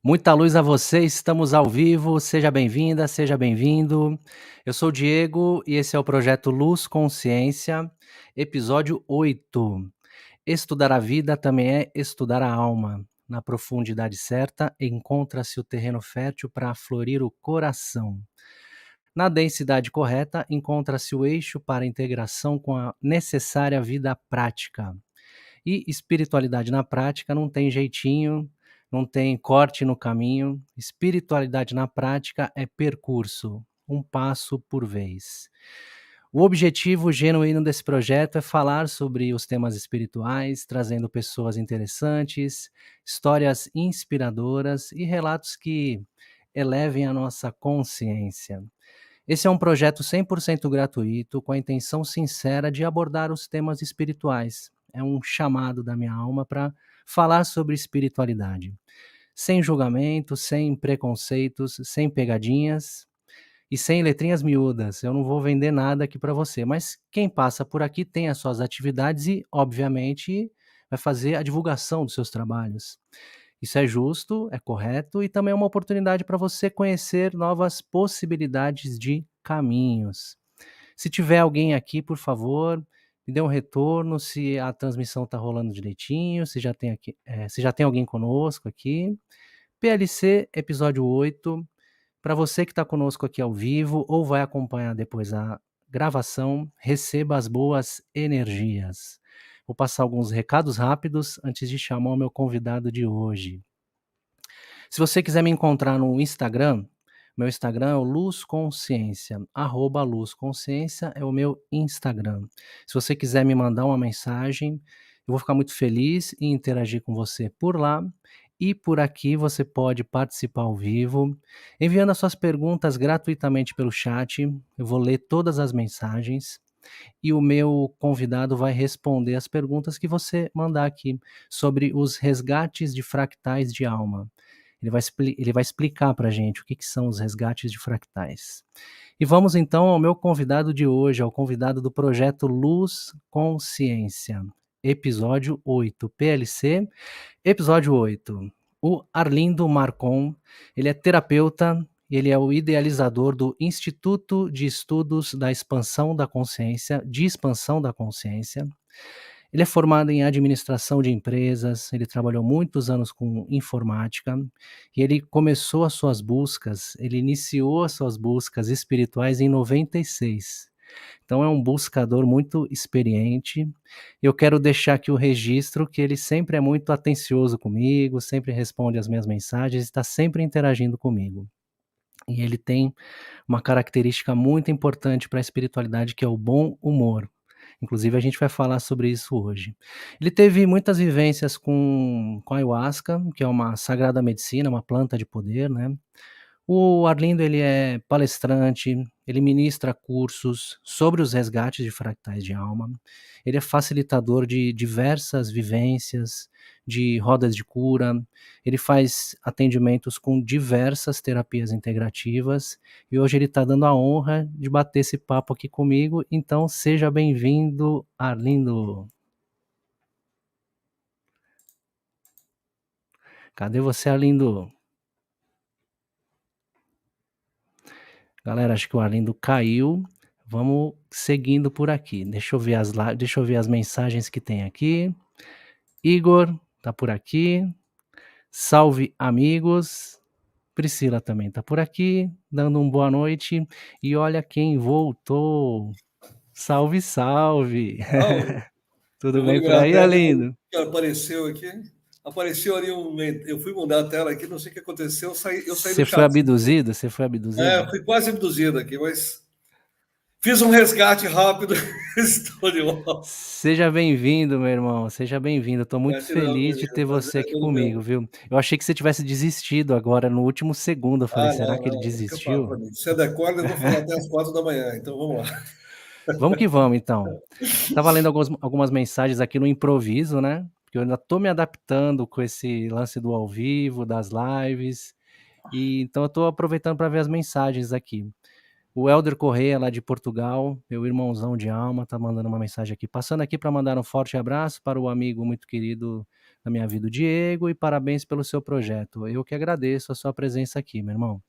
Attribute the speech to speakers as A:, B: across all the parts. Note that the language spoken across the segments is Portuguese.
A: Muita luz a você, estamos ao vivo, seja bem-vinda, seja bem-vindo. Eu sou o Diego e esse é o projeto Luz Consciência, episódio 8. Estudar a vida também é estudar a alma. Na profundidade certa, encontra-se o terreno fértil para florir o coração. Na densidade correta, encontra-se o eixo para a integração com a necessária vida prática. E espiritualidade na prática não tem jeitinho, não tem corte no caminho. Espiritualidade na prática é percurso, um passo por vez. O objetivo genuíno desse projeto é falar sobre os temas espirituais, trazendo pessoas interessantes, histórias inspiradoras e relatos que elevem a nossa consciência. Esse é um projeto 100% gratuito, com a intenção sincera de abordar os temas espirituais. É um chamado da minha alma para falar sobre espiritualidade. Sem julgamento, sem preconceitos, sem pegadinhas e sem letrinhas miúdas. Eu não vou vender nada aqui para você, mas quem passa por aqui tem as suas atividades e, obviamente, vai fazer a divulgação dos seus trabalhos. Isso é justo, é correto e também é uma oportunidade para você conhecer novas possibilidades de caminhos. Se tiver alguém aqui, por favor, me dê um retorno se a transmissão está rolando direitinho, se já tem alguém conosco aqui. PLC episódio 8. Para você que está conosco aqui ao vivo ou vai acompanhar depois a gravação, receba as boas energias. Vou passar alguns recados rápidos antes de chamar o meu convidado de hoje. Se você quiser me encontrar no Instagram, meu Instagram é o Luz Consciência, @Luz Consciência é o meu Instagram. Se você quiser me mandar uma mensagem, eu vou ficar muito feliz em interagir com você por lá. E por aqui você pode participar ao vivo, enviando as suas perguntas gratuitamente pelo chat. Eu vou ler todas as mensagens e o meu convidado vai responder as perguntas que você mandar aqui sobre os resgates de fractais de alma. Ele vai explicar para a gente o que são os resgates de fractais. E vamos então ao meu convidado de hoje, ao convidado do projeto Luz Consciência, episódio 8, PLC, episódio 8. O Arlindo Marcon, ele é terapeuta, ele é o idealizador do Instituto de Estudos da Expansão da Consciência, de Expansão da Consciência. Ele é formado em administração de empresas, ele trabalhou muitos anos com informática e ele começou as suas buscas, ele iniciou as suas buscas espirituais em 96. Então é um buscador muito experiente. Eu quero deixar aqui o registro que ele sempre é muito atencioso comigo, sempre responde as minhas mensagens, está sempre interagindo comigo. E ele tem uma característica muito importante para a espiritualidade, que é o bom humor. Inclusive, a gente vai falar sobre isso hoje. Ele teve muitas vivências com ayahuasca, que é uma sagrada medicina, uma planta de poder, né? O Arlindo, ele é palestrante, ele ministra cursos sobre os resgates de fractais de alma, ele é facilitador de diversas vivências, de rodas de cura, ele faz atendimentos com diversas terapias integrativas e hoje ele está dando a honra de bater esse papo aqui comigo, então seja bem-vindo, Arlindo. Cadê você, Arlindo? Galera, acho que o Arlindo caiu. Vamos seguindo por aqui. Deixa eu ver as mensagens que tem aqui. Igor tá por aqui. Salve, amigos. Priscila também tá por aqui, dando uma boa noite. E olha quem voltou. Salve, salve.
B: Salve.
A: Tudo
B: Eu vou
A: bem por
B: liberar a
A: aí,
B: tela
A: Arlindo?
B: que apareceu aqui. Apareceu ali eu fui mudar a tela aqui, não sei o que aconteceu, eu saí do
A: Você foi
B: chat.
A: abduzido? Você foi abduzido?
B: Fui quase abduzido aqui, mas fiz um resgate rápido. Estou de volta.
A: Seja bem-vindo, meu irmão, seja bem-vindo. Eu tô muito
B: Gratidão,
A: feliz de
B: beleza.
A: ter
B: Prazer
A: você
B: é
A: aqui
B: todo
A: comigo,
B: meu.
A: viu. Eu achei que você tivesse desistido agora no último segundo, eu falei: "Será
B: Não,
A: que ele
B: não, deixa que eu falo
A: desistiu?".
B: para mim. Cedo acorda, eu vou falar até as 4 da manhã, então vamos lá.
A: Vamos que vamos então. Estava lendo algumas mensagens aqui no improviso, né, porque eu ainda tô me adaptando com esse lance do ao vivo, das lives, e então eu tô aproveitando para ver as mensagens aqui. O Helder Correia, lá de Portugal, meu irmãozão de alma, tá mandando uma mensagem aqui. Passando aqui para mandar um forte abraço para o amigo muito querido na minha vida, o Diego, e parabéns pelo seu projeto. Eu que agradeço a sua presença aqui, meu irmão.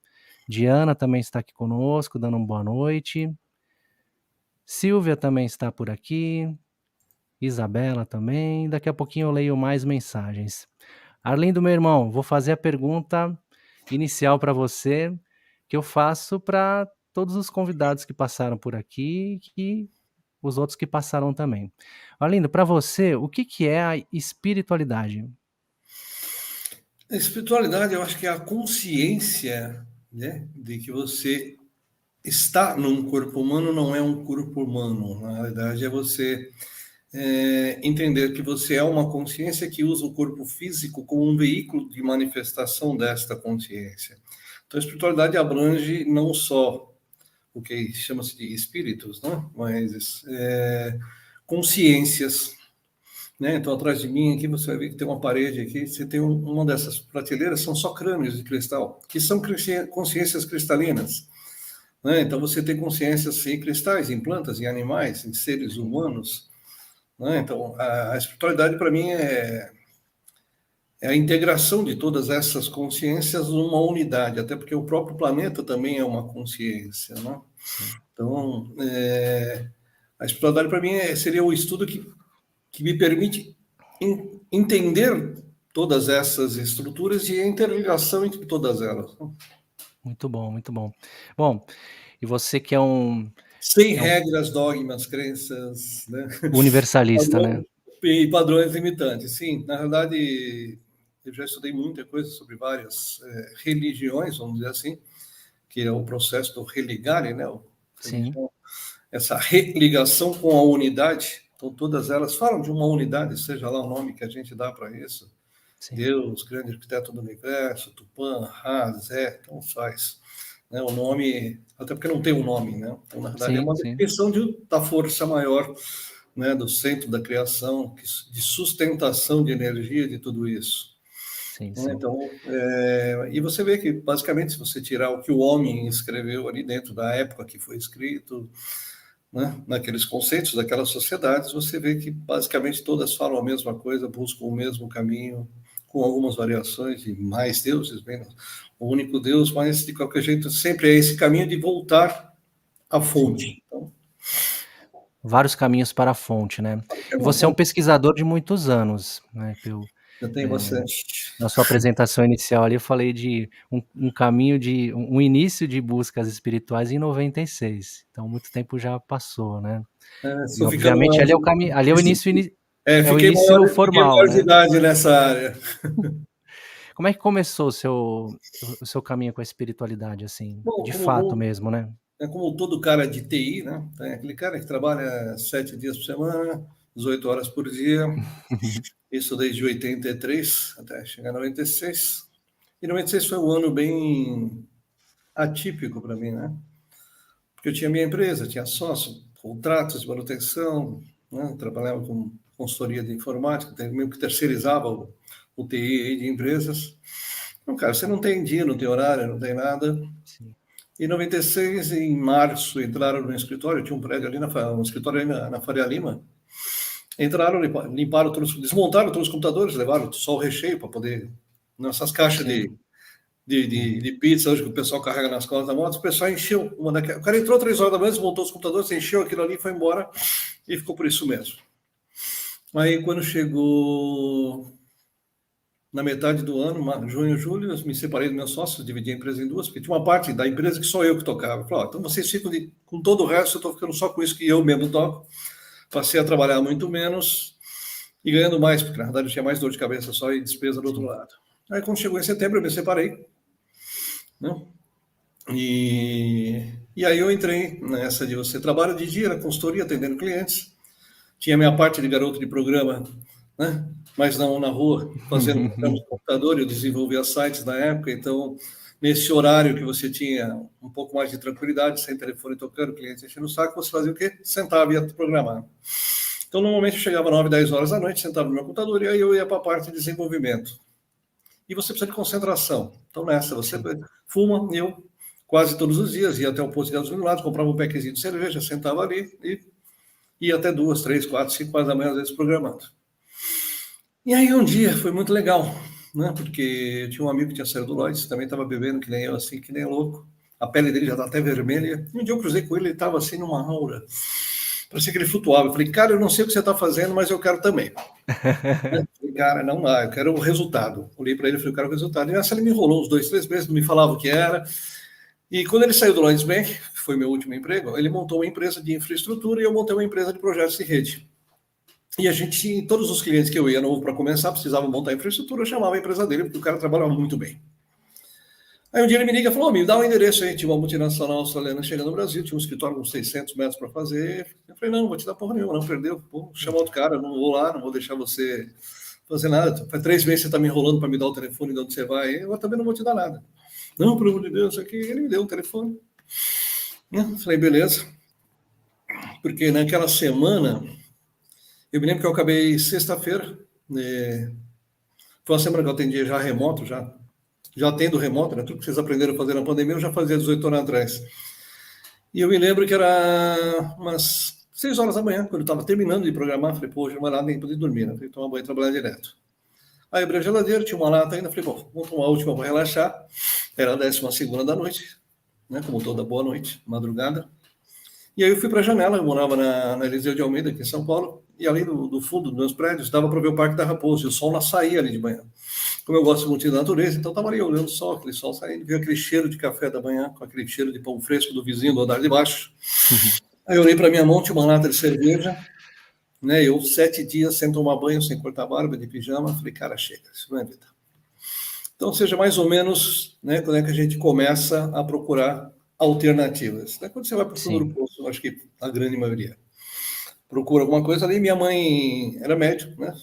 A: Diana também está aqui conosco, dando uma boa noite. Silvia também está por aqui. Isabela também. Daqui a pouquinho eu leio mais mensagens. Arlindo, meu irmão, vou fazer a pergunta inicial para você, que eu faço para todos os convidados que passaram por aqui e os outros que passaram também. Arlindo, para você, o que é a espiritualidade?
B: A espiritualidade, eu acho que é a consciência, né, de que você está num corpo humano, não é um corpo humano. Na realidade, é você entender que você é uma consciência que usa o corpo físico como um veículo de manifestação desta consciência. Então, a espiritualidade abrange não só o que chama-se de espíritos, né? Mas consciências. Né? Então, atrás de mim aqui, você vai ver que tem uma parede aqui, você tem uma dessas prateleiras, são só crânios de cristal, que são consciências cristalinas. Né? Então, você tem consciências em cristais, em plantas, em animais, em seres humanos. Né? Então, a espiritualidade, para mim, é a integração de todas essas consciências numa unidade, até porque o próprio planeta também é uma consciência. Né? Então, a espiritualidade, para mim, seria o estudo que me permite entender todas essas estruturas e a interligação entre todas elas.
A: Muito bom, muito bom. Bom, e você que é um...
B: Sem regras, dogmas, crenças, né?
A: Universalista, né?
B: E padrões limitantes. Sim, na verdade, eu já estudei muita coisa sobre várias religiões, vamos dizer assim, que é o processo do religare, né?
A: Sim.
B: Essa religação com a unidade. Então, todas elas falam de uma unidade, seja lá o nome que a gente dá para isso. Sim. Deus, grande arquiteto do universo, Tupã, Ra, Zé, então faz. Né, o nome, até porque não tem um nome, né? Então, na verdade, é uma definição da força maior, né, do centro da criação, de sustentação de energia de tudo isso. Sim. Então, e você vê que, basicamente, se você tirar o que o homem escreveu ali dentro da época que foi escrito, né, naqueles conceitos daquelas sociedades, você vê que, basicamente, todas falam a mesma coisa, buscam o mesmo caminho, com algumas variações de mais deuses, menos o único Deus, mas, de qualquer jeito, sempre é esse caminho de voltar à fonte. Então,
A: vários caminhos para a fonte, né? E você é um pesquisador de muitos anos, né?
B: Eu tenho bastante.
A: Na sua apresentação inicial ali, eu falei de um caminho de um início de buscas espirituais em 96. Então, muito tempo já passou, né? E, obviamente, ali é o caminho, ali é o início, é o início formal,
B: né? Idade nessa área.
A: Como é que começou o seu caminho com a espiritualidade, assim, de fato mesmo, né?
B: É como todo cara de TI, né? Tem aquele cara que trabalha 7 dias por semana, 18 horas por dia. Isso desde 83 até chegar a 96. E 96 foi um ano bem atípico para mim, né? Porque eu tinha minha empresa, tinha sócio, contratos de manutenção, né? Trabalhava com consultoria de informática, meio que terceirizava o TI de empresas. Então, cara, você não tem dia, não tem horário, não tem nada. Sim. Em 96, em março, entraram no escritório, tinha um prédio ali, um escritório ali na Faria Lima. Entraram, limparam todos, desmontaram todos os computadores, levaram só o recheio para poder... Nessas caixas de pizza hoje que o pessoal carrega nas costas da moto, o pessoal encheu uma daquelas. O cara entrou 3 horas da manhã, desmontou os computadores, encheu aquilo ali, foi embora e ficou por isso mesmo. Aí, quando chegou na metade do ano, junho, julho, eu me separei dos meus sócios, dividi a empresa em duas, porque tinha uma parte da empresa que só eu que tocava. Eu falei, então vocês ficam com todo o resto, eu estou ficando só com isso que eu mesmo toco. Passei a trabalhar muito menos e ganhando mais, porque na verdade eu tinha mais dor de cabeça só e despesa do outro lado. Aí, quando chegou em setembro, eu me separei. Né? E aí eu entrei nessa de você trabalha de dia na consultoria, atendendo clientes. Tinha minha parte de garoto de programa, né? Mas não na rua, fazendo programas de computador. Eu desenvolvia sites na época, então, nesse horário que você tinha um pouco mais de tranquilidade, sem telefone tocando, clientes enchendo o saco, você fazia o quê? Sentava e ia programar. Então, normalmente, eu chegava 9, 10 horas da noite, sentava no meu computador e aí eu ia para a parte de desenvolvimento. E você precisa de concentração. Então, nessa, você fuma, eu quase todos os dias ia até o posto de gasolina do lado, comprava um packzinho de cerveja, sentava ali e ia até 2, 3, 4, 5 horas da manhã, às vezes, programando. E aí um dia foi muito legal, né? Porque eu tinha um amigo que tinha saído do Lloyds, também estava bebendo que nem eu, assim, que nem louco. A pele dele já estava até vermelha. E um dia eu cruzei com ele, ele estava assim numa aura. Parecia que ele flutuava. Eu falei, cara, eu não sei o que você está fazendo, mas eu quero também. Eu falei, cara, não dá, eu quero o resultado. Olhei para ele e falei, eu quero o resultado. E nessa ele me enrolou uns 2, 3 meses, não me falava o que era. E quando ele saiu do Lloyds Bank, que foi meu último emprego, ele montou uma empresa de infraestrutura e eu montei uma empresa de projetos de rede. E a gente, todos os clientes que eu ia novo para começar, precisavam montar infraestrutura, eu chamava a empresa dele, porque o cara trabalhava muito bem. Aí um dia ele me liga e falou, me dá um endereço aí, tinha uma multinacional australiana chegando no Brasil, tinha um escritório com 600 metros para fazer. Eu falei, não vou te dar porra nenhuma, não, perdeu. Pô, chama outro cara, não vou lá, não vou deixar você fazer nada. Faz 3 meses que você está me enrolando para me dar o telefone de onde você vai, eu também não vou te dar nada. Não, pelo amor de Deus, aqui. Ele me deu o telefone. Eu falei, beleza. Porque naquela semana, eu me lembro que eu acabei sexta-feira, foi uma semana que eu atendia já remoto, já tendo remoto, né? Tudo que vocês aprenderam a fazer na pandemia, eu já fazia 18 anos atrás. E eu me lembro que era umas 6 horas da manhã, quando eu estava terminando de programar, falei, pô, hoje não vai lá nem poder dormir, né? Falei, tomar banho e trabalhar direto. Aí abri a geladeira, tinha uma lata ainda, falei, bom, vamos tomar a última para relaxar. Era a 12ª da noite, né? Como toda boa noite, madrugada. E aí eu fui para a janela, eu morava na Eliseu de Almeida, aqui em São Paulo, e ali do fundo dos meus prédios dava para ver o Parque da Raposa, e o sol não saía ali de manhã. Como eu gosto muito da natureza, então estava ali olhando o sol, aquele sol saindo, viu aquele cheiro de café da manhã, com aquele cheiro de pão fresco do vizinho do andar de baixo. Aí eu olhei para minha mão, tinha uma lata de cerveja, né? Eu 7 dias sem tomar banho, sem cortar barba, de pijama, falei, cara, chega, isso não é vida. Então, seja mais ou menos, né, quando é que a gente começa a procurar alternativas. Né? Quando você vai para o fundo do
A: Sim,
B: poço, acho que a grande maioria procura alguma coisa ali. Minha mãe era médico, né?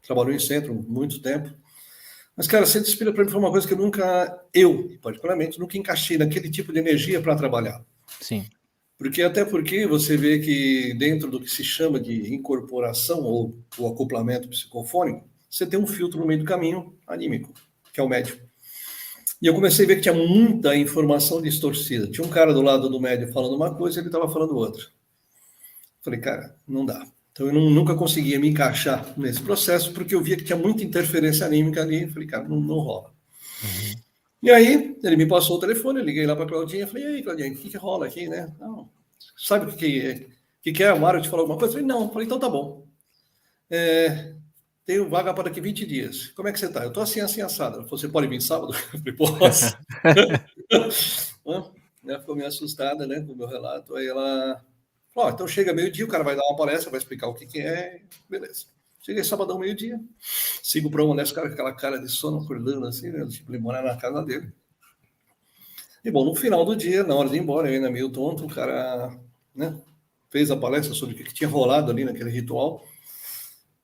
B: Trabalhou em centro muito tempo. Mas, cara, Centro Espírita para mim foi uma coisa que eu, particularmente, nunca encaixei naquele tipo de energia para trabalhar.
A: sim,
B: Até porque você vê que dentro do que se chama de incorporação ou o acoplamento psicofônico, você tem um filtro no meio do caminho anímico, que é o médium. E eu comecei a ver que tinha muita informação distorcida. Tinha um cara do lado do médium falando uma coisa e ele estava falando outra. Falei, cara, não dá. Então eu nunca conseguia me encaixar nesse processo porque eu via que tinha muita interferência anímica ali. Falei, cara, não rola.
A: uhum,
B: E aí ele me passou o telefone, eu liguei lá para a Claudinha, falei, e aí, Claudinha, o que rola aqui, né? Não, sabe o que é? O Mário te falou alguma coisa? Eu falei, não. Falei, então tá bom. Tenho vaga para daqui 20 dias. Como é que você tá? Eu tô assim, assim, assado. Ela falou, você pode vir sábado? Eu falei, posso. Ela ficou meio assustada, né, com o meu relato. Aí ela falou, então chega meio-dia, o cara vai dar uma palestra, vai explicar o que é, beleza. Cheguei sabadão, meio-dia, sigo para uma dessas caras com aquela cara de sono, acordando assim, né, tipo, ele mora na casa dele. E bom, no final do dia, na hora de ir embora, eu ainda meio tonto, o cara, né, fez a palestra sobre o que tinha rolado ali naquele ritual.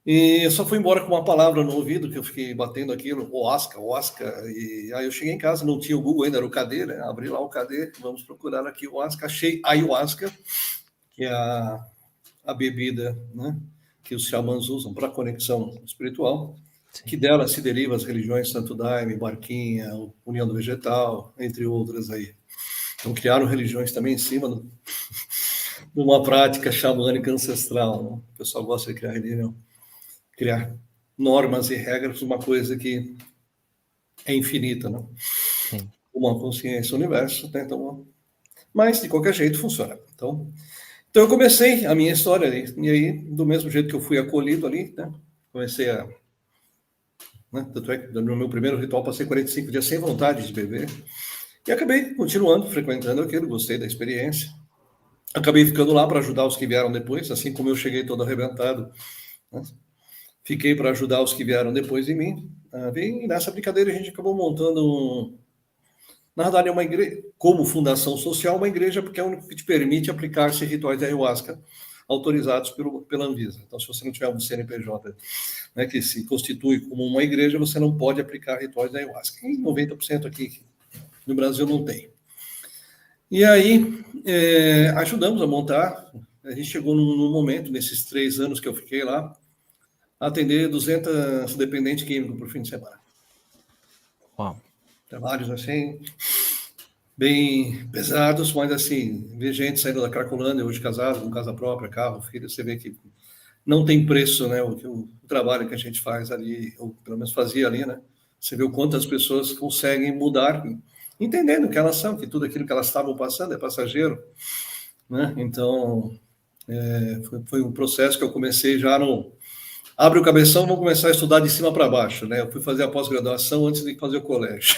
B: E eu só fui embora com uma palavra no ouvido, que eu fiquei batendo aquilo, Oasca, Oasca. E aí eu cheguei em casa, não tinha o Google ainda, era o KD, né? Abri lá o KD, vamos procurar aqui o Oasca. Achei ayahuasca, que é a bebida, né, que os xamãs usam para conexão espiritual, que
A: sim.
B: dela se deriva as religiões Santo Daime, Barquinha, União do Vegetal, entre outras aí. Então criaram religiões também em cima de uma prática xamânica ancestral. Né? O pessoal gosta de criar religião, criar normas e regras, uma coisa que é infinita, né?
A: Sim.
B: Uma consciência, o universo, né? Então, mas de qualquer jeito funciona. Então eu comecei a minha história ali, e aí, do mesmo jeito que eu fui acolhido ali, né? Comecei a. Né? Tanto é que no meu primeiro ritual passei 45 dias sem vontade de beber, e acabei continuando, frequentando aquilo, gostei da experiência. Acabei ficando lá para ajudar os que vieram depois, assim como eu cheguei todo arrebentado, né? Fiquei para ajudar os que vieram depois de mim. E nessa brincadeira a gente acabou montando, na verdade, é uma igreja, como fundação social, uma igreja, porque é o único que te permite aplicar-se rituais de ayahuasca autorizados pela Anvisa. Então, se você não tiver um CNPJ, né, que se constitui como uma igreja, você não pode aplicar rituais de ayahuasca. E 90% aqui no Brasil não tem. E aí, ajudamos a montar. A gente chegou num momento, nesses 3 anos que eu fiquei lá, a atender 200 dependentes químicos por fim de semana.
A: Uau.
B: Trabalhos assim, bem pesados, mas assim, ver gente saindo da Cracolândia, hoje casado, com casa própria, carro, filho, você vê que não tem preço, né? O trabalho que a gente faz ali, ou pelo menos fazia ali, né? Você vê o quanto as pessoas conseguem mudar, entendendo que elas são, que tudo aquilo que elas estavam passando é passageiro, né? Então, foi um processo que eu comecei já no. Abre o cabeção, vou começar a estudar de cima para baixo, né? Eu fui fazer a pós-graduação antes de fazer o colégio.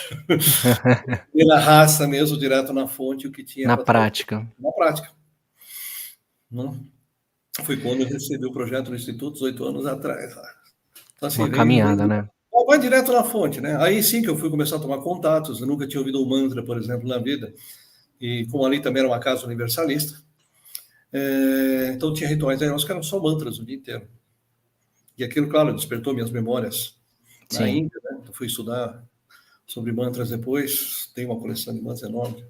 B: Pela raça mesmo, direto na fonte, o que tinha
A: Na
B: para trazer.
A: prática.
B: Na prática. Né? Foi quando eu recebi o projeto do Instituto, 18 anos atrás. Então, assim,
A: Uma caminhada, né?
B: vai direto na fonte, né? Aí sim que eu fui começar a tomar contatos. Eu nunca tinha ouvido um mantra, por exemplo, na vida. E como ali também era uma casa universalista, então tinha rituais aí, que eram só mantras o dia inteiro. E aquilo, claro, despertou minhas memórias na
A: Sim.
B: Índia, né? Eu fui estudar sobre mantras depois, tem uma coleção de mantras enorme.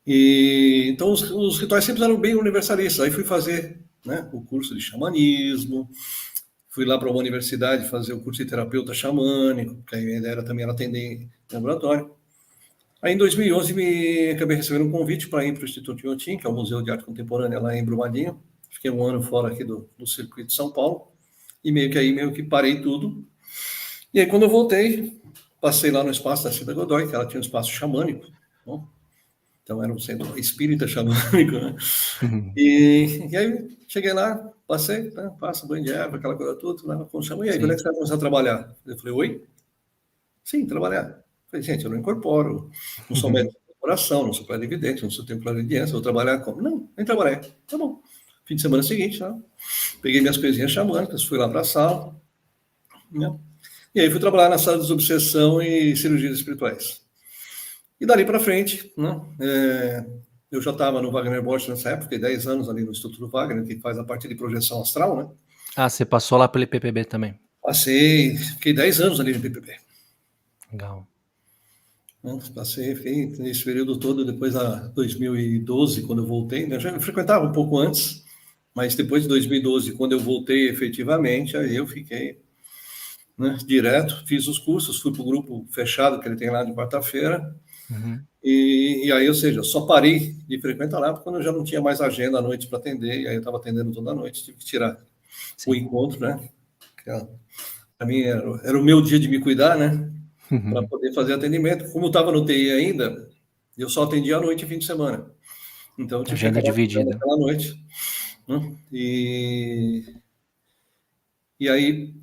B: E então os rituais sempre eram bem universalistas. Aí fui fazer, né, o curso de xamanismo, fui lá para uma universidade fazer o curso de terapeuta xamânico, que a ideia era também atender em laboratório. Aí em 2011 acabei recebendo um convite para ir para o Instituto Inhotim, que é o Museu de Arte Contemporânea lá em Brumadinho. Fiquei um ano fora aqui do circuito de São Paulo e meio que parei tudo. E aí quando eu voltei, passei lá no espaço da Cida Godoy, que ela tinha um espaço xamânico, né? Então era um centro espírita xamânico, né? E aí cheguei lá, passei, né? Passa banho de erva, aquela coisa toda, lá com o xamã. E aí, quando é que você vai começar a trabalhar? Eu falei, oi? Sim, trabalhar. Eu falei, gente, eu não incorporo, não sou médico de coração, não sou clarividente, não sou tenho clarividência, vou trabalhar como? Não, nem trabalhei. Tá bom. Fim de semana seguinte, né? Peguei minhas coisinhas xamânicas, fui lá para a sala, né? E aí fui trabalhar na sala de desobsessão e cirurgias espirituais. E dali para frente, né? Eu já estava no Wagner Borges nessa época, fiquei 10 anos ali no Instituto Wagner, que faz a parte de projeção astral, né?
A: Ah, você passou lá pelo IPPB também.
B: Passei, fiquei 10 anos ali no PPP.
A: Legal.
B: Fiquei nesse período todo, depois da 2012, quando eu voltei, né? Eu já frequentava um pouco antes, mas depois de 2012, quando eu voltei efetivamente, aí eu fiquei, né, direto, fiz os cursos, fui para o grupo fechado que ele tem lá de quarta-feira, e aí, ou seja, só parei de frequentar lá quando eu já não tinha mais agenda à noite para atender, e aí eu estava atendendo toda noite, tive que tirar o encontro, né? Para mim era o meu dia de me cuidar, né? Para poder fazer atendimento. Como eu estava no TI ainda, eu só atendia à noite e fim de semana. Então eu tive que
A: Agenda
B: acabar ficando
A: dividida.
B: aquela noite. Né? E aí,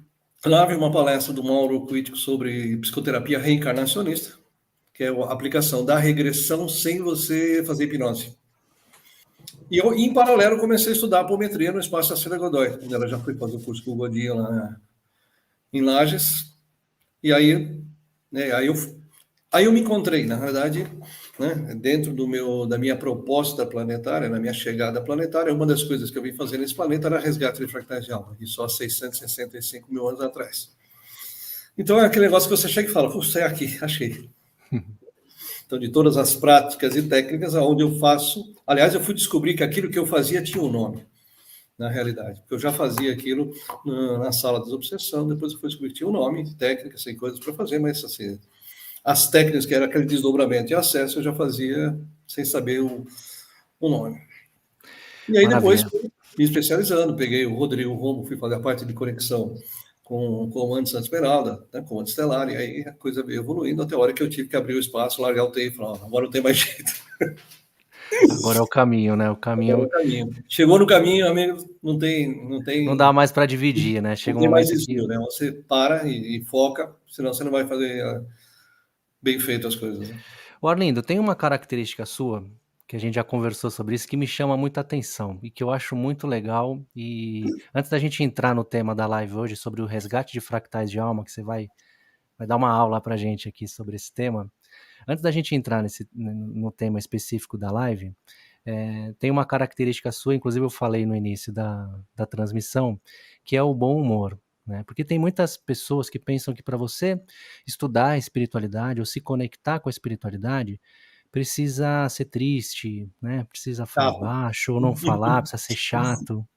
B: lá vi uma palestra do Mauro Crítico sobre psicoterapia reencarnacionista, que é a aplicação da regressão sem você fazer hipnose. E eu, em paralelo, comecei a estudar apometria no Espaço da Cida Godoy, onde ela já foi fazer o curso com o Godinho lá em Lages. E aí, né, aí eu me encontrei, na verdade, né, dentro da minha proposta planetária, na minha chegada planetária, uma das coisas que eu vim fazer nesse planeta era resgate de fractais de alma, e só 665 mil anos atrás. Então é aquele negócio que você chega e fala, puxa, é aqui, achei. Então, de todas as práticas e técnicas, aonde eu faço... Aliás, eu fui descobrir que aquilo que eu fazia tinha um nome, na realidade. Porque eu já fazia aquilo na sala de desobsessão, depois eu fui descobrir que tinha um nome, técnicas, sem coisas para fazer, mas assim, as técnicas, que era aquele desdobramento e acesso, eu já fazia sem saber o nome. E aí depois
A: Maravilha.
B: fui me especializando, peguei o Rodrigo Romo, fui fazer a parte de conexão com o Comando Santa Esmeralda, né, Comando Estelar, e aí a coisa veio evoluindo até a hora que eu tive que abrir o espaço, largar o TI e falar, agora não tem mais jeito.
A: Agora é o caminho, né? O
B: Agora é
A: caminho
B: o caminho. Chegou no caminho, amigo,
A: não dá mais para dividir, né?
B: não
A: Chega um
B: tem mais
A: momento que...
B: desvio, né? Você para e foca, senão você não vai fazer bem feito as coisas. Né?
A: Ô Arlindo, tem uma característica sua, que a gente já conversou sobre isso, que me chama muita atenção e que eu acho muito legal. E antes da gente entrar no tema da live hoje, sobre o resgate de fractais de alma, que você vai dar uma aula pra gente aqui sobre esse tema. Antes da gente entrar no tema específico da live, tem uma característica sua, inclusive eu falei no início da transmissão, que é o bom humor. Né? Porque tem muitas pessoas que pensam que para você estudar a espiritualidade ou se conectar com a espiritualidade, precisa ser triste, né? Precisa falar
B: Carro.
A: baixo ou não falar, precisa ser chato.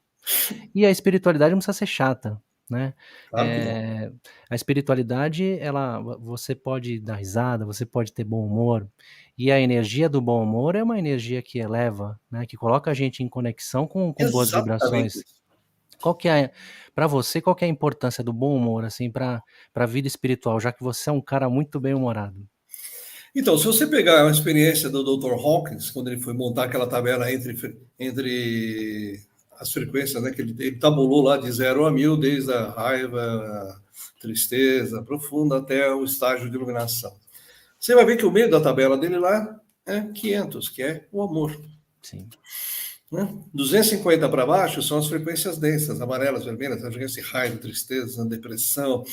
A: E a espiritualidade não precisa ser chata, né?
B: Claro que não.
A: A espiritualidade, você pode dar risada, você pode ter bom humor, e a energia do bom humor é uma energia que eleva, né? Que coloca a gente em conexão com boas
B: Exatamente
A: vibrações.
B: isso.
A: Qual que é, para você, qual que é a importância do bom humor, assim, para a vida espiritual, já que você é um cara muito bem-humorado?
B: Então, se você pegar a experiência do Dr. Hawkins, quando ele foi montar aquela tabela entre as frequências, né, que ele tabulou lá de 0 a 1000, desde a raiva, a tristeza profunda até o estágio de iluminação. Você vai ver que o meio da tabela dele lá é 500, que é o amor.
A: Sim.
B: Né? 250 para baixo são as frequências densas, amarelas, vermelhas, a frequência de raiva, tristeza, depressão.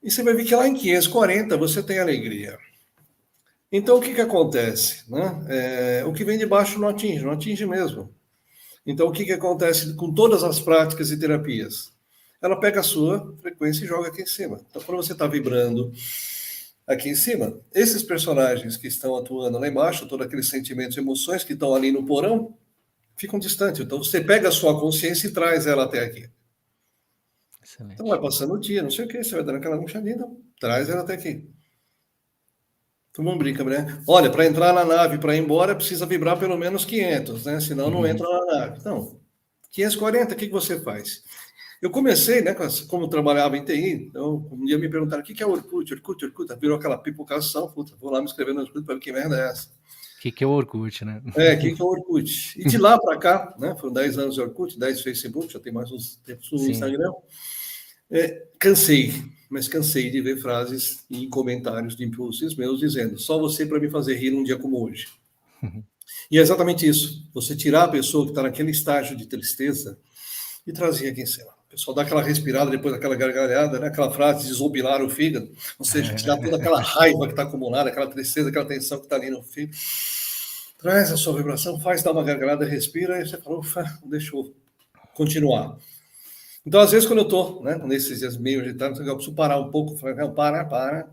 B: E você vai ver que lá em 540 você tem alegria. Então, o que acontece? Né? O que vem de baixo não atinge mesmo. Então, o que acontece com todas as práticas e terapias? Ela pega a sua frequência e joga aqui em cima. Então, quando você está vibrando aqui em cima, esses personagens que estão atuando lá embaixo, todos aqueles sentimentos e emoções que estão ali no porão, ficam distantes. Então, você pega a sua consciência e traz ela até aqui.
A: Excelente.
B: Então, vai passando o dia, não sei o que, você vai dando aquela murchadinha, então, traz ela até aqui. Todo mundo brinca, né? Olha, para entrar na nave, para ir embora, precisa vibrar pelo menos 500, né? Senão não entra na nave. Então, 540, o que você faz? Eu comecei, né, como trabalhava em TI, então um dia me perguntaram o que é Orkut, virou aquela pipocação, puta, vou lá me inscrever no Orkut para ver que merda é essa.
A: O que é o Orkut, né?
B: O que é o Orkut? E de lá para cá, né, foram 10 anos de Orkut, 10 de Facebook, já tem mais uns tempos no Instagram, cansei, mas cansei de ver frases em comentários de impulsos meus dizendo, só você para me fazer rir num dia como hoje. E é exatamente isso, você tirar a pessoa que está naquele estágio de tristeza e trazer aqui em cima. O pessoal dá aquela respirada depois daquela gargalhada, né? Aquela frase, desopilar o fígado, ou seja, tirar toda aquela raiva que está acumulada, aquela tristeza, aquela tensão que está ali no fígado. Traz a sua vibração, faz dar uma gargalhada, respira, e você fala, ufa, deixa eu continuar. Então, às vezes, quando eu estou, né, nesses dias meio agitados, eu preciso parar um pouco, falar, não, para.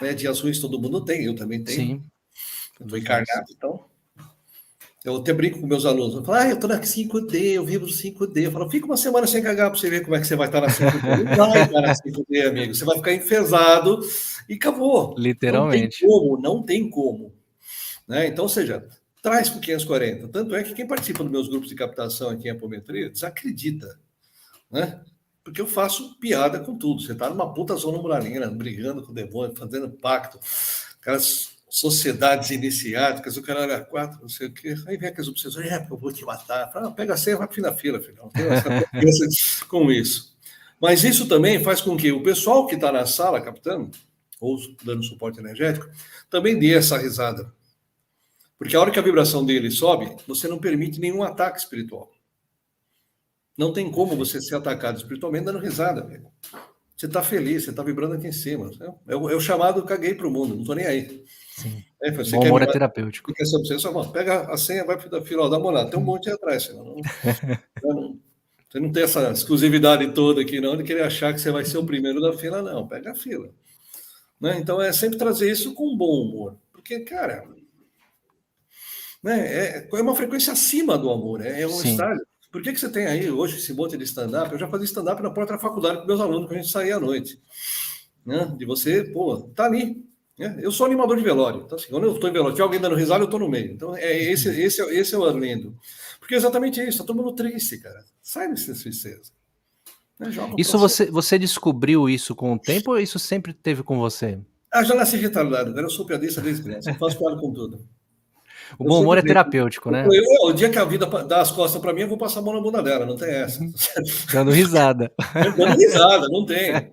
B: Né, dias ruins todo mundo tem, eu também tenho.
A: Sim.
B: Eu estou encarnado, então. Eu até brinco com meus alunos. Eu falo, eu estou na 5D, eu vibro 5D. Eu falo, fica uma semana sem cagar para você ver como é que você vai estar na 5D. Não vai estar na 5D, amigo. Você vai ficar enfesado e acabou.
A: Literalmente.
B: Não tem como. Né? Então, ou seja, traz para o 540. Tanto é que quem participa dos meus grupos de captação aqui em apometria desacredita. Né? Porque eu faço piada com tudo. Você está numa puta zona muralina, brigando com o demônio, fazendo pacto. Aquelas sociedades iniciáticas, o cara era 4, não sei o quê. Aí vem aquelas obsessões, eu vou te matar. Fala, pega a senha, vai para o fim da fila, filho. Não tem essa confiança com isso. Mas isso também faz com que o pessoal que está na sala captando, ou dando suporte energético, também dê essa risada. Porque a hora que a vibração dele sobe, você não permite nenhum ataque espiritual. Não tem como você ser atacado espiritualmente dando risada, amigo. Você está feliz, você está vibrando aqui em cima. É o chamado caguei para o mundo, não estou nem aí.
A: Sim.
B: Você
A: Bom humor é terapêutico.
B: Quer ser obsessão? Pega a senha, vai para a fila, dá uma olhada. Tem um monte aí atrás. Você não tem essa exclusividade toda aqui, não, de querer achar que você vai ser o primeiro da fila, não. Pega a fila. Né? Então, é sempre trazer isso com bom humor. Porque, cara, né, é uma frequência acima do amor. É um estágio. Por que você tem aí hoje esse monte de stand-up? Eu já fazia stand-up na porta da faculdade com meus alunos, quando a gente saía à noite. Né? De você, tá ali. Né? Eu sou animador de velório. Então, assim, quando eu estou em velório, tem alguém dando risada, eu estou no meio. Então, esse é o Arlindo. Porque é exatamente isso. Está todo mundo triste, cara. Sai dessa tristeza. Né?
A: Isso você descobriu isso com o tempo ou isso sempre teve com você?
B: Já nasci retardado. Eu sou piadista desde criança. Eu faço piada com tudo.
A: O bom humor é terapêutico, né?
B: O dia que a vida dá as costas para mim, eu vou passar a mão na bunda dela, não tem essa.
A: Dando risada.
B: Dando risada, não tem.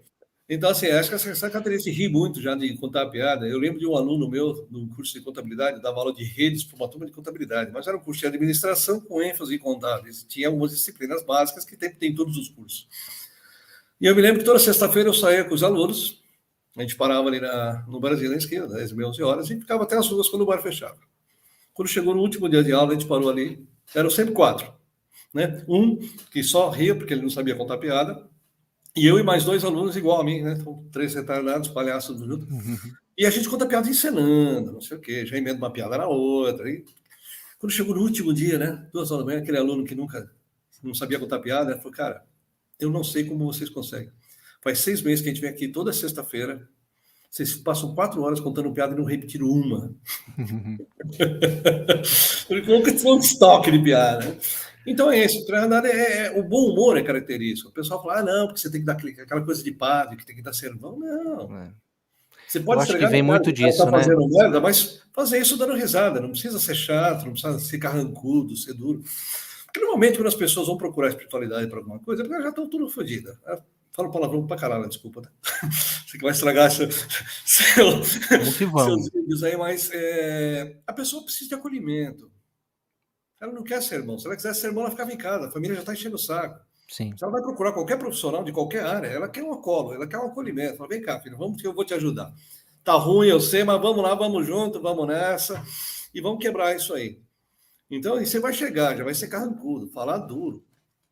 B: Então, assim, acho que essa característica ri muito já de contar piada. Eu lembro de um aluno meu, no curso de contabilidade, dava aula de redes para uma turma de contabilidade, mas era um curso de administração com ênfase em contábeis. Tinha algumas disciplinas básicas que tem todos os cursos. E eu me lembro que toda sexta-feira eu saía com os alunos, a gente parava ali no Brasil, na esquerda, 10 e 11 horas, e ficava até as ruas quando o bar fechava. Quando chegou no último dia de aula, a gente parou ali, eram sempre 4. Né? Um que só ria porque ele não sabia contar piada, e eu e mais 2 alunos igual a mim, né? Então, 3 retardados, palhaços do junto. E a gente conta piada encenando, não sei o quê, já emenda uma piada na outra. E quando chegou no último dia, né? 2 horas da manhã, aquele aluno que nunca não sabia contar piada, né? Falou, cara, eu não sei como vocês conseguem. Faz 6 meses que a gente vem aqui toda sexta-feira, vocês passam 4 horas contando piada e não repetiram uma. Porque nunca tinha um estoque de piada, né? Então é isso, o bom humor é característico. O pessoal fala, não, porque você tem que dar aquela coisa de padre, que tem que dar sermão. Não.
A: É.
B: Você
A: Eu
B: pode
A: acho que
B: estragar
A: vem
B: na cara,
A: muito
B: o cara
A: disso,
B: tá
A: né?
B: fazendo merda, mas fazer isso dando risada. Não precisa ser chato, não precisa ser carrancudo, ser duro. Porque normalmente quando as pessoas vão procurar espiritualidade para alguma coisa, é porque elas já estão tudo fodidas. Falo palavrão pra caralho, desculpa. Tá? Você que vai estragar
A: Vamos que
B: seus
A: vamos.
B: vídeos aí, mas a pessoa precisa de acolhimento. Ela não quer sermão. Se ela quiser sermão, ela ficava em casa. A família já está enchendo o saco.
A: Sim.
B: Se ela vai procurar qualquer profissional de qualquer área, ela quer um colo, ela quer um acolhimento. Fala, vem cá, filho, vamos que eu vou te ajudar. Tá ruim, eu sei, mas vamos lá, vamos junto, vamos nessa e vamos quebrar isso aí. Então, e você vai chegar, já vai ser carrancudo, falar duro.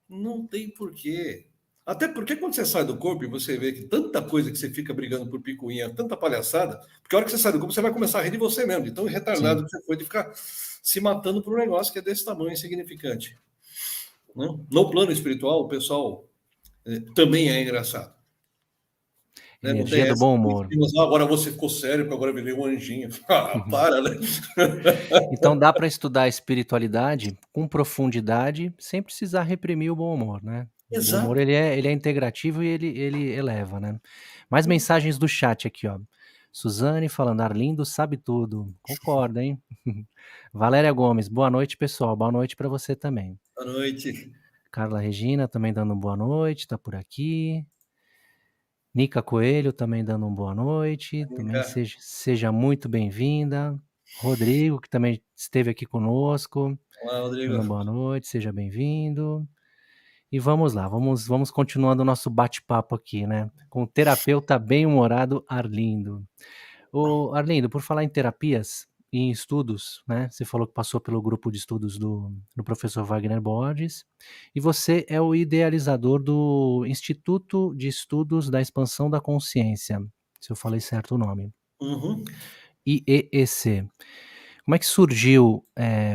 B: Não tem porquê. Até porque quando você sai do corpo e você vê que tanta coisa que você fica brigando por picuinha, tanta palhaçada, porque a hora que você sai do corpo, você vai começar a rir de você mesmo, de tão retardado
A: Sim.
B: que você foi de ficar se matando por um negócio que é desse tamanho, insignificante. Né? No plano espiritual, o pessoal também é engraçado. Né? Não tem
A: Energia do
B: essa.
A: bom humor.
B: Agora você ficou sério, porque agora eu virei um anjinho. Ah, para, né?
A: Então dá para estudar a espiritualidade com profundidade, sem precisar reprimir o bom humor, né. O bom humor
B: Exato.
A: ele é integrativo e ele eleva, né. Mais mensagens do chat aqui, ó. Suzane falando: "Arlindo sabe tudo". Concordo, hein. Valéria Gomes: "Boa noite, pessoal". Boa noite para você também.
B: Boa noite.
A: Carla Regina também dando um boa noite, tá por aqui. Nica Coelho também dando um boa noite, também
B: Cá.
A: seja muito bem-vinda. Rodrigo, que também esteve aqui conosco,
B: Olá, Rodrigo.
A: dando boa noite, seja bem-vindo. E vamos lá, vamos continuando o nosso bate-papo aqui, né, com o terapeuta bem-humorado Arlindo. Ô Arlindo, por falar em terapias e em estudos, né, você falou que passou pelo grupo de estudos do professor Wagner Borges, e você é o idealizador do Instituto de Estudos da Expansão da Consciência, se eu falei certo o nome,
B: Uhum.
A: IEEC. Como é que surgiu,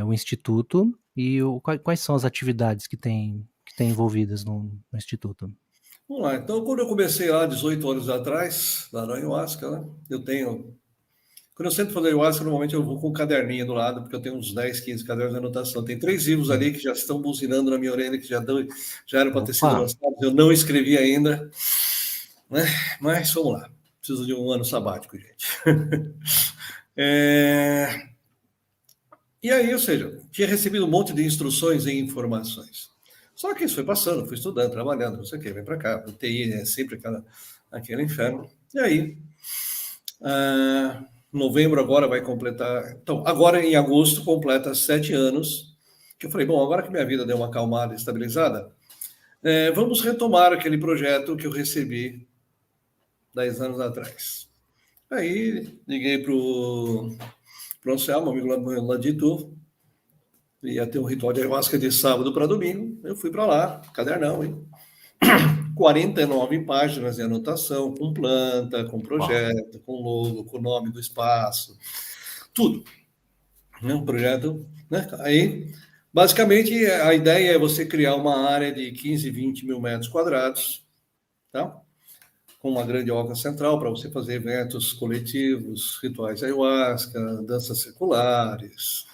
A: o instituto e quais são as atividades que tem envolvidas no instituto?
B: Vamos lá. Então, quando eu comecei lá 18 anos atrás, lá no Ayahuasca, né? Eu tenho. Quando eu sento fazer ayahuasca, normalmente eu vou com um caderninho do lado, porque eu tenho uns 10, 15 cadernos de anotação. Tem 3 livros
A: Hum.
B: ali que já estão buzinando na minha orelha, que já eram para ter sido
A: Opa,
B: lançados. Eu não escrevi ainda, né? Mas vamos lá. Preciso de um ano sabático, gente. É... E aí, ou seja, tinha recebido um monte de instruções e informações. Só que isso foi passando, fui estudando, trabalhando, não sei o quê, vem para cá. O TI é sempre aquele inferno. E aí, novembro agora vai completar. Então, agora em agosto completa 7 anos. Que eu falei, bom, agora que minha vida deu uma acalmada, estabilizada, vamos retomar aquele projeto que eu recebi 10 anos atrás. Aí liguei para o Anselmo, amigo lá de Itu, ia ter um ritual de ayahuasca de sábado para domingo. Eu fui para lá, cadernão, hein? 49 páginas de anotação, com planta, com
A: uau,
B: projeto, com logo, com o nome do espaço, tudo. Né? Um projeto. Né? Aí, basicamente, a ideia é você criar uma área de 15, 20 mil metros quadrados, tá? Com uma grande oca central para você fazer eventos coletivos, rituais ayahuasca, danças seculares,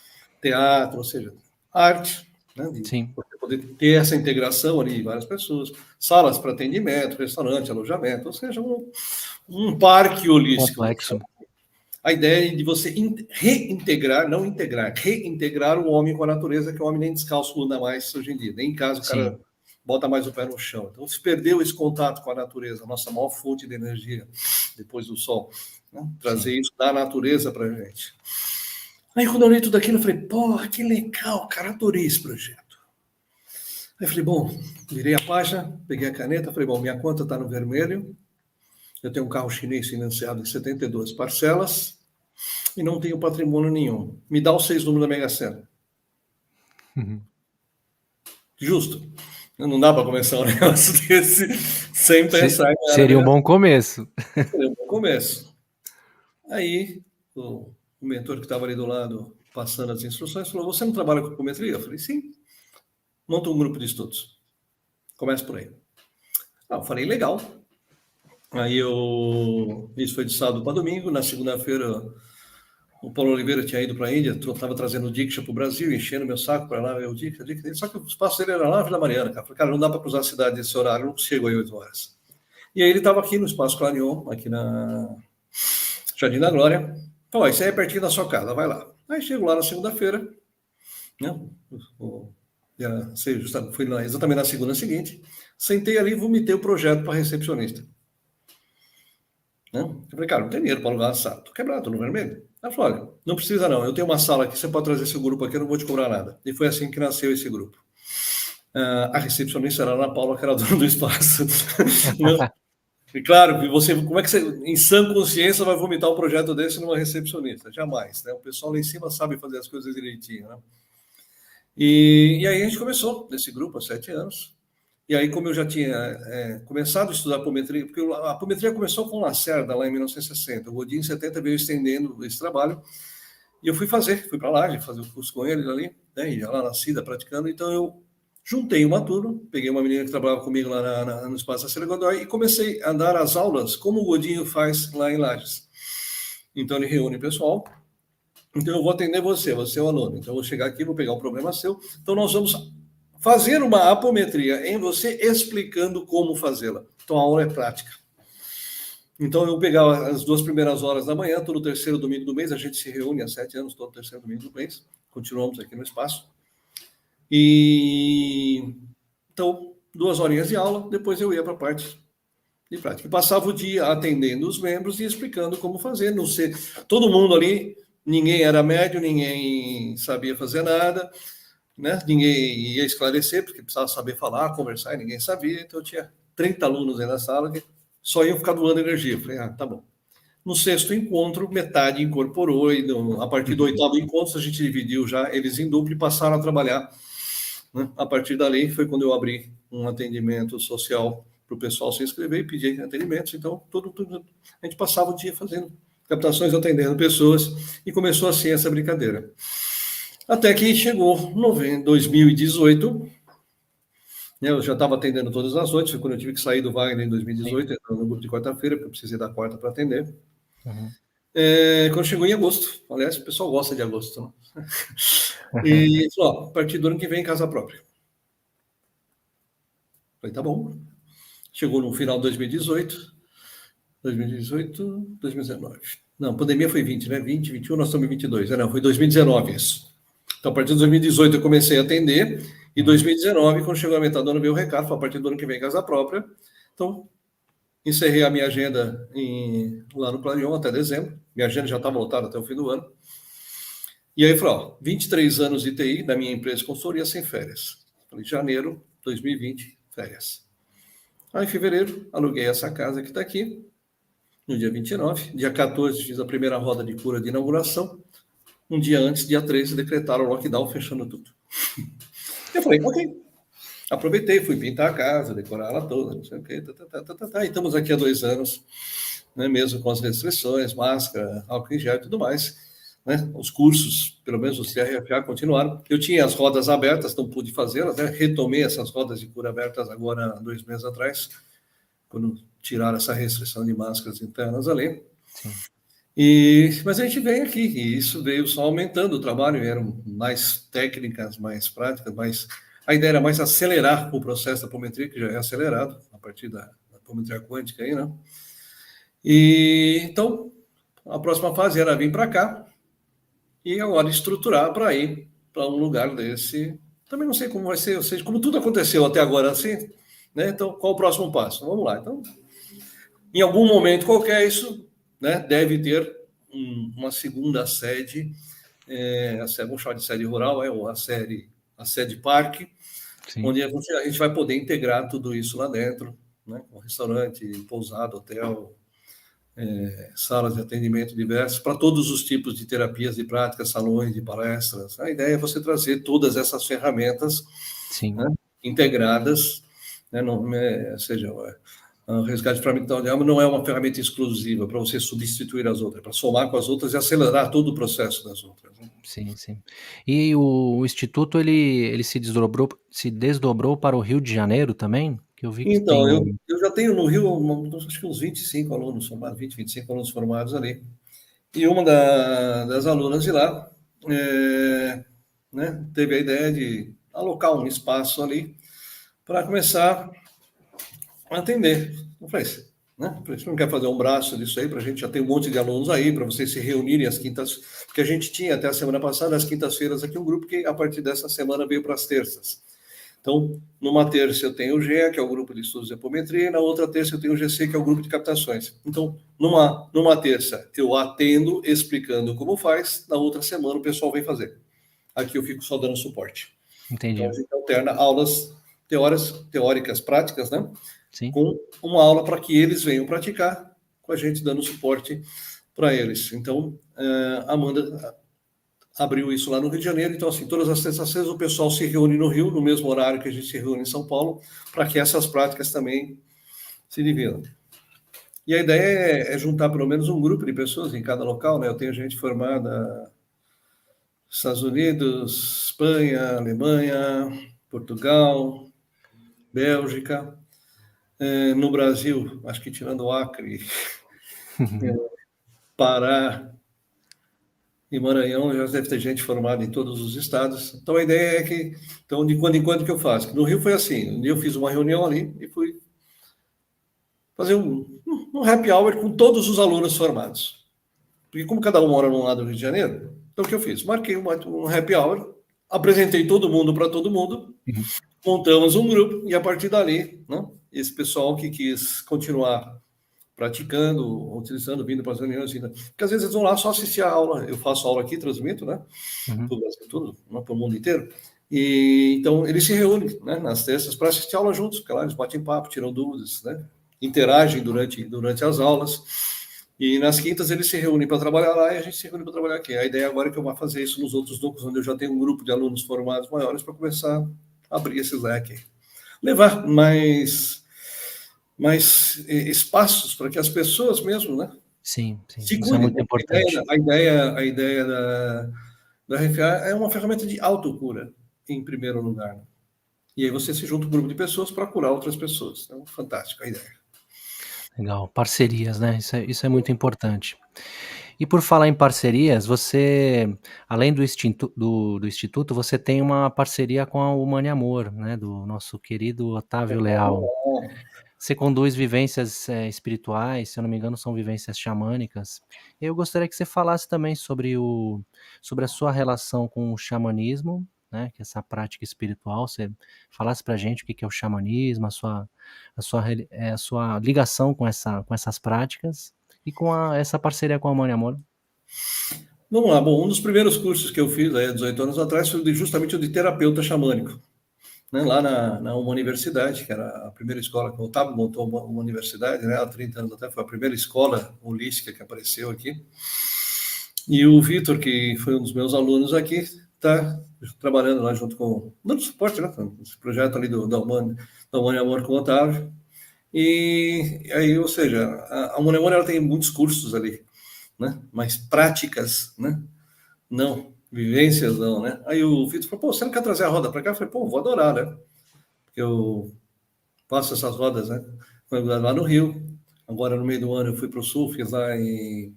B: teatro, ou seja, arte, né, de
A: sim,
B: você poder ter essa integração ali de várias pessoas, salas para atendimento, restaurante, alojamento, ou seja, um parque holístico.
A: complexo,
B: A ideia é de você reintegrar, não integrar, reintegrar o homem com a natureza, que o homem nem descalço anda mais hoje em dia, nem em casa o cara
A: sim,
B: bota mais o pé no chão. Então, se perdeu esse contato com a natureza, a nossa maior fonte de energia depois do sol, né?
A: sim.
B: Trazer isso da natureza para a gente. Aí, quando eu li tudo aquilo, eu falei, porra, que legal, cara, adorei esse projeto. Aí eu falei, bom, virei a página, peguei a caneta, falei, bom, minha conta está no vermelho, eu tenho um carro chinês financiado em 72 parcelas e não tenho patrimônio nenhum. Me dá os 6 números da Mega Sena.
A: Uhum.
B: Justo. Não dá para começar um negócio desse sem pensar em ganhar na
A: Seria um
B: Mega
A: bom começo.
B: Sena. Foi um bom começo. Aí, o mentor que estava ali do lado, passando as instruções, falou, você não trabalha com apometria? Eu falei, sim. Monta um grupo de estudos. Começa por aí. Eu falei, legal. Aí isso foi de sábado para domingo. Na segunda-feira o Paulo Oliveira tinha ido para a Índia, estava trazendo o Diksha para o Brasil, enchendo meu saco para lá ver o Diksha, só que o espaço dele era lá na Vila Mariana, cara. Falei, cara, não dá para cruzar a cidade nesse horário, não chego aí 8 horas. E aí ele estava aqui no Espaço Clarion, aqui na Jardim da Glória. Falou, isso aí é pertinho da sua casa, vai lá. Aí chego lá na segunda-feira, né? Fui lá exatamente na segunda seguinte, sentei ali e vomitei o projeto para recepcionista. Né? Eu falei, cara, não tem dinheiro para alugar a sala, tô quebrado, tô no vermelho. Ela falou, olha, não precisa não, eu tenho uma sala aqui, você pode trazer seu grupo aqui, eu não vou te cobrar nada. E foi assim que nasceu esse grupo. A recepcionista era a Ana Paula, que era a dona do espaço. E claro, você, como é que você, em sã consciência, vai vomitar um projeto desse numa recepcionista? Jamais, né? O pessoal lá em cima sabe fazer as coisas direitinho, né? E aí a gente começou nesse grupo há 7 anos. E aí, como eu já tinha começado a estudar apometria, porque a apometria começou com o Lacerda, lá em 1960. O Godin, em 70, veio estendendo esse trabalho. E eu fui para lá, fazer o curso com ele ali, né? E já lá na CIDA, praticando. Então, eu juntei uma turma, peguei uma menina que trabalhava comigo lá no Espaço Cecília Godoy e comecei a dar as aulas como o Godinho faz lá em Lages. Então, ele reúne o pessoal. Então, eu vou atender você é o aluno. Então, eu vou chegar aqui, vou pegar um problema seu. Então, nós vamos fazer uma apometria em você, explicando como fazê-la. Então, a aula é prática. Então, eu pegava as 2 primeiras horas da manhã, todo terceiro domingo do mês, a gente se reúne há 7 anos, todo terceiro domingo do mês. Continuamos aqui no espaço. E então, 2 horinhas de aula, depois eu ia para a parte de prática. Passava o dia atendendo os membros e explicando como fazer. Não sei, todo mundo ali, ninguém era médio, ninguém sabia fazer nada, né? Ninguém ia esclarecer, porque precisava saber falar, conversar, e ninguém sabia. Então, eu tinha 30 alunos aí na sala que só iam ficar doando energia. Eu falei, tá bom. No 6º encontro, metade incorporou, e a partir do 8º encontro, a gente dividiu já eles em duplo e passaram a trabalhar. Né? A partir dali foi quando eu abri um atendimento social para o pessoal se inscrever e pedir atendimentos. Então, a gente passava o dia fazendo captações, atendendo pessoas, e começou assim essa brincadeira. Até que chegou 2018, né, eu já estava atendendo todas as noites, foi quando eu tive que sair do Wagner em 2018, no grupo de quarta-feira, porque eu precisei da quarta para atender. Quando chegou em agosto, aliás, o pessoal gosta de agosto, né? E falou, a partir do ano que vem, casa própria. Falei, tá bom. Chegou no final de 2018, 2019. Não, a pandemia foi 20, né? 20, 21, nós estamos em 22. Não, foi 2019 isso. Então, a partir de 2018 eu comecei a atender, e 2019, quando chegou a metade do ano, veio o recado, foi a partir do ano que vem, casa própria. Então, encerrei a minha agenda lá no Clarion até dezembro. Minha agenda já estava lotada até o fim do ano. E aí, falou, 23 anos de TI da minha empresa de consultoria sem férias. Falei, janeiro 2020, férias. Aí, em fevereiro, aluguei essa casa que está aqui, no dia 29. Dia 14, fiz a primeira roda de cura de inauguração. Um dia antes, dia 13, decretaram o lockdown, fechando tudo. Eu falei, ok. Aproveitei, fui pintar a casa, decorar ela toda, não sei o quê. E estamos aqui há 2 anos, né, mesmo com as restrições, máscara, álcool em gel e tudo mais. Né? Os cursos, pelo menos os CRFA, continuaram. Eu tinha as rodas abertas, não pude fazê-las, né? Retomei essas rodas de cura abertas agora, 2 meses atrás, quando tiraram essa restrição de máscaras internas ali.
A: Sim.
B: Mas a gente vem aqui, e isso veio só aumentando o trabalho, eram mais técnicas, mais práticas, a ideia era mais acelerar o processo da apometria, que já é acelerado, a partir da apometria quântica aí, né? E então, a próxima fase era vir para cá, e agora estruturar para ir para um lugar desse. Também não sei como vai ser, ou seja, como tudo aconteceu até agora assim, né? Então, qual o próximo passo? Vamos lá. Então, em algum momento qualquer, isso, né, deve ter uma segunda sede, vamos chamar de sede rural, ou a sede parque, sim, onde a gente vai poder integrar tudo isso lá dentro, né, com restaurante, pousada, hotel, salas de atendimento diversas, para todos os tipos de terapias de prática, salões de palestras. A ideia é você trazer todas essas ferramentas, né, integradas, né, ou seja, o resgate fragmental de alma não é uma ferramenta exclusiva para você substituir as outras, é para somar com as outras e acelerar todo o processo das outras. Né?
A: Sim, sim. E o Instituto, ele se desdobrou para o Rio de Janeiro também? Que eu vi que
B: então,
A: tem...
B: eu já tenho no Rio, acho que uns 25 alunos formados, 20, 25 alunos formados ali. E uma das alunas de lá né, teve a ideia de alocar um espaço ali para começar a atender. Eu falei, né? Você não quer fazer um braço disso aí para a gente? Já tem um monte de alunos aí para vocês se reunirem às quintas, porque a gente tinha até a semana passada, às quintas-feiras, aqui um grupo que a partir dessa semana veio para as terças. Então, numa terça eu tenho o GEA, que é o grupo de estudos de apometria, e na outra terça eu tenho o GC, que é o grupo de captações. Então, numa terça eu atendo explicando como faz, na outra semana o pessoal vem fazer. Aqui eu fico só dando suporte. Então, a
A: Entendi.
B: gente alterna aulas teóricas, práticas, né?
A: Sim.
B: Com uma aula para que eles venham praticar, com a gente dando suporte para eles. Então, a Amanda abriu isso lá no Rio de Janeiro. Então, assim, todas as sextas-feiras o pessoal se reúne no Rio, no mesmo horário que a gente se reúne em São Paulo, para que essas práticas também se dividam. E a ideia é juntar pelo menos um grupo de pessoas em cada local, né? Eu tenho gente formada nos Estados Unidos, Espanha, Alemanha, Portugal, Bélgica. No Brasil, acho que tirando o Acre, Pará e Maranhão, já deve ter gente formada em todos os estados. Então, a ideia é que, então, de quando em quando que eu faço. No Rio foi assim, um dia eu fiz uma reunião ali e fui fazer um happy hour com todos os alunos formados. Porque como cada um mora num lado do Rio de Janeiro, então o que eu fiz? Marquei um happy hour, apresentei todo mundo para todo mundo,
A: Uhum.
B: montamos um grupo e a partir dali, né, esse pessoal que quis continuar praticando, utilizando, vindo para as reuniões, porque às vezes eles vão lá só assistir a aula, eu faço aula aqui, transmito, né,
A: Uhum.
B: para o Brasil todo, para o mundo inteiro, e então eles se reúnem, né, nas terças para assistir a aula juntos, porque lá eles batem papo, tiram dúvidas, né, interagem durante as aulas, e nas quintas eles se reúnem para trabalhar lá e a gente se reúne para trabalhar aqui. A ideia agora é que eu vou fazer isso nos outros núcleos, onde eu já tenho um grupo de alunos formados maiores para começar a abrir esse leque. Levar mais espaços para que as pessoas mesmo, né,
A: Sim, sim.
B: se
A: Isso é
B: cuidem.
A: muito importante.
B: A ideia da RFA é uma ferramenta de autocura, em primeiro lugar. E aí você se junta um grupo de pessoas para curar outras pessoas. Então, fantástico a ideia.
A: Legal. Parcerias, né? Isso é muito importante. E por falar em parcerias, você, além do instituto, você tem uma parceria com a Humane Amor, né, do nosso querido Otávio Leal. Você conduz vivências, espirituais, se eu não me engano são vivências xamânicas. Eu gostaria que você falasse também sobre a sua relação com o xamanismo, né, que é essa prática espiritual, você falasse pra gente o que que é o xamanismo, a sua ligação com essas práticas e com essa parceria com a Humane Amor.
B: Vamos lá. Bom, um dos primeiros cursos que eu fiz há 18 anos atrás foi justamente o de terapeuta xamânico, né, lá na uma universidade, que era a primeira escola que o Otávio montou uma universidade, né, há 30 anos até, foi a primeira escola holística que apareceu aqui. E o Vitor, que foi um dos meus alunos aqui, está trabalhando lá junto com, dando suporte, né, esse projeto ali da Humane Amor com o Otávio. E aí, ou seja, a Humane Amor ela tem muitos cursos ali, né, mas práticas, né, não, vivências não, né. Aí o Vitor falou, pô, você não quer trazer a roda para cá? Eu falei, pô, vou adorar, né, porque eu faço essas rodas, né, lá no Rio. Agora, no meio do ano, eu fui para o Sul, fiz lá em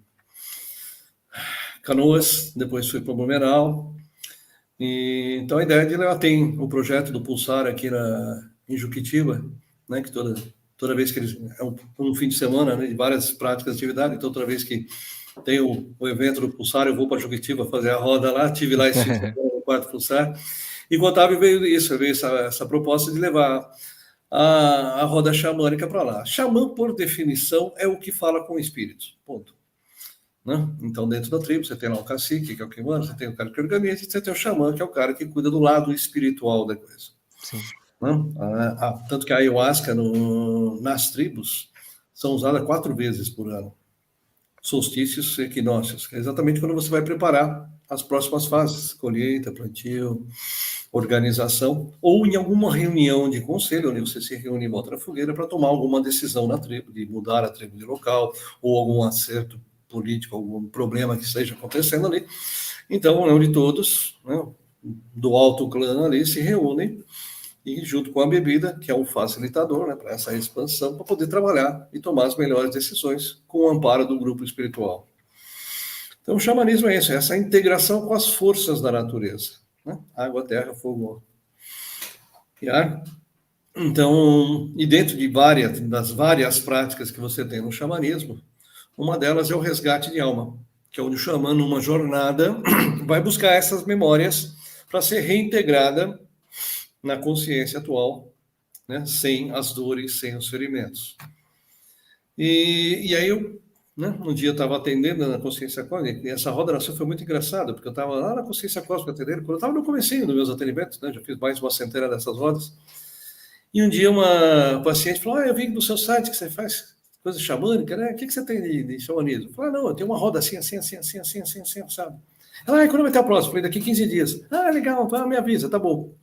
B: Canoas, depois fui para Blumenau. E, então a ideia de ela tem o projeto do Pulsar aqui em Juquitiba, né, que toda vez que eles é um fim de semana, né, de várias práticas de atividade, então toda vez que tem o evento do Pulsar, eu vou para Juquitiba fazer a roda lá, tive lá esse fim de semana no quarto Pulsar, e com o Otávio veio essa proposta de levar a roda xamânica para lá. Xamã, por definição, é o que fala com espíritos, ponto. Né? Então, dentro da tribo, você tem lá o cacique, que é o que manda, você tem o cara que organiza, e você tem o xamã, que é o cara que cuida do lado espiritual da coisa.
A: Sim.
B: Né? Tanto que a ayahuasca nas tribos são usadas 4 vezes por ano. Solstícios e equinócios, que é exatamente quando você vai preparar as próximas fases, colheita, plantio, organização, ou em alguma reunião de conselho, onde você se reúne em volta da fogueira para tomar alguma decisão na tribo, de mudar a tribo de local, ou algum acerto político, algum problema que esteja acontecendo ali. Então, onde todos, né, do alto clã ali, se reúnem e junto com a bebida, que é um facilitador, né, para essa expansão, para poder trabalhar e tomar as melhores decisões com o amparo do grupo espiritual. Então, o xamanismo é isso, é essa integração com as forças da natureza, né? Água, terra, fogo e ar. Então, e dentro das várias práticas que você tem no xamanismo, uma delas é o resgate de alma, que é onde o xamã, numa jornada, vai buscar essas memórias para ser reintegrada na consciência atual, né? Sem as dores, sem os ferimentos. E aí eu, né, um dia eu estava atendendo na consciência cósmica, e essa roda nasceu foi muito engraçada, porque eu estava lá na consciência cósmica atendendo, quando eu estava no comecinho dos meus atendimentos, né, já fiz mais de uma centena dessas rodas, e um dia uma paciente falou, eu vi do seu site que você faz coisa xamânica, né, o que você tem de xamanismo? Eu falei, não, eu tenho uma roda assim, assim, assim, assim, assim, assim, assim, sabe? Ela, quando vai ter a próxima? Eu falei, daqui 15 dias. Ah, legal, me avisa, tá bom.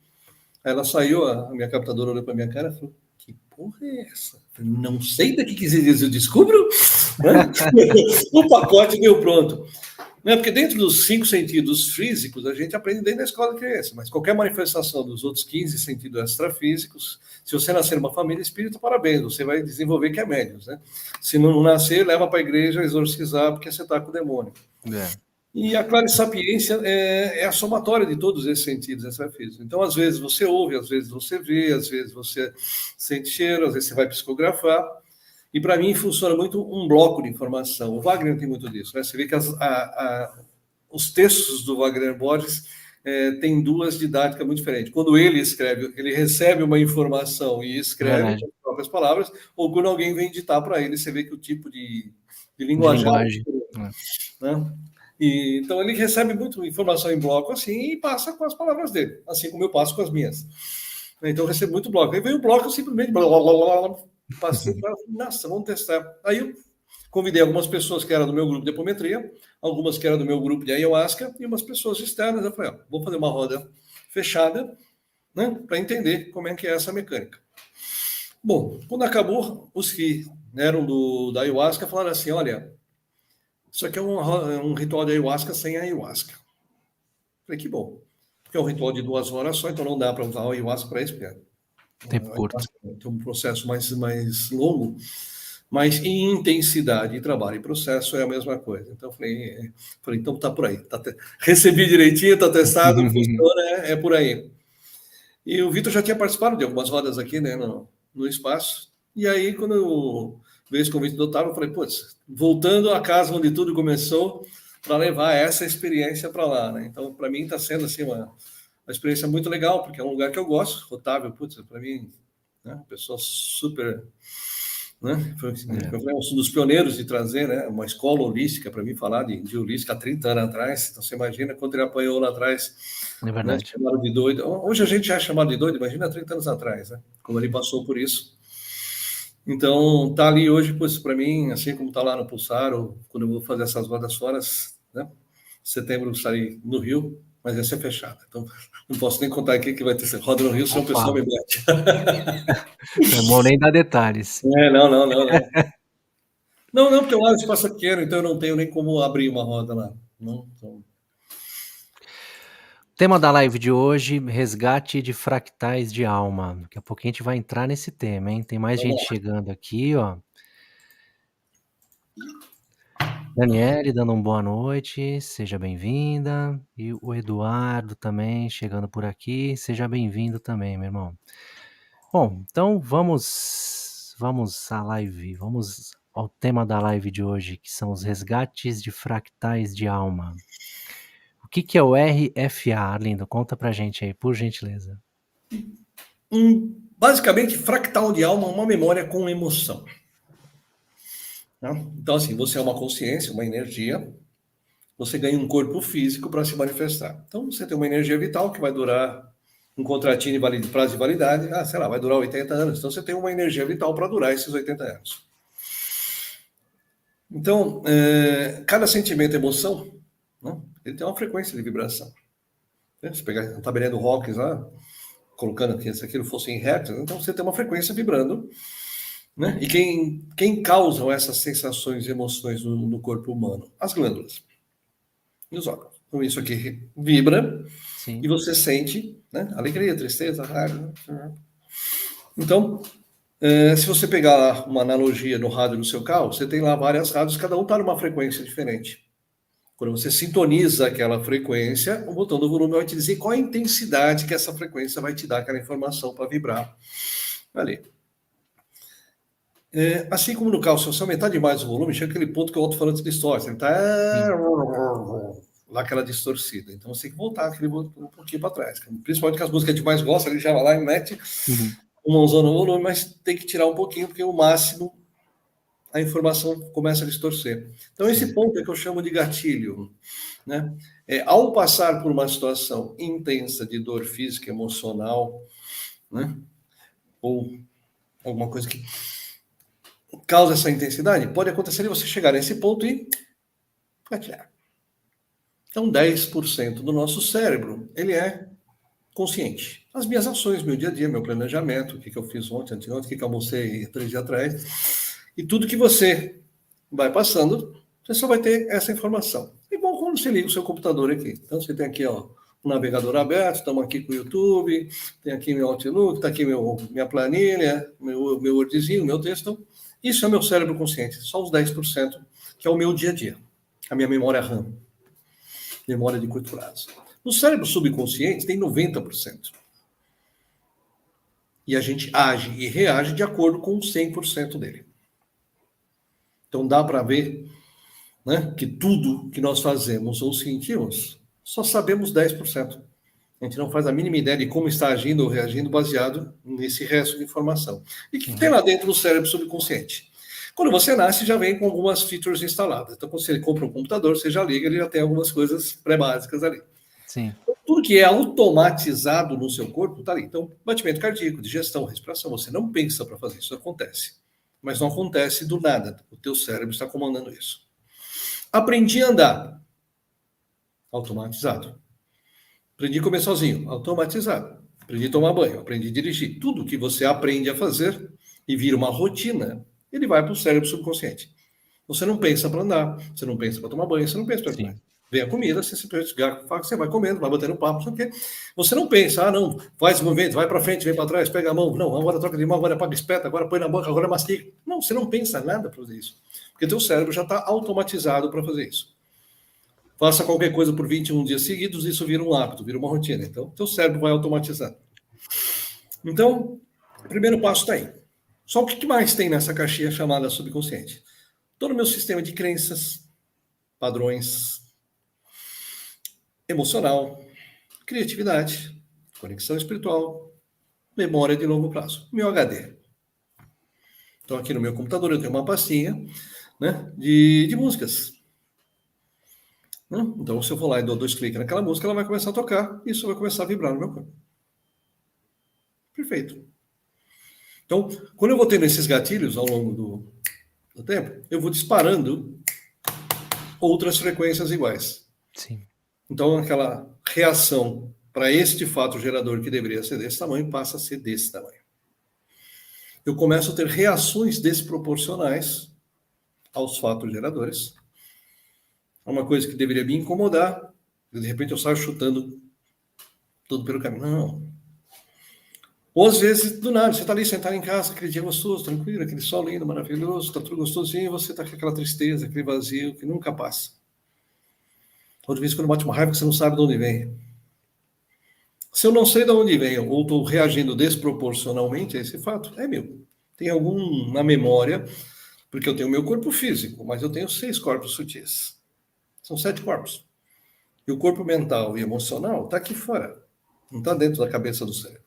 B: Aí ela saiu, a minha captadora olhou para minha cara e falou, que porra é essa? Não sei, daqui 15 dias eu descubro. Né? O pacote deu pronto. Né? Porque dentro dos 5 sentidos físicos, a gente aprende dentro da escola de criança, mas qualquer manifestação dos outros 15 sentidos extrafísicos, se você nascer numa família espírita, parabéns, você vai desenvolver que é médios. Né? Se não nascer, leva para a igreja exorcizar, porque você está com o demônio. E a clarissapiência é a somatória de todos esses sentidos extrafísicos. Então, às vezes você ouve, às vezes você vê, às vezes você sente cheiro, às vezes você vai psicografar. E para mim funciona muito um bloco de informação. O Wagner tem muito disso. Né? Você vê que os textos do Wagner Borges têm duas didáticas muito diferentes. Quando ele escreve, ele recebe uma informação e escreve com as próprias palavras, ou quando alguém vem ditar para ele, você vê que o tipo de linguajar é diferente. Né? Então ele recebe muito informação em bloco assim e passa com as palavras dele, assim como eu passo com as minhas. Então eu recebo muito bloco. Aí vem o bloco, eu simplesmente passei para, nossa, vamos testar. Aí eu convidei algumas pessoas que eram do meu grupo de apometria, algumas que eram do meu grupo de ayahuasca e umas pessoas externas. Eu falei, vamos fazer uma roda fechada, né, para entender como é que é essa mecânica. Bom, quando acabou, os que eram da ayahuasca falaram assim, olha, isso aqui é um ritual de ayahuasca sem ayahuasca. Falei, que bom. Porque é um ritual de 2 horas só, então não dá para usar o ayahuasca para isso, porque
A: tempo curto.
B: Tem um processo mais longo, mas em intensidade de trabalho e processo é a mesma coisa. Então, falei então tá por aí. Recebi direitinho, tá testado, funciona, é por aí. E o Vitor já tinha participado de algumas rodas aqui, né, no espaço. E aí, quando eu veio esse convite do Otávio, eu falei, putz, voltando à casa onde tudo começou, para levar essa experiência para lá, né? Então, para mim, está sendo assim uma experiência muito legal, porque é um lugar que eu gosto. Otávio, putz, para mim, né, pessoa super, né? Foi um dos pioneiros de trazer, né, uma escola holística para mim falar de holística há 30 anos atrás. Então, você imagina quanto ele apanhou lá atrás.
A: É verdade.
B: Né, chamado de doido. Hoje a gente já é chamado de doido, imagina 30 anos atrás, né? Como ele passou por isso. Então, tá ali hoje, pois, para mim, assim como tá lá no Pulsar, ou quando eu vou fazer essas rodas fora, né? Em setembro eu estarei no Rio, mas vai ser fechada. Então, não posso nem contar aqui que vai ter roda no Rio, senão o pessoal me mete.
A: Não é bom nem dar detalhes.
B: Não. Não, porque lá é um espaço pequeno, então eu não tenho nem como abrir uma roda lá. Não, então...
A: Tema da live de hoje, resgate de fractais de alma. Daqui a pouquinho a gente vai entrar nesse tema, hein? Tem mais gente chegando aqui, ó. Daniele dando uma boa noite, seja bem-vinda. E o Eduardo também chegando por aqui, seja bem-vindo também, meu irmão. Bom, então vamos à live, vamos ao tema da live de hoje, que são os resgates de fractais de alma. O que é o RFA, Arlindo? Conta pra gente aí, por gentileza.
B: Basicamente, fractal de alma é uma memória com emoção. Então, assim, você é uma consciência, uma energia, você ganha um corpo físico para se manifestar. Então, você tem uma energia vital que vai durar um contratinho de prazo de validade, sei lá, vai durar 80 anos. Então, você tem uma energia vital para durar esses 80 anos. Então, cada sentimento e emoção, né, ele tem uma frequência de vibração. Se pegar a tabelinha do Hawkins lá, colocando que se aquilo fosse em hertz, então você tem uma frequência vibrando, né? E quem causam essas sensações e emoções no corpo humano? As glândulas e os órgãos. Então isso aqui vibra. Sim. E você sente, né, alegria, tristeza, raiva. Então, se você pegar uma analogia no rádio do seu carro, você tem lá várias rádios, cada um está numa frequência diferente. Quando você sintoniza aquela frequência, o botão do volume vai te dizer qual a intensidade que essa frequência vai te dar aquela informação para vibrar ali. Assim como no carro, se você aumentar demais o volume, chega aquele ponto que o alto-falante distorce. Ele está lá aquela distorcida. Então você tem que voltar aquele um pouquinho para trás. Principalmente com as músicas que a gente mais gosta, ele já vai lá e mete uma mãozão no volume, mas tem que tirar um pouquinho, porque o máximo a informação começa a distorcer. Então esse ponto é que eu chamo de gatilho, né? Ao passar por uma situação intensa de dor física, emocional, né? Ou alguma coisa que causa essa intensidade, pode acontecer de você chegar nesse ponto e gatilhar. Então 10% do nosso cérebro, ele é consciente. As minhas ações, meu dia a dia, meu planejamento, o que eu fiz ontem, anteontem, o que eu almocei 3 dias atrás, e tudo que você vai passando, você só vai ter essa informação. Igual quando você liga o seu computador aqui. Então você tem aqui, ó, o navegador aberto, estamos aqui com o YouTube, tem aqui meu Outlook, está aqui minha planilha, meu Wordzinho, meu texto. Isso é meu cérebro consciente, só os 10%, que é o meu dia a dia, a minha memória RAM, memória de curto prazo. No cérebro subconsciente tem 90%. E a gente age e reage de acordo com 100% dele. Então dá para ver, né, que tudo que nós fazemos ou sentimos, só sabemos 10%. A gente não faz a mínima ideia de como está agindo ou reagindo baseado nesse resto de informação. E o que tem lá dentro do cérebro subconsciente? Quando você nasce, já vem com algumas features instaladas. Então, quando você compra um computador, você já liga, ele já tem algumas coisas pré-básicas ali.
A: Sim.
B: Então, tudo que é automatizado no seu corpo está ali. Então, batimento cardíaco, digestão, respiração, você não pensa para fazer isso, acontece. Mas não acontece do nada. O teu cérebro está comandando isso. Aprendi a andar. Automatizado. Aprendi a comer sozinho. Automatizado. Aprendi a tomar banho. Aprendi a dirigir. Tudo que você aprende a fazer e vira uma rotina, ele vai para o cérebro subconsciente. Você não pensa para andar, você não pensa para tomar banho, você não pensa para comer. Vem a comida, você simplesmente você vai comendo, vai batendo papo, não sei o quê. Você não pensa, não, faz movimento, vai para frente, vem para trás, pega a mão, não, agora troca de mão, agora paga espeta, agora põe na boca, agora mastiga. Não, você não pensa nada para fazer isso. Porque teu cérebro já está automatizado para fazer isso. Faça qualquer coisa por 21 dias seguidos, isso vira um hábito, vira uma rotina. Então, teu cérebro vai automatizando. Então, o primeiro passo está aí. Só o que mais tem nessa caixinha chamada subconsciente? Todo o meu sistema de crenças, padrões, emocional, criatividade, conexão espiritual, memória de longo prazo, meu HD. Então, aqui no meu computador eu tenho uma pastinha, né, de músicas. Então, se eu for lá e dou 2 cliques naquela música, ela vai começar a tocar e isso vai começar a vibrar no meu corpo. Perfeito. Então, quando eu vou tendo esses gatilhos ao longo do tempo, eu vou disparando outras frequências iguais.
A: Sim.
B: Então, aquela reação para este fato gerador que deveria ser desse tamanho passa a ser desse tamanho. Eu começo a ter reações desproporcionais aos fatos geradores. É uma coisa que deveria me incomodar, e de repente eu saio chutando tudo pelo caminho. Não. Ou às vezes, do nada, você está ali sentado em casa, aquele dia gostoso, tranquilo, aquele sol lindo, maravilhoso, está tudo gostosinho, e você está com aquela tristeza, aquele vazio que nunca passa. Outra vez, quando bate uma raiva que você não sabe de onde vem. Se eu não sei de onde vem, ou estou reagindo desproporcionalmente a esse fato, é meu. Tem algum na memória, porque eu tenho o meu corpo físico, mas eu tenho 6 corpos sutis. São 7 corpos. E o corpo mental e emocional está aqui fora. Não está dentro da cabeça do cérebro.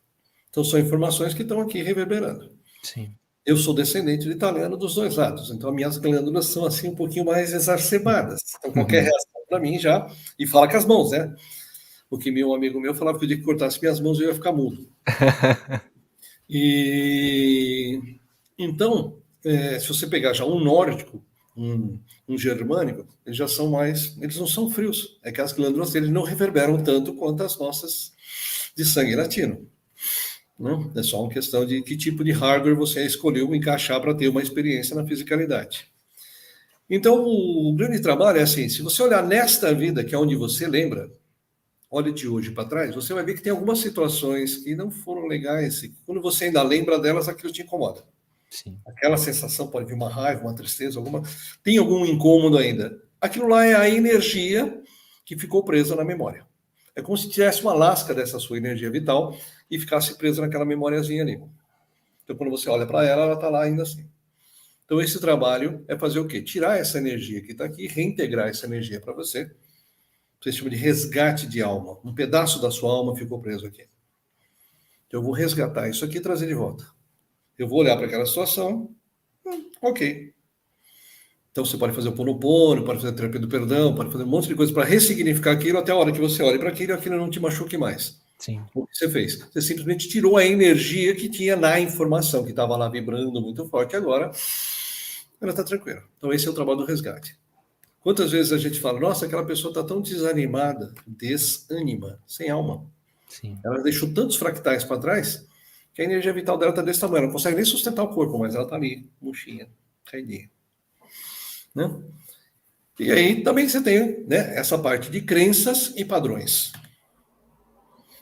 B: Então, são informações que estão aqui reverberando.
A: Sim.
B: Eu sou descendente de italiano dos 2 lados, então as minhas glândulas são assim um pouquinho mais exacerbadas. Então, qualquer reação para mim já... E fala com as mãos, né? Porque um amigo meu falava que o dia que cortasse minhas mãos eu ia ficar mudo. E então, se você pegar já um nórdico, um germânico, eles já são mais... Eles não são frios. É que as glândulas deles não reverberam tanto quanto as nossas de sangue latino. Não? É só uma questão de que tipo de hardware você escolheu encaixar para ter uma experiência na fisicalidade. Então, o grande trabalho é assim, se você olhar nesta vida, que é onde você lembra, olhe de hoje para trás, você vai ver que tem algumas situações que não foram legais, e quando você ainda lembra delas, aquilo te incomoda.
A: Sim.
B: Aquela sensação pode vir uma raiva, uma tristeza, tem algum incômodo ainda. Aquilo lá é a energia que ficou presa na memória. É como se tivesse uma lasca dessa sua energia vital e ficasse presa naquela memóriazinha ali. Então, quando você olha para ela, ela está lá ainda assim. Então, esse trabalho é fazer o quê? Tirar essa energia que está aqui, reintegrar essa energia para você. Você chama de resgate de alma. Um pedaço da sua alma ficou preso aqui. Então, eu vou resgatar isso aqui e trazer de volta. Eu vou olhar para aquela situação, ok. Então, você pode fazer o Ponopono, pode fazer a terapia do perdão, pode fazer um monte de coisa para ressignificar aquilo até a hora que você olhe para aquilo e aquilo não te machuque mais.
A: Sim.
B: O que você fez? Você simplesmente tirou a energia que tinha na informação, que estava lá vibrando muito forte, agora ela está tranquila. Então, esse é o trabalho do resgate. Quantas vezes a gente fala, nossa, aquela pessoa está tão desanimada, desanima, sem alma.
A: Sim.
B: Ela deixou tantos fractais para trás que a energia vital dela está desse tamanho. Ela não consegue nem sustentar o corpo, mas ela está ali, murchinha, caidinha. Né? E aí também você tem, né, essa parte de crenças e padrões.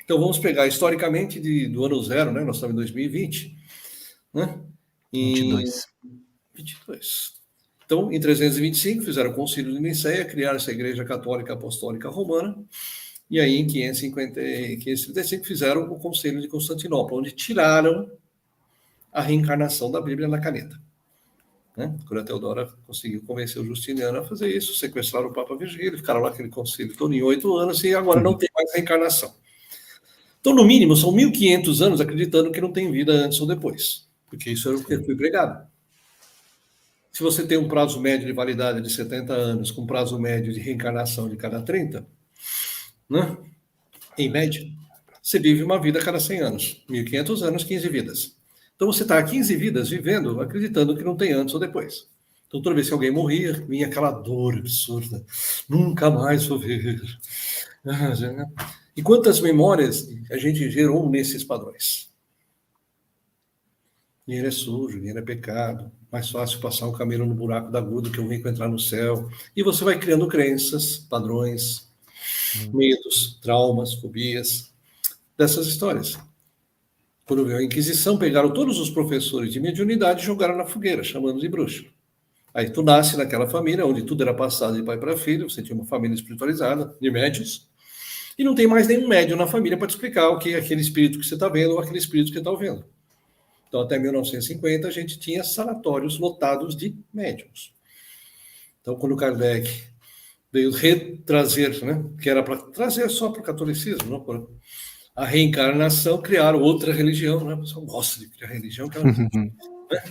B: Então vamos pegar historicamente do ano zero, né? Nós estamos em 2020, né? Em
A: 22.
B: 22. Então, em 325, fizeram o Concílio de Nicéia, criaram essa Igreja Católica Apostólica Romana, e aí em 535 fizeram o Concílio de Constantinopla, onde tiraram a reencarnação da Bíblia na caneta. Né? Quando a Teodora conseguiu convencer o Justiniano a fazer isso, sequestraram o Papa Virgílio, ficaram lá aquele concílio todo em 8 anos e agora não tem mais reencarnação. Então, no mínimo, são 1.500 anos acreditando que não tem vida antes ou depois, porque isso era o que foi pregado. Se você tem um prazo médio de validade de 70 anos, com prazo médio de reencarnação de cada 30, né? Em média, você vive uma vida a cada 100 anos. 1.500 anos, 15 vidas. Então você está há 15 vidas vivendo, acreditando que não tem antes ou depois. Então toda vez que alguém morria, vinha aquela dor absurda. Nunca mais vou ver. E quantas memórias a gente gerou nesses padrões? Dinheiro é sujo, dinheiro é pecado. Mais fácil passar um camelo no buraco da agulha do que um rico entrar no céu. E você vai criando crenças, padrões, medos, traumas, fobias, dessas histórias. Quando veio a Inquisição, pegaram todos os professores de mediunidade e jogaram na fogueira, chamando de bruxo. Aí tu nasce naquela família, onde tudo era passado de pai para filho, você tinha uma família espiritualizada, de médios, e não tem mais nenhum médium na família para te explicar o que é aquele espírito que você está vendo ou aquele espírito que está ouvindo. Então, até 1950, a gente tinha sanatórios lotados de médiums. Então, quando Kardec veio retrazer, né, que era para trazer só para o catolicismo, não para a reencarnação, criaram outra religião, né? O pessoal gosta de criar religião, né?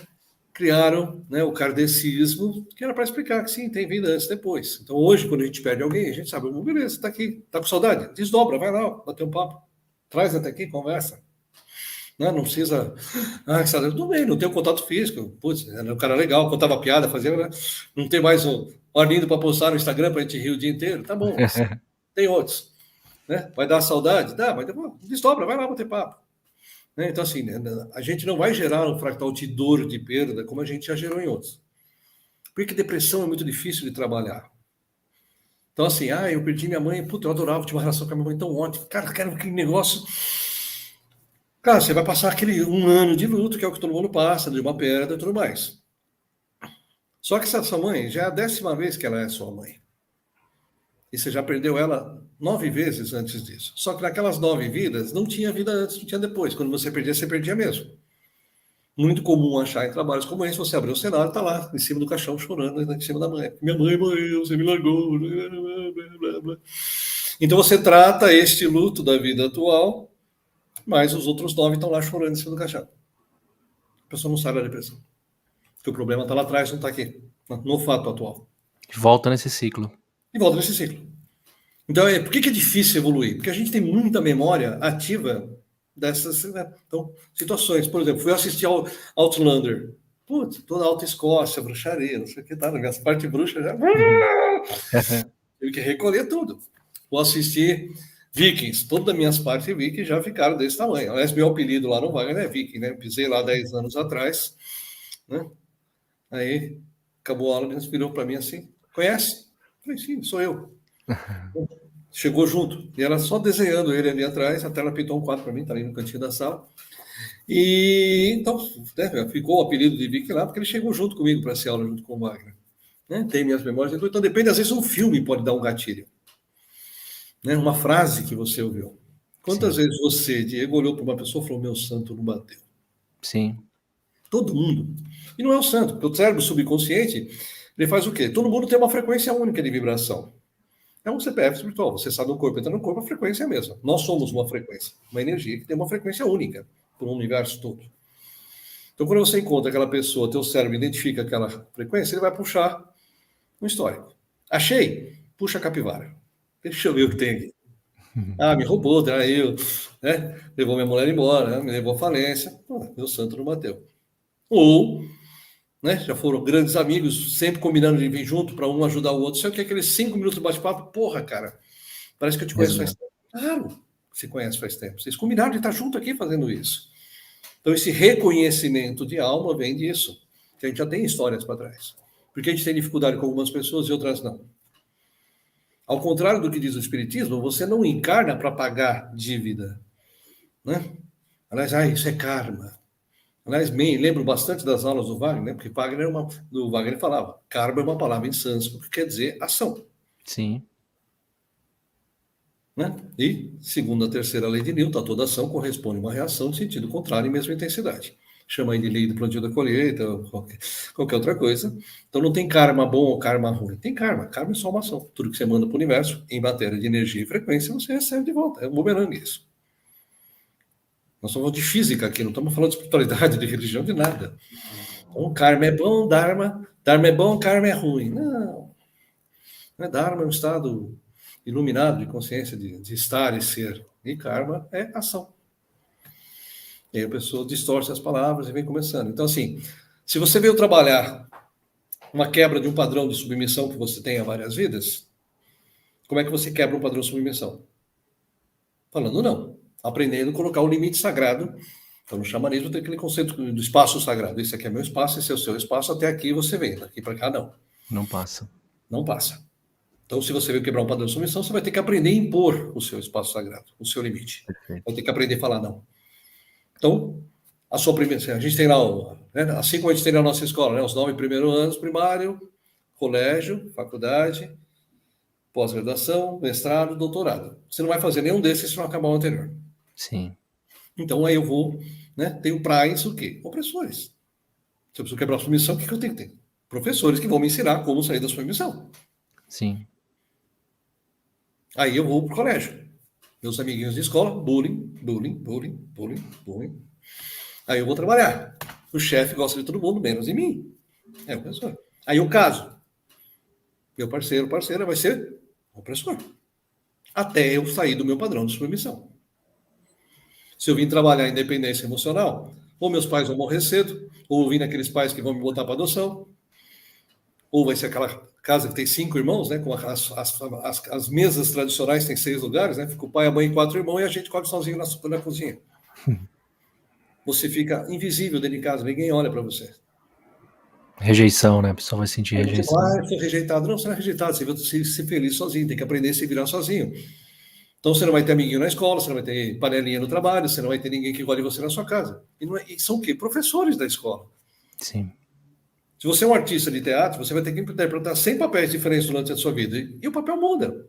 B: Criaram, né, o kardecismo, que era para explicar que sim, tem vida antes e depois. Então, hoje, quando a gente perde alguém, a gente sabe, beleza, está aqui, está com saudade? Desdobra, vai lá, bater um papo, traz até aqui, conversa. Não precisa. Ah, tudo bem, não tem o contato físico. Putz, era um cara legal, contava piada, fazia. Né? Não tem mais um lindo para postar no Instagram para a gente rir o dia inteiro. Tá bom, tem outros. Né? Vai dar saudade? Dá, mas desdobra, vai lá bater papo. Né? Então, assim, né, a gente não vai gerar um fractal de dor, de perda, como a gente já gerou em outros. Porque depressão é muito difícil de trabalhar. Então, assim, eu perdi minha mãe, puta, eu adorava, tinha uma relação com a minha mãe tão ótima. Cara, aquele negócio. Cara, você vai passar aquele 1 ano de luto, que é o que todo mundo passa, de uma perda e tudo mais. Só que essa sua mãe já é a 10ª vez que ela é sua mãe. E você já perdeu ela 9 vezes antes disso. Só que naquelas 9 vidas, não tinha vida antes, não tinha depois. Quando você perdia mesmo. Muito comum achar em trabalhos como esse, você abrir o cenário, tá lá, em cima do caixão, chorando, em cima da mãe. Minha mãe morreu, você me largou. Blá, blá, blá. Então você trata este luto da vida atual, mas os outros 9 estão lá chorando em cima do caixão. A pessoa não sai da depressão. Porque o problema está lá atrás, não está aqui, no fato atual.
A: Volta nesse ciclo.
B: E volta nesse ciclo. Então, por que é difícil evoluir? Porque a gente tem muita memória ativa dessas, né, então, situações. Por exemplo, fui assistir ao Outlander. Putz, toda a Alta Escócia, bruxaria, não sei o que, tá, na minha parte bruxa já. Tive que recolher tudo. Vou assistir Vikings, todas as minhas partes Vikings já ficaram desse tamanho. Aliás, meu apelido lá no Wagner é Viking, né? Pisei lá 10 anos atrás, né? Aí, acabou a aula, ele virou para mim assim, conhece? Falei, sim, sou eu. Chegou junto, e ela só desenhando ele ali atrás, até ela pintou um quadro para mim, tá ali no cantinho da sala. E então, né, ficou o apelido de Viking lá, porque ele chegou junto comigo para essa aula, junto com o Wagner. né? Tem minhas memórias. Então depende, às vezes um filme pode dar um gatilho, né? Uma frase que você ouviu. Quantas
A: Sim,
B: vezes você, Diego, olhou para uma pessoa e falou, meu santo não bateu?
A: sim,
B: Todo mundo. E não é o santo, porque o cérebro subconsciente, ele faz o quê? Todo mundo tem uma frequência única de vibração. É um CPF espiritual. Você sabe o corpo, entra no corpo, a frequência é a mesma. Nós somos uma frequência, uma energia que tem uma frequência única para o universo todo. Então, quando você encontra aquela pessoa, teu cérebro identifica aquela frequência, ele vai puxar um histórico. Achei? Puxa a capivara. Deixa eu ver o que tem aqui. Ah, me roubou, traiu, né? Levou minha mulher embora, né? Me levou à falência. Pô, meu santo não bateu. Ou, né? Já foram grandes amigos, sempre combinando de vir junto para um ajudar o outro. Só que aqueles 5 minutos de bate-papo, porra, cara, parece que eu te conheço faz
A: exato.
B: tempo. Claro que você conhece faz tempo. Vocês combinaram de estar junto aqui fazendo isso. Então, esse reconhecimento de alma vem disso, que a gente já tem histórias para trás. Porque a gente tem dificuldade com algumas pessoas e outras não. Ao contrário do que diz o Espiritismo, você não encarna para pagar dívida. Né? Aliás, isso é karma. Aliás, lembro bastante das aulas do Wagner, né? Porque do Wagner falava, karma é uma palavra em sânscrito que quer dizer ação.
A: Sim,
B: Né? E, segundo a terceira lei de Newton, a toda ação corresponde a uma reação de sentido contrário em mesma intensidade. Chama aí de lei do plantio da colheita, ou qualquer outra coisa. Então não tem karma bom ou karma ruim. Tem karma. Karma é só uma ação. Tudo que você manda para o universo, em matéria de energia e frequência, você recebe de volta. É um bumerangue isso. Nós estamos falando de física aqui, não estamos falando de espiritualidade, de religião, de nada. Então, karma é bom, dharma é bom, karma é ruim. Não. Não é dharma, é um estado iluminado de consciência, de estar e ser. E karma é ação. E aí a pessoa distorce as palavras e vem começando. Então, assim, se você veio trabalhar uma quebra de um padrão de submissão que você tem há várias vidas, como é que você quebra um padrão de submissão? Falando não. Aprendendo a colocar o limite sagrado. Então, no xamanismo tem aquele conceito do espaço sagrado. Esse aqui é meu espaço, esse é o seu espaço, até aqui você vem, daqui para cá não.
A: não passa.
B: Não passa. Então, se você veio quebrar um padrão de submissão, você vai ter que aprender a impor o seu espaço sagrado, o seu limite.
A: Perfeito.
B: Vai ter que aprender a falar não. Então, a sua primeira, a gente tem lá, né, assim como a gente tem na nossa escola, né, os 9 primeiros anos, primário, colégio, faculdade, pós-graduação, mestrado, doutorado. Você não vai fazer nenhum desses se não acabar o anterior.
A: Sim,
B: Então, aí eu vou, né, tenho para isso o quê? Opressores. Se eu preciso quebrar a submissão, o que eu tenho que ter? Professores que vão me ensinar como sair da submissão.
A: sim,
B: Aí eu vou para o colégio. Meus amiguinhos de escola, bullying, bullying, bullying, bullying, bullying. Aí eu vou trabalhar. O chefe gosta de todo mundo, menos de mim. É o opressor. Aí eu caso. Meu parceiro, parceira vai ser opressor. Até eu sair do meu padrão de submissão. Se eu vim trabalhar independência emocional, ou meus pais vão morrer cedo, ou vim naqueles pais que vão me botar para adoção, ou vai ser aquela casa que tem 5 irmãos, né? Com as mesas tradicionais tem 6 lugares, né? Fica o pai, a mãe e 4 irmãos e a gente come sozinho na cozinha. Você fica invisível dentro de casa, ninguém olha para você.
A: rejeição, né? A pessoa vai sentir
B: Aí você
A: rejeição.
B: fala, eu sou rejeitado. Não, você não é rejeitado, você vai ser feliz sozinho, tem que aprender a se virar sozinho. Então você não vai ter amiguinho na escola, você não vai ter panelinha no trabalho, você não vai ter ninguém que goste de você na sua casa. E são o quê? Professores da escola.
A: Sim,
B: Se você é um artista de teatro, você vai ter que interpretar 100 papéis diferentes durante a sua vida. E o papel muda.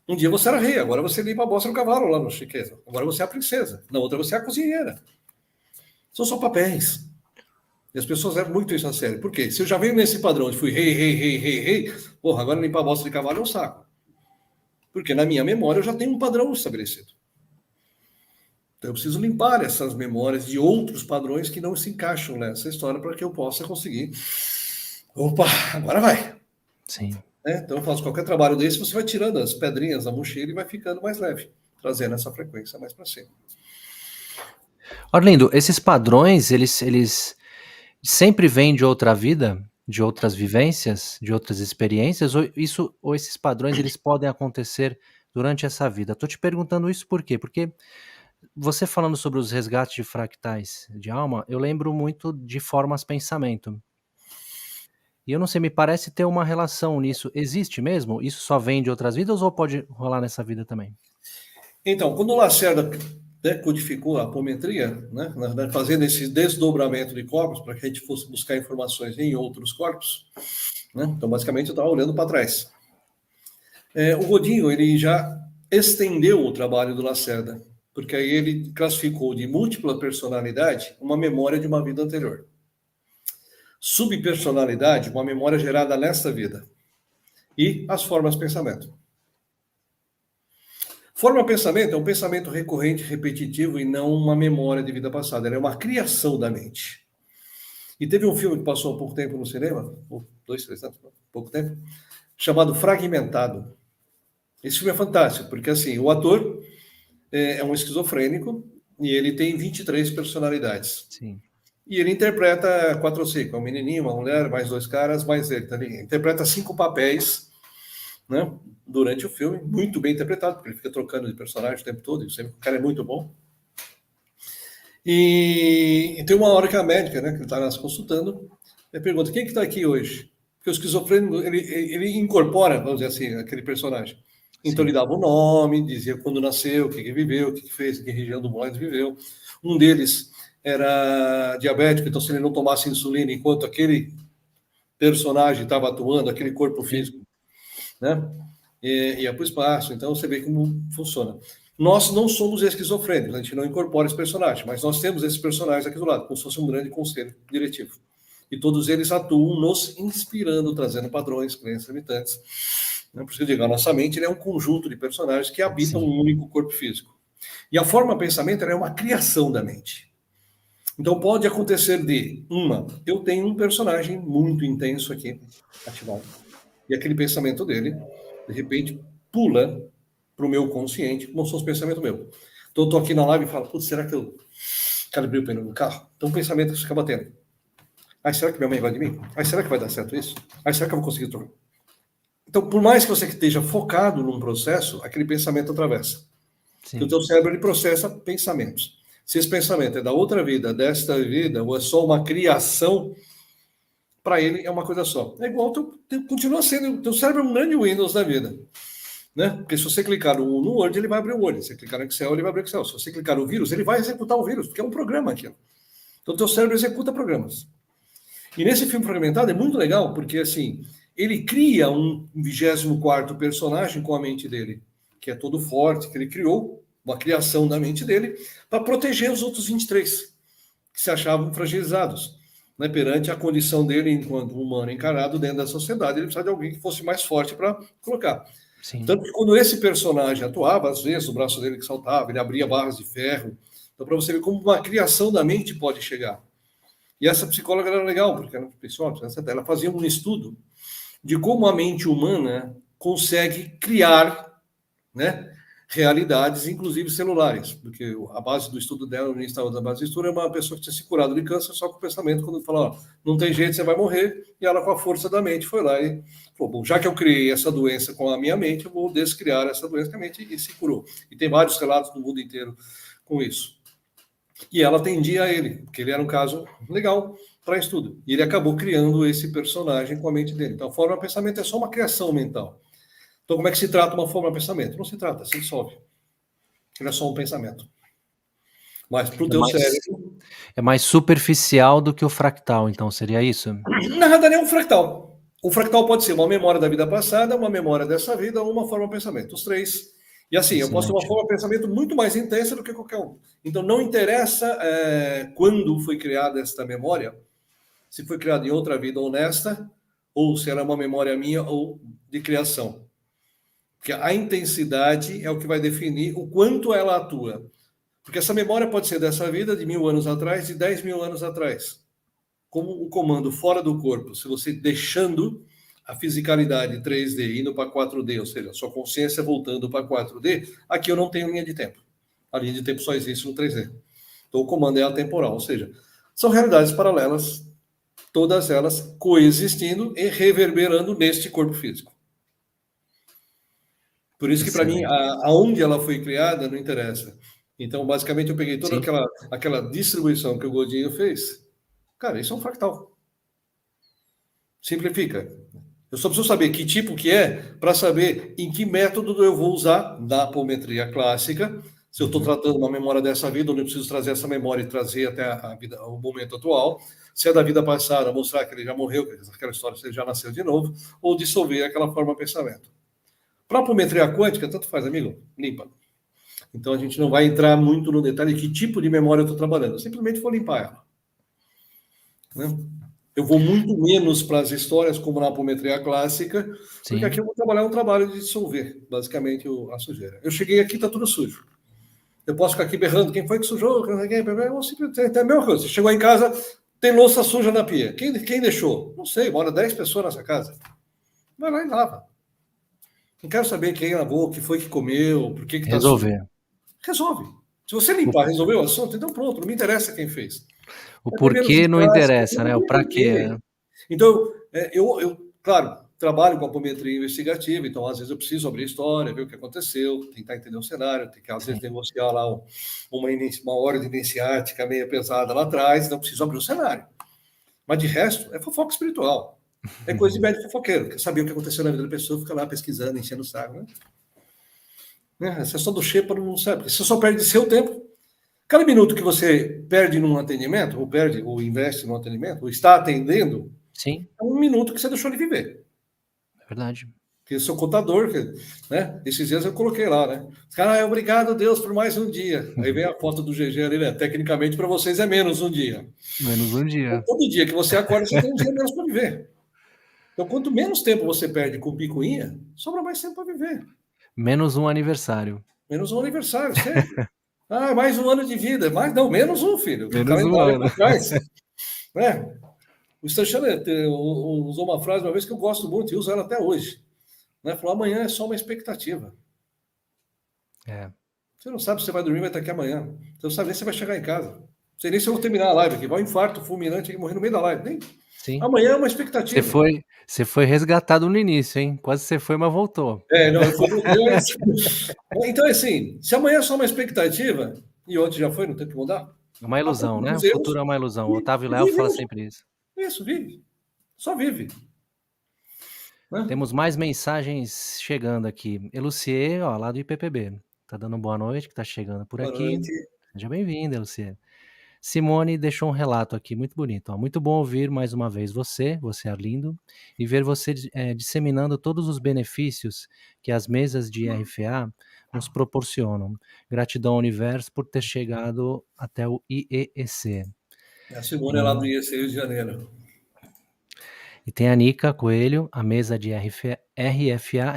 B: Um dia você era rei, agora você limpa a bosta no cavalo lá no Chiqueza. Agora você é a princesa. Na outra você é a cozinheira. São só papéis. E as pessoas levam muito isso a sério. Por quê? Se eu já venho nesse padrão de fui rei, rei, rei, rei, rei, porra, agora limpar a bosta de cavalo é um saco. Porque na minha memória eu já tenho um padrão estabelecido. Então eu preciso limpar essas memórias de outros padrões que não se encaixam nessa história para que eu possa conseguir. Opa, agora vai.
A: sim.
B: Né? Então eu faço qualquer trabalho desse, você vai tirando as pedrinhas da mochila e vai ficando mais leve, trazendo essa frequência mais para cima.
A: Orlindo, esses padrões, eles sempre vêm de outra vida, de outras vivências, de outras experiências, ou esses padrões eles podem acontecer durante essa vida? Estou te perguntando isso por quê? Porque você falando sobre os resgates de fractais de alma, eu lembro muito de formas pensamento. E eu não sei, me parece ter uma relação nisso. Existe mesmo? Isso só vem de outras vidas ou pode rolar nessa vida também?
B: Então, quando o Lacerda, né, codificou a apometria, né, fazendo esse desdobramento de corpos para que a gente fosse buscar informações em outros corpos, né? Então, basicamente, eu estava olhando para trás. O Godinho, ele já estendeu o trabalho do Lacerda, porque aí ele classificou de múltipla personalidade uma memória de uma vida anterior. Subpersonalidade, uma memória gerada nesta vida. E as formas de pensamento. Forma pensamento é um pensamento recorrente, repetitivo e não uma memória de vida passada. Ela é uma criação da mente. E teve um filme que passou há pouco tempo no cinema, 2, 3 anos, pouco tempo, chamado Fragmentado. Esse filme é fantástico, porque assim, o ator é um esquizofrênico e ele tem 23 personalidades.
A: Sim.
B: E ele interpreta 4 ou 5, um menininho, uma mulher, mais 2 caras, mais ele. Tá? Ele interpreta 5 papéis, né, durante o filme, muito bem interpretado, porque ele fica trocando de personagem o tempo todo, e sempre, o cara é muito bom. E tem uma hora que a médica, né, que ele está nas consultando, ele pergunta, quem que está aqui hoje? Porque o esquizofrênico, ele incorpora, vamos dizer assim, aquele personagem. Então
A: Sim.
B: ele dava o nome, dizia quando nasceu, o que viveu, o que fez, em que região do mundo viveu. Um deles era diabético, então se ele não tomasse insulina enquanto aquele personagem estava atuando, aquele corpo físico, né, ia para o espaço. Então você vê como funciona. Nós não somos esquizofrênicos, a gente não incorpora esse personagem, mas nós temos esses personagens aqui do lado, como se fosse um grande conselho diretivo. E todos eles atuam nos inspirando, trazendo padrões, crenças limitantes. Por isso que eu digo, a nossa mente é um conjunto de personagens que habitam um único corpo físico. E a forma pensamento é uma criação da mente. Então pode acontecer eu tenho um personagem muito intenso aqui, ativado, e aquele pensamento dele, de repente, pula para o meu consciente, como se fosse pensamento meu. Então eu estou aqui na live e falo, putz, será que eu calibrei o pneu do carro? Então o pensamento que fica batendo. Será que minha mãe vai de mim? Será que vai dar certo isso? Será que eu vou conseguir trocar? Então, por mais que você esteja focado num processo, aquele pensamento atravessa. Sim. O teu cérebro ele processa pensamentos. Se esse pensamento é da outra vida, desta vida, ou é só uma criação, para ele é uma coisa só. É igual, continua sendo, o teu cérebro é um grande Windows da vida. Né? Porque se você clicar no Word, ele vai abrir o Word. Se você clicar no Excel, ele vai abrir o Excel. Se você clicar no vírus, ele vai executar o vírus, porque é um programa aquilo. Então, o teu cérebro executa programas. E nesse filme fragmentado é muito legal, porque assim, ele cria um 24º personagem com a mente dele, que é todo forte, que ele criou, uma criação da mente dele, para proteger os outros 23, que se achavam fragilizados, né, perante a condição dele enquanto humano encarado dentro da sociedade. Ele precisava de alguém que fosse mais forte para colocar. Sim. Tanto que quando esse personagem atuava, às vezes o braço dele que saltava, ele abria barras de ferro. Então, para você ver como uma criação da mente pode chegar. E essa psicóloga era legal, porque ela fazia um estudo de como a mente humana consegue criar, né, realidades, inclusive celulares. Porque a base do estudo dela, no início da base do estudo, é uma pessoa que tinha se curado de câncer só com o pensamento, quando falou, não tem jeito, você vai morrer. E ela, com a força da mente, foi lá e falou, bom, já que eu criei essa doença com a minha mente, eu vou descriar essa doença com a mente, e se curou. E tem vários relatos no mundo inteiro com isso. E ela atendia a ele, porque ele era um caso legal para estudo. E ele acabou criando esse personagem com a mente dele. Então, a forma de pensamento é só uma criação mental. Então, como é que se trata uma forma de pensamento? Não se trata, se dissolve. Ele é só um pensamento. Mas para o teu cérebro...
A: É mais superficial do que o fractal, então, seria isso?
B: Na verdade, é um fractal. O fractal pode ser uma memória da vida passada, uma memória dessa vida ou uma forma de pensamento. Os três... E assim, eu posso ter uma forma de pensamento muito mais intensa do que qualquer um. Então, não interessa quando foi criada esta memória, se foi criada em outra vida honesta, ou se era uma memória minha ou de criação. Porque a intensidade é o que vai definir o quanto ela atua. Porque essa memória pode ser dessa vida, de 1000 anos atrás, de 10 mil anos atrás. Como o comando fora do corpo, se você deixando a fisicalidade 3D indo para 4D, ou seja, a sua consciência voltando para 4D, aqui eu não tenho linha de tempo. A linha de tempo só existe no 3D. Então o comando é atemporal, ou seja, são realidades paralelas, todas elas coexistindo e reverberando neste corpo físico. Por isso que para mim, aonde ela foi criada não interessa. Então, basicamente, eu peguei toda aquela distribuição que o Godinho fez. Cara, isso é um fractal. Simplifica. Eu só preciso saber que tipo que é para saber em que método eu vou usar da apometria clássica, Se eu estou tratando uma memória dessa vida, onde eu preciso trazer essa memória e trazer até a vida, o momento atual. Se é da vida passada, mostrar que ele já morreu, que aquela história ele já nasceu de novo, ou dissolver aquela forma de pensamento. Para a apometria quântica, tanto faz, amigo, limpa. Então a gente não vai entrar muito no detalhe de que tipo de memória eu estou trabalhando. Eu simplesmente vou limpar ela. Né? Eu vou muito menos para as histórias, como na apometria clássica, porque
A: Sim.
B: aqui eu vou trabalhar um trabalho de dissolver, basicamente, a sujeira. Eu cheguei aqui, está tudo sujo. Eu posso ficar aqui berrando, quem foi que sujou? Tem a mesma coisa. Você chegou em casa, tem louça suja na pia. Quem deixou? Não sei, mora 10 pessoas nessa casa. Vai lá e lava. Não quero saber quem lavou, o que foi que comeu, por que está sujo.
A: Resolver.
B: Resolve. Se você limpar, resolver o assunto, então pronto, não me interessa quem fez.
A: O
B: Vai ter menos
A: porquê não
B: desgaste,
A: interessa, né?
B: não
A: O
B: tem
A: para quê.
B: porquê. Então, eu, claro, trabalho com apometria investigativa, então às vezes eu preciso abrir história, ver o que aconteceu, tentar entender o cenário, tem que às vezes negociar lá uma ordem iniciática meio pesada lá atrás, então preciso abrir o cenário. Mas de resto, é fofoca espiritual. É coisa de médico fofoqueiro, quer saber o que aconteceu na vida da pessoa, fica lá pesquisando, enchendo o saco, né? Essa questão do Xepa não sabe, porque você só perde seu tempo. Cada minuto que você perde num atendimento, ou perde, ou investe num atendimento, ou está atendendo,
A: Sim,
B: é um minuto que você deixou de viver.
A: é verdade.
B: Porque seu contador, né? Esses dias eu coloquei lá, né? Cara, obrigado, Deus, por mais um dia. Aí vem a foto do GG ali, né? Tecnicamente, para vocês é menos um dia.
A: Menos um
B: Então,
A: dia.
B: todo dia que você acorda, você tem um dia menos para viver. Então, quanto menos tempo você perde com picuinha, sobra mais tempo para viver.
A: Menos um aniversário.
B: Menos um aniversário, sempre. Mais um ano de vida. Não, menos um, filho. O
A: Menos um
B: calendário
A: ano.
B: para trás. Né? O Stanchana usou uma frase uma vez que eu gosto muito e uso ela até hoje. Né? Falou, amanhã é só uma expectativa.
A: É.
B: Você não sabe se você vai dormir, vai estar aqui amanhã. Você não sabe nem se você vai chegar em casa. Não sei nem se eu vou terminar a live aqui. Vai um infarto fulminante aqui, morrer no meio da live. Nem.
A: Sim.
B: Amanhã é uma
A: Você
B: expectativa.
A: foi resgatado no início, hein? Quase você foi, mas voltou.
B: Não, então, assim, se amanhã é só uma expectativa, e ontem já foi, não tem que mudar.
A: É uma ilusão, né? O
B: Deus,
A: futuro é uma ilusão. O Otávio Léo
B: vive
A: fala
B: isso.
A: sempre isso.
B: Isso, vive. Só vive. Né?
A: Temos mais mensagens chegando aqui. Elucier, ó, lá do IPPB. Tá dando boa noite, que tá chegando por
B: Boa
A: aqui.
B: noite.
A: Seja bem-vinda, Elucier. Simone deixou um relato aqui muito bonito. Ó. Muito bom ouvir mais uma vez você, Arlindo, e ver você disseminando todos os benefícios que as mesas de RFA nos proporcionam. Gratidão ao universo por ter chegado até o IEEC.
B: A Simone é lá do IEC Rio de Janeiro.
A: E tem a Nica Coelho, a mesa de RFA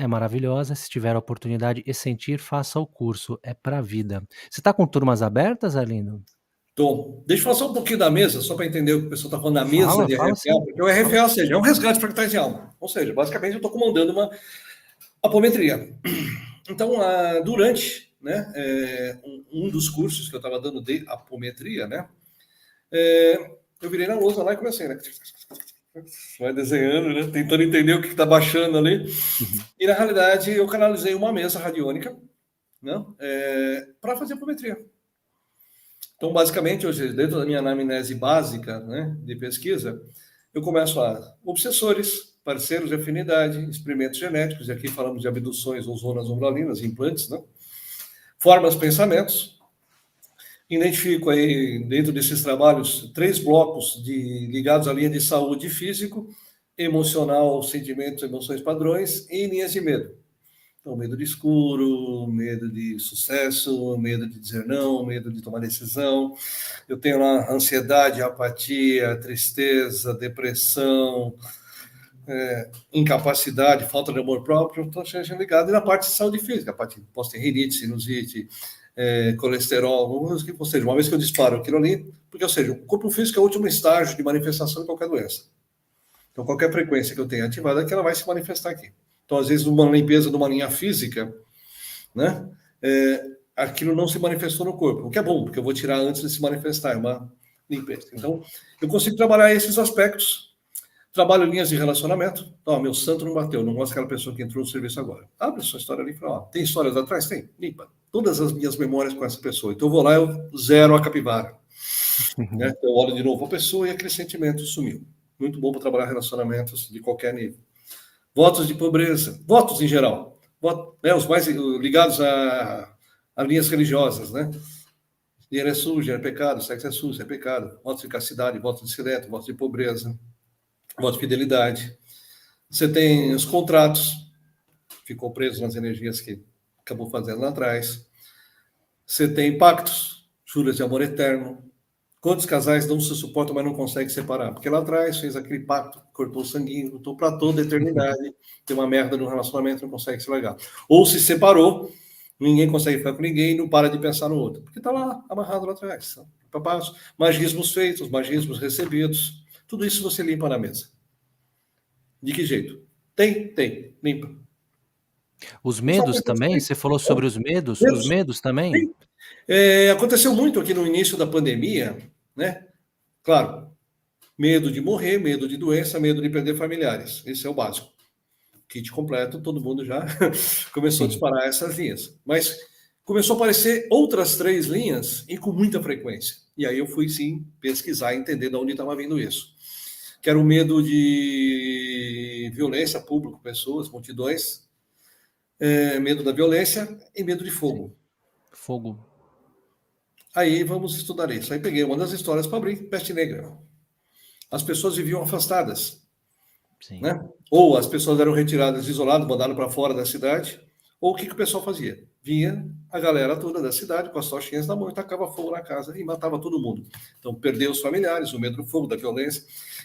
A: é maravilhosa. Se tiver a oportunidade e sentir, faça o curso. É pra vida. Você está com turmas abertas, Arlindo?
B: Tom, deixa eu falar só um pouquinho da mesa, só para entender o que o pessoal está falando da mesa de
A: Fala
B: RFA,
A: sim.
B: porque o RFA, ou seja, é um resgate de fractais de alma. Ou seja, basicamente eu estou comandando uma apometria. Então, durante um dos cursos que eu estava dando de apometria, né, eu virei na lousa lá e comecei, né? Vai desenhando, né? Tentando entender o que está baixando ali. E, na realidade, eu canalizei uma mesa radiônica, né, para fazer apometria. Então, basicamente, hoje, dentro da minha anamnese básica, né, de pesquisa, eu começo a obsessores, parceiros de afinidade, experimentos genéticos, e aqui falamos de abduções ou zonas umbralinas, implantes, né? Formas, pensamentos. Identifico aí, dentro desses trabalhos, 3 blocos ligados à linha de saúde físico, emocional, sentimentos, emoções, padrões, e linhas de medo. Então, medo de escuro, medo de sucesso, medo de dizer não, medo de tomar decisão. Eu tenho lá ansiedade, apatia, tristeza, depressão, incapacidade, falta de amor próprio. Estou ligado. E na parte de saúde física, a parte posso ter rinite, sinusite, colesterol, ou seja, uma vez que eu disparo aquilo ali, porque, ou seja, o corpo físico é o último estágio de manifestação de qualquer doença. Então, qualquer frequência que eu tenha ativada, ela vai se manifestar aqui. Então, às vezes, numa limpeza de uma linha física, né, aquilo não se manifestou no corpo, o que é bom, porque eu vou tirar antes de se manifestar, é uma limpeza. Então, eu consigo trabalhar esses aspectos. Trabalho linhas de relacionamento. Meu santo não bateu, não gosto daquela pessoa que entrou no serviço agora. Abre sua história ali e fala, tem histórias atrás? Tem, limpa. Todas as minhas memórias com essa pessoa. Então, eu vou lá, eu zero a capivara. Né? Eu olho de novo a pessoa e aquele sentimento sumiu. Muito bom para trabalhar relacionamentos de qualquer nível. Votos de pobreza, votos em geral, os mais ligados à as linhas religiosas, né? Dinheiro é sujo, dinheiro é pecado, sexo é sujo, é pecado. Votos de castidade, votos de silêncio, votos de pobreza, votos de fidelidade. Você tem os contratos, ficou preso nas energias que acabou fazendo lá atrás. Você tem pactos, juras de amor eterno. Quantos casais não se suportam, mas não conseguem separar? Porque lá atrás fez aquele pacto, cortou o sanguinho, lutou para toda a eternidade, tem uma merda no relacionamento, não consegue se largar. Ou se separou, ninguém consegue ficar com ninguém, não para de pensar no outro. Porque está lá, amarrado lá atrás. Papados, magismos feitos, magismos recebidos, tudo isso você limpa na mesa. De que jeito? Tem, limpa.
A: Os medos também? Você falou sobre os medos? Os medos também?
B: Aconteceu muito aqui no início da pandemia, né? Claro, medo de morrer, medo de doença, medo de perder familiares. Esse é o básico. Kit completo, todo mundo já começou a disparar essas linhas. Mas começou a aparecer outras 3 linhas e com muita frequência. E aí eu fui, sim, pesquisar e entender de onde estava vindo isso. Que era o medo de violência, público, pessoas, multidões, medo da violência e medo de fogo.
A: Fogo.
B: Aí vamos estudar isso. Aí peguei uma das histórias para abrir, peste negra. As pessoas viviam afastadas,
A: Sim.
B: né? Ou as pessoas eram retiradas, isoladas, mandadas para fora da cidade. Ou o que o pessoal fazia? Vinha a galera toda da cidade com as tochinhas na mão e tacava fogo na casa e matava todo mundo. Então perdeu os familiares, o medo do fogo, da violência.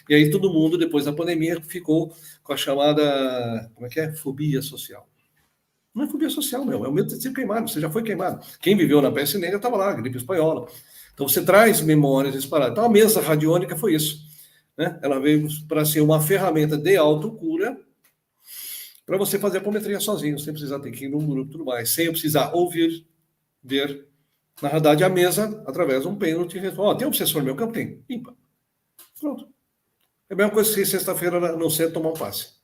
B: E aí todo mundo, depois da pandemia, ficou com a chamada, como é que é? Fobia social. Não é fobia social, meu. É o medo de ser queimado. Você já foi queimado. Quem viveu na peste negra estava lá, gripe espanhola. Então você traz memórias disparadas. Então a mesa radiônica foi isso. Né? Ela veio para ser uma ferramenta de autocura para você fazer a apometria sozinho, sem precisar ter que ir num grupo e tudo mais, sem precisar ouvir, ver. Na verdade, a mesa, através de um pênalti, tem um obsessor no meu campo? Tem. Limpa. Pronto. É a mesma coisa que sexta-feira no centro tomar um passe.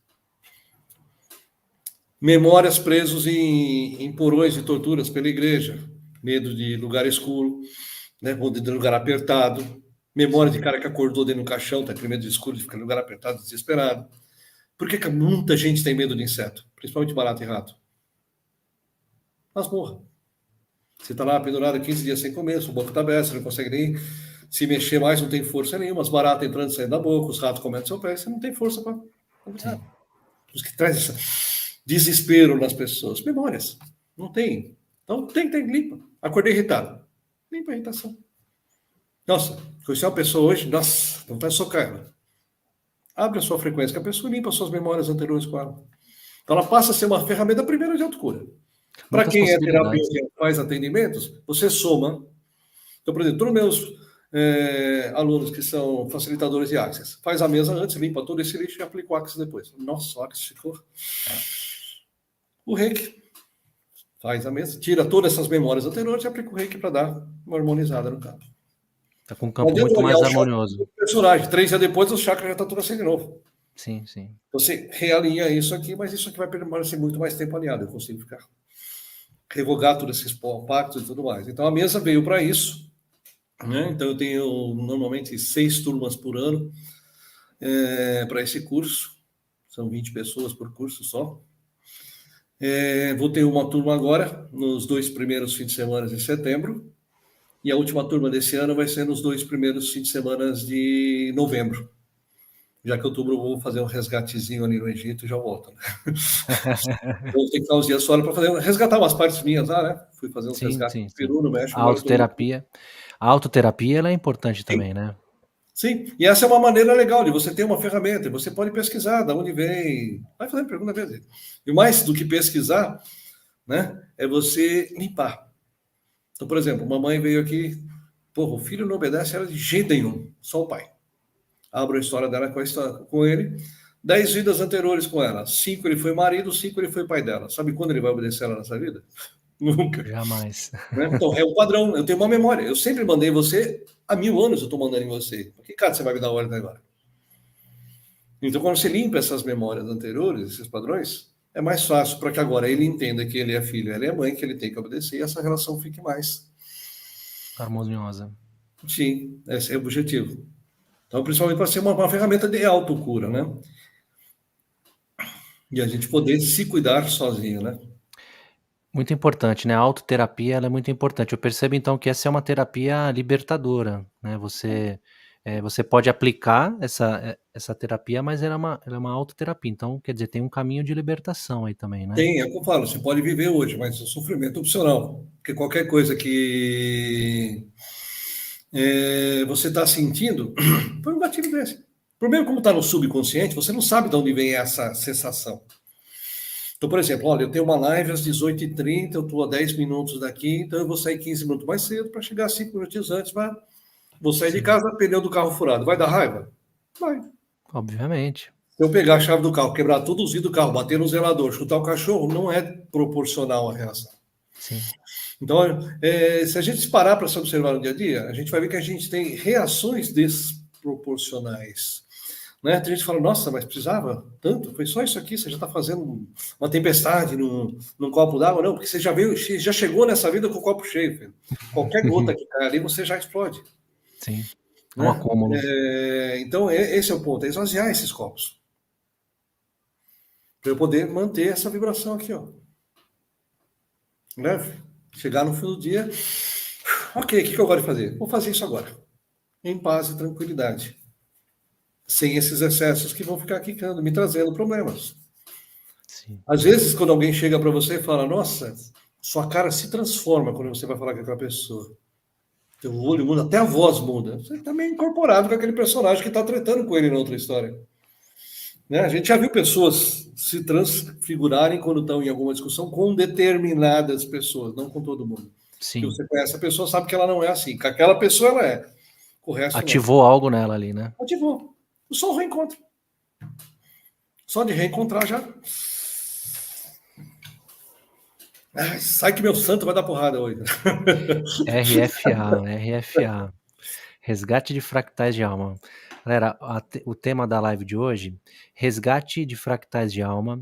B: Memórias presos em porões de torturas pela igreja, medo de lugar escuro, né, ou de lugar apertado, memória de cara que acordou dentro do caixão, tá com medo de escuro, de ficar em lugar apertado, desesperado. Por que muita gente tem medo de inseto, principalmente barata e rato? Masmorra. Você está lá pendurado 15 dias sem comer, sua boca está aberta, você não consegue nem se mexer mais, não tem força nenhuma, as baratas entrando e saindo da boca, os ratos comendo seu pé, você não tem força para... Os que traz esse desespero nas pessoas. Memórias. Não tem. Então, tem, limpa. Acordei irritado. Limpa a irritação. Nossa, conheci uma pessoa hoje, nossa, não vai socar ela. Abre a sua frequência, que a pessoa limpa as suas memórias anteriores com ela. Então, ela passa a ser uma ferramenta primeira de autocura. Para quem é terapeuta e faz atendimentos, você soma. Então, por exemplo, todos os meus alunos que são facilitadores de Axis, faz a mesa antes, limpa todo esse lixo e aplica o Axis depois. Nossa, o Axis ficou... O reiki faz a mesa, tira todas essas memórias anteriores e aplica o reiki para dar uma harmonizada no campo.
A: Está com um campo muito mais harmonioso.
B: Personagem. 3 dias depois, o chakra já está tudo assim de novo.
A: Sim, sim.
B: Você realinha isso aqui, mas isso aqui vai permanecer muito mais tempo alinhado. Eu consigo ficar revogar todos esses pactos e tudo mais. Então, a mesa veio para isso. Né? Então, eu tenho normalmente 6 turmas por ano para esse curso. São 20 pessoas por curso só. Vou ter uma turma agora, nos 2 primeiros fins de semana de setembro. E a última turma desse ano vai ser nos 2 primeiros fins de semana de novembro. Já que outubro eu vou fazer um resgatezinho ali no Egito e já volto. Né? Vou ter que ficar uns dias fora para resgatar umas partes minhas lá, né? Fui fazer uns resgates no Peru, no México.
A: A autoterapia. A autoterapia ela é importante também, né?
B: Sim, e essa é uma maneira legal de você ter uma ferramenta, você pode pesquisar de onde vem, vai fazendo pergunta mesmo. E mais do que pesquisar, né, é você limpar. Então, por exemplo, uma mãe veio aqui, o filho não obedece ela de jeito nenhum, só o pai. Abro a história dela com ele, 10 vidas anteriores com ela, 5 ele foi marido, 5 ele foi pai dela. Sabe quando ele vai obedecer ela nessa vida? Nunca.
A: Jamais.
B: Né? Então, é um padrão, eu tenho uma memória. Eu sempre mandei você, há 1000 anos eu estou mandando em você. Por que, cara, você vai me dar ordem agora? Então, quando você limpa essas memórias anteriores, esses padrões, é mais fácil para que agora ele entenda que ele é filho, ela é mãe, que ele tem que obedecer e essa relação fique mais
A: harmoniosa.
B: Sim, esse é o objetivo. Então, principalmente para ser uma ferramenta de autocura, né? E a gente poder se cuidar sozinho, né?
A: Muito importante, né, a autoterapia ela é muito importante. Eu percebo então que essa é uma terapia libertadora, né, você pode aplicar essa terapia, mas ela é uma autoterapia, então quer dizer, tem um caminho de libertação aí também, né?
B: Tem, é o que eu falo, você pode viver hoje, mas o sofrimento é opcional. Porque qualquer coisa que você está sentindo, põe um gatilho desse. Primeiro, como está no subconsciente, você não sabe de onde vem essa sensação. Então, por exemplo, olha, eu tenho uma live às 18h30, eu estou a 10 minutos daqui, então eu vou sair 15 minutos mais cedo para chegar 5 minutos antes. Vou sair de
A: Sim,
B: casa, pneu do carro furado. Vai dar raiva? Vai.
A: obviamente.
B: Se eu pegar a chave do carro, quebrar todos os vidros do carro, bater no zelador, chutar o cachorro, não é proporcional à reação.
A: Sim,
B: Então, se a gente parar para se observar no dia a dia, a gente vai ver que a gente tem reações desproporcionais. Né? Tem gente que fala, nossa, mas precisava tanto? Foi só isso aqui, você já está fazendo uma tempestade num copo d'água? Não, porque você já chegou nessa vida com o copo cheio, filho. Qualquer gota que cai ali, você já explode.
A: sim, é um
B: Né?
A: acúmulo.
B: Então, esse é o ponto, é esvaziar esses copos. Para eu poder manter essa vibração aqui, ó. Né? Chegar no fim do dia, ok, o que eu gosto de fazer? Vou fazer isso agora, em paz e tranquilidade. Sem esses excessos que vão ficar quicando, me trazendo problemas.
A: Sim.
B: Às vezes, quando alguém chega para você e fala, nossa, sua cara se transforma quando você vai falar com aquela pessoa. Teu olho muda, até a voz muda. Você está meio incorporado com aquele personagem que está tratando com ele na outra história. Né? A gente já viu pessoas se transfigurarem quando estão em alguma discussão com determinadas pessoas, não com todo mundo. Que
A: Sim.
B: você conhece a pessoa, sabe que ela não é assim. Com aquela pessoa ela é. Com o resto não.
A: Ativou algo nela ali, né?
B: Ativou. Só o reencontro. Só de reencontrar já. Ai, sai que meu santo vai dar porrada hoje.
A: RFA, resgate de fractais de alma. Galera, o tema da live de hoje, resgate de fractais de alma.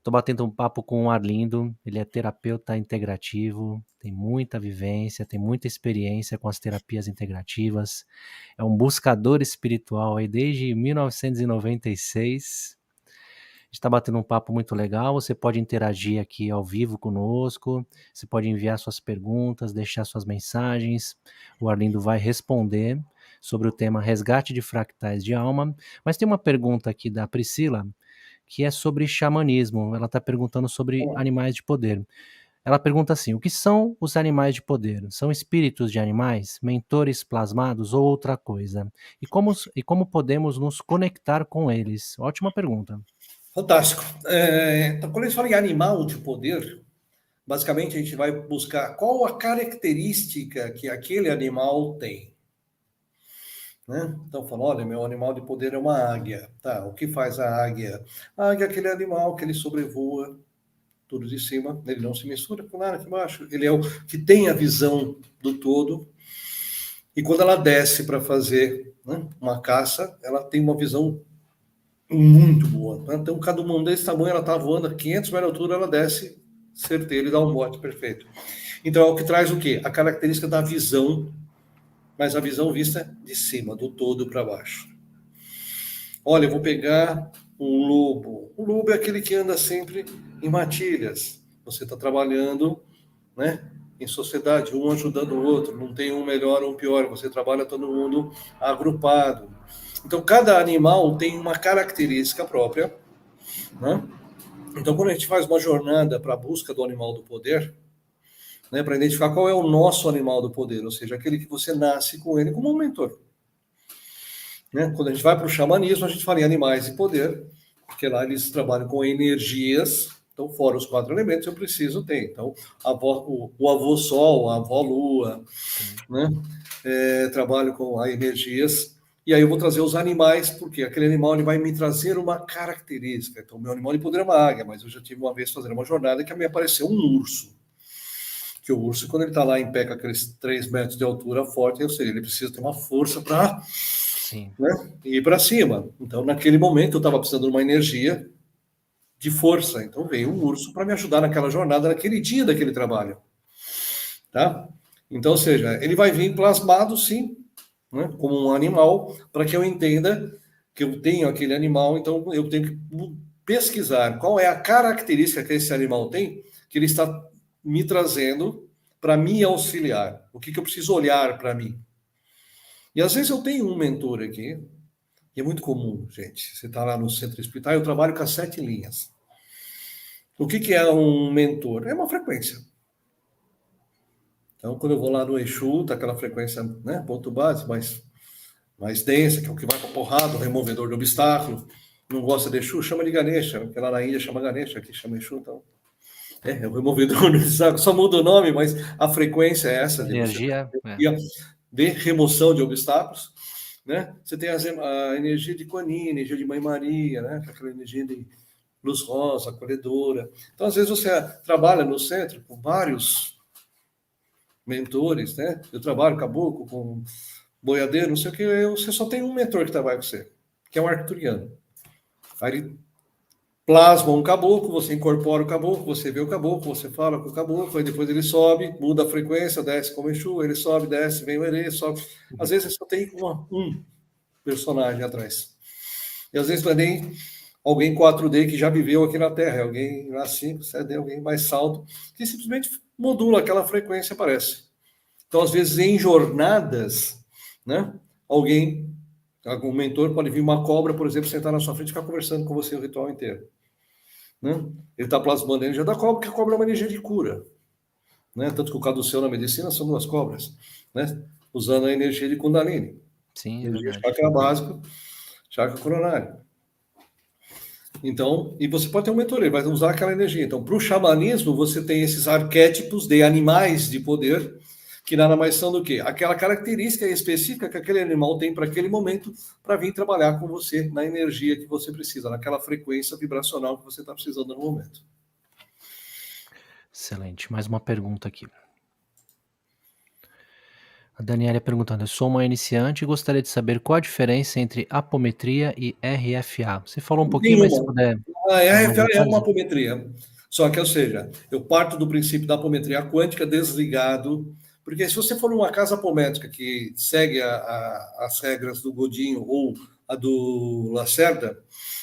A: Tô batendo um papo com o Arlindo, ele é terapeuta integrativo, tem muita vivência, tem muita experiência com as terapias integrativas, é um buscador espiritual aí desde 1996. A gente está batendo um papo muito legal. Você pode interagir aqui ao vivo conosco. Você pode enviar suas perguntas, deixar suas mensagens. O Arlindo vai responder sobre o tema resgate de fractais de alma. Mas tem uma pergunta aqui da Priscila que é sobre xamanismo. Ela está perguntando sobre animais de poder. Ela pergunta assim: o que são os animais de poder? São espíritos de animais, mentores plasmados ou outra coisa? E como podemos nos conectar com eles? Ótima pergunta.
B: Fantástico. Então, quando a gente fala em animal de poder, basicamente a gente vai buscar qual a característica que aquele animal tem. Né? Então, fala, olha, meu animal de poder é uma águia. Tá, o que faz a águia? A águia é aquele animal que ele sobrevoa tudo de cima, ele não se mistura com nada aqui embaixo. Ele é o que tem a visão do todo. E quando ela desce para fazer, né, uma caça, ela tem uma visão muito boa. Então, cada uma desse tamanho, ela está voando a 500 metros de altura, ela desce certeiro e dá um bote perfeito. Então, é o que traz o quê? A característica da visão, mas a visão vista de cima, do todo para baixo. Olha, eu vou pegar um lobo. O lobo é aquele que anda sempre em matilhas. Você está trabalhando, né, em sociedade, um ajudando o outro. Não tem um melhor ou um pior. Você trabalha todo mundo agrupado. Então, cada animal tem uma característica própria. Né? Então, quando a gente faz uma jornada para a busca do animal do poder, né, para identificar qual é o nosso animal do poder, ou seja, aquele que você nasce com ele como um mentor. Né? Quando a gente vai para o xamanismo, a gente fala em animais de poder, porque lá eles trabalham com energias. Então, fora os 4 elementos, eu preciso ter. Então, o avô Sol, a avó Lua, né? Trabalho com energias. E aí eu vou trazer os animais, porque aquele animal ele vai me trazer uma característica. Então, meu animal de poder é uma águia, mas eu já tive uma vez fazendo uma jornada que me apareceu um urso. Que o urso, quando ele está lá em pé com aqueles 3 metros de altura forte, eu sei, ele precisa ter uma força para, né, ir para cima. Então, naquele momento, eu estava precisando de uma energia de força. Então, veio um urso para me ajudar naquela jornada, naquele dia daquele trabalho. Tá? Então, ou seja, ele vai vir plasmado, sim, né, como um animal, para que eu entenda que eu tenho aquele animal, então eu tenho que pesquisar qual é a característica que esse animal tem, que ele está me trazendo para me auxiliar. O que eu preciso olhar para mim? E às vezes eu tenho um mentor aqui, e é muito comum, gente. Você está lá no centro espiritual, eu trabalho com as 7 linhas. O que é um mentor? É uma frequência. Então, quando eu vou lá no Exu, tá aquela frequência, né, ponto base, mais densa, que é o que vai para porrada, o removedor de obstáculo. Não gosta de Exu, chama de Ganesha, porque lá na Índia chama Ganesha, aqui chama Exu, então. É o removedor de obstáculo, só muda o nome, mas a frequência é essa, de você
A: Energia,
B: de remoção de obstáculos. Né? Você tem a energia de Kuan Yin, energia de Mãe Maria, né? Aquela energia de luz rosa, acolhedora. Então, às vezes, você trabalha no centro com vários mentores, né? Eu trabalho caboclo, com boiadeiro, não sei o que, você só tem um mentor que trabalha com você, que é um arcturiano. Aí ele plasma um caboclo, você incorpora o caboclo, você vê o caboclo, você fala com o caboclo, aí depois ele sobe, muda a frequência, desce como Exu, ele sobe, desce, vem o Herê, sobe. Às vezes, você só tem um personagem atrás. E às vezes não é nem alguém 4D que já viveu aqui na Terra, é alguém lá 5, 7D, alguém mais salto, que simplesmente modula aquela frequência, aparece. Então, às vezes, em jornadas, né, algum mentor pode vir uma cobra, por exemplo, sentar na sua frente e ficar conversando com você o ritual inteiro. Né? Ele está plasmando a energia da cobra, porque a cobra é uma energia de cura. Né? Tanto que o caduceu na medicina são 2 cobras, né? Usando a energia de Kundalini.
A: Sim, é
B: Energia
A: verdade.
B: chakra básico, chakra coronário. Então, e você pode ter um mentor, ele vai usar aquela energia. Então, para o xamanismo, você tem esses arquétipos de animais de poder, que nada mais são do que aquela característica específica que aquele animal tem para aquele momento, para vir trabalhar com você na energia que você precisa, naquela frequência vibracional que você está precisando no momento.
A: Excelente. Mais uma pergunta aqui. A Daniela perguntando: eu sou uma iniciante e gostaria de saber qual a diferença entre apometria e RFA. Você falou um pouquinho, mas se
B: Nenhuma.
A: puder
B: A
A: dar mais
B: RFA é
A: detalhes.
B: uma apometria. Só que, ou seja, eu parto do princípio da apometria quântica desligado, porque se você for numa casa apométrica que segue as regras do Godinho ou a do Lacerda,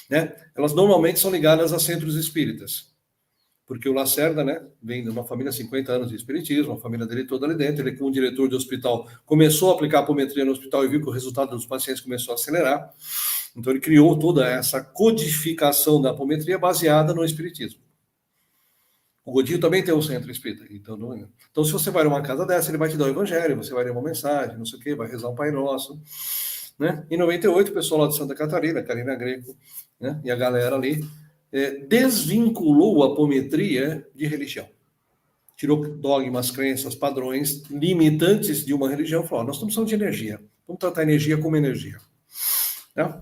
B: né, elas normalmente são ligadas a centros espíritas. Porque o Lacerda, né, vem de uma família 50 anos de espiritismo, a família dele toda ali dentro, ele como diretor de hospital começou a aplicar apometria no hospital e viu que o resultado dos pacientes começou a acelerar. Então ele criou toda essa codificação da apometria baseada no espiritismo. O Godinho também tem um centro espírita. Então, se você vai numa casa dessa, ele vai te dar o evangelho, você vai ler uma mensagem, não sei o quê, vai rezar um Pai Nosso. Né? Em 98, o pessoal lá de Santa Catarina, Karina Greco, né, e a galera ali, desvinculou a apometria de religião. Tirou dogmas, crenças, padrões limitantes de uma religião e falou: nós estamos falando de energia, vamos tratar a energia como energia. Né?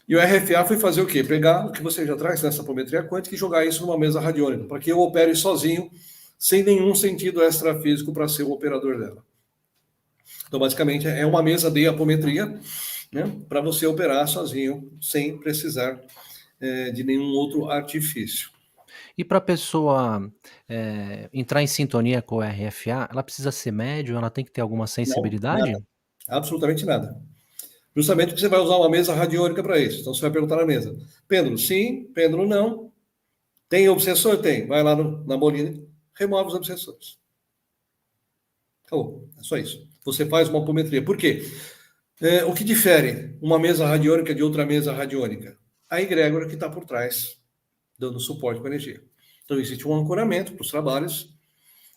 B: E o RFA foi fazer o quê? Pegar o que você já traz nessa apometria quântica e jogar isso numa mesa radiônica, para que eu opere sozinho, sem nenhum sentido extrafísico para ser o operador dela. Então, basicamente, é uma mesa de apometria, né, para você operar sozinho, sem precisar de nenhum outro artifício.
A: E para a pessoa entrar em sintonia com o RFA, ela precisa ser médium? Ela tem que ter alguma sensibilidade?
B: Não, nada. Absolutamente nada. Justamente porque você vai usar uma mesa radiônica para isso. Então, você vai perguntar na mesa: pêndulo sim, pêndulo não. Tem obsessor? Tem. Vai lá na bolinha, remove os obsessores. Acabou. É só isso. Você faz uma apometria. Por quê? O que difere uma mesa radiônica de outra mesa radiônica? A egrégora que está por trás, dando suporte com a energia. Então, existe um ancoramento para os trabalhos,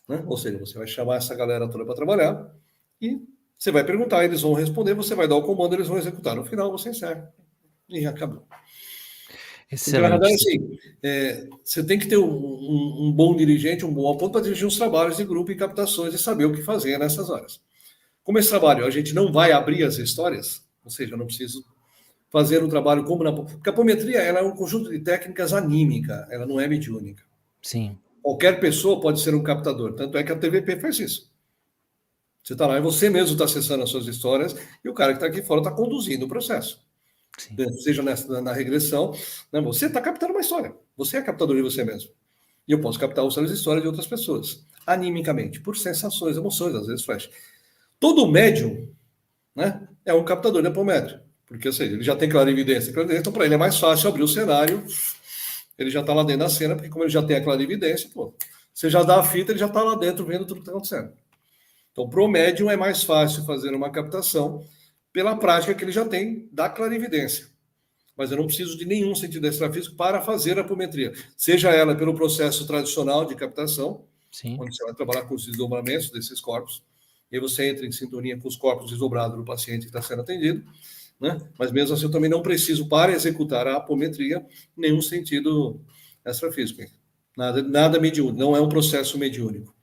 B: né? Ou seja, você vai chamar essa galera toda para trabalhar e você vai perguntar, eles vão responder, você vai dar o comando, eles vão executar. No final, você encerra. E acabou. Porque, na verdade,
A: Excelente.
B: assim, você tem que ter um bom dirigente, um bom aponto para dirigir os trabalhos de grupo e captações e saber o que fazer nessas horas. Como esse trabalho, a gente não vai abrir as histórias, ou seja, eu não preciso fazer um trabalho como na... Porque a apometria ela é um conjunto de técnicas anímica, ela não é mediúnica.
A: Sim.
B: Qualquer pessoa pode ser um captador, tanto é que a TVP faz isso. Você está lá e você mesmo está acessando as suas histórias e o cara que está aqui fora está conduzindo o processo.
A: Sim.
B: Seja na regressão, né? Você está captando uma história. Você é captador de você mesmo. E eu posso captar outras histórias de outras pessoas, animicamente, por sensações, emoções, às vezes flash. Todo médium, né, é um captador de apometria, porque, ou seja, ele já tem clarividência. Então, para ele é mais fácil abrir o cenário, ele já está lá dentro da cena, porque como ele já tem a clarividência, pô, Você já dá a fita, ele já está lá dentro vendo tudo que está acontecendo. Então, para o médium é mais fácil fazer uma captação pela prática que ele já tem da clarividência. Mas eu não preciso de nenhum sentido extrafísico para fazer a apometria. Seja ela pelo processo tradicional de captação,
A: Sim.
B: onde você vai trabalhar com os desdobramentos desses corpos, e você entra em sintonia com os corpos desdobrados do paciente que está sendo atendido, né? Mas mesmo assim eu também não preciso, para executar a apometria, nenhum sentido extrafísico. Nada mediúnico, não é um processo mediúnico.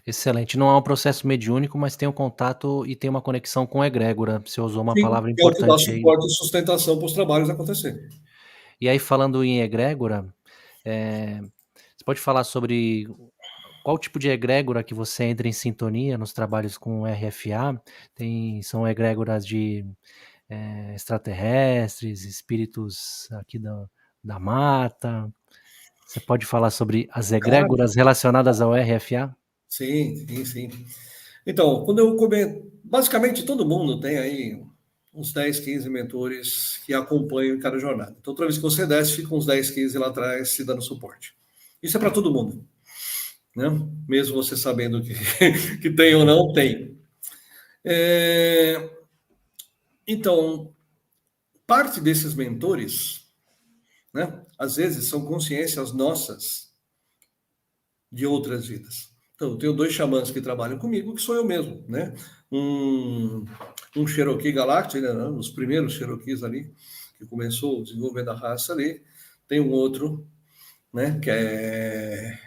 A: Excelente. Não é um processo mediúnico, mas tem um contato e tem uma conexão com egrégora. Você usou uma
B: Sim,
A: palavra
B: que é o que dá
A: importante aí.
B: suporte e sustentação para os trabalhos acontecerem.
A: E aí falando em egrégora, você pode falar sobre qual tipo de egrégora que você entra em sintonia nos trabalhos com RFA? São egrégoras de, extraterrestres, espíritos aqui da mata? Você pode falar sobre as
B: Claro.
A: egrégoras relacionadas ao RFA?
B: Sim, sim, sim. Então, quando eu comento, basicamente todo mundo tem aí uns 10, 15 mentores que acompanham em cada jornada. Então, toda vez que você desce, fica uns 10, 15 lá atrás se dando suporte. Isso é para todo mundo, né? Mesmo você sabendo que, que tem ou não, tem. Então, parte desses mentores, né, às vezes são consciências nossas de outras vidas. Então, eu tenho 2 xamãs que trabalham comigo, que sou eu mesmo, né? Um Cherokee Galactic, né, os primeiros Cherokees ali, que começou o desenvolvimento da raça ali. Tem um outro, né, que é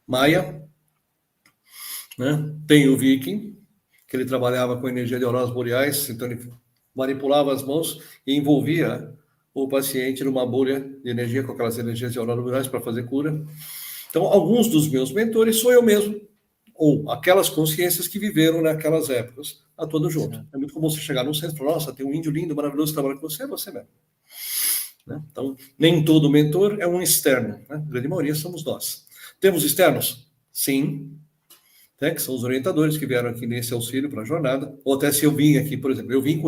B: Maia, né? Tem o Viking, que ele trabalhava com energia de auroras boreais, então ele manipulava as mãos e envolvia o paciente numa bolha de energia com aquelas energias de auroras boreais para fazer cura. Então, alguns dos meus mentores sou eu mesmo, ou aquelas consciências que viveram naquelas épocas, atuando junto.
A: Certo.
B: É muito comum você chegar num centro e falar, nossa, tem um índio lindo, maravilhoso, que trabalha com você, é você mesmo. Né? Então, nem todo mentor é um externo, né? A grande maioria somos nós. Temos externos? Sim, né? Que são os orientadores que vieram aqui nesse auxílio para a jornada, ou até se eu vim aqui, por exemplo, eu vim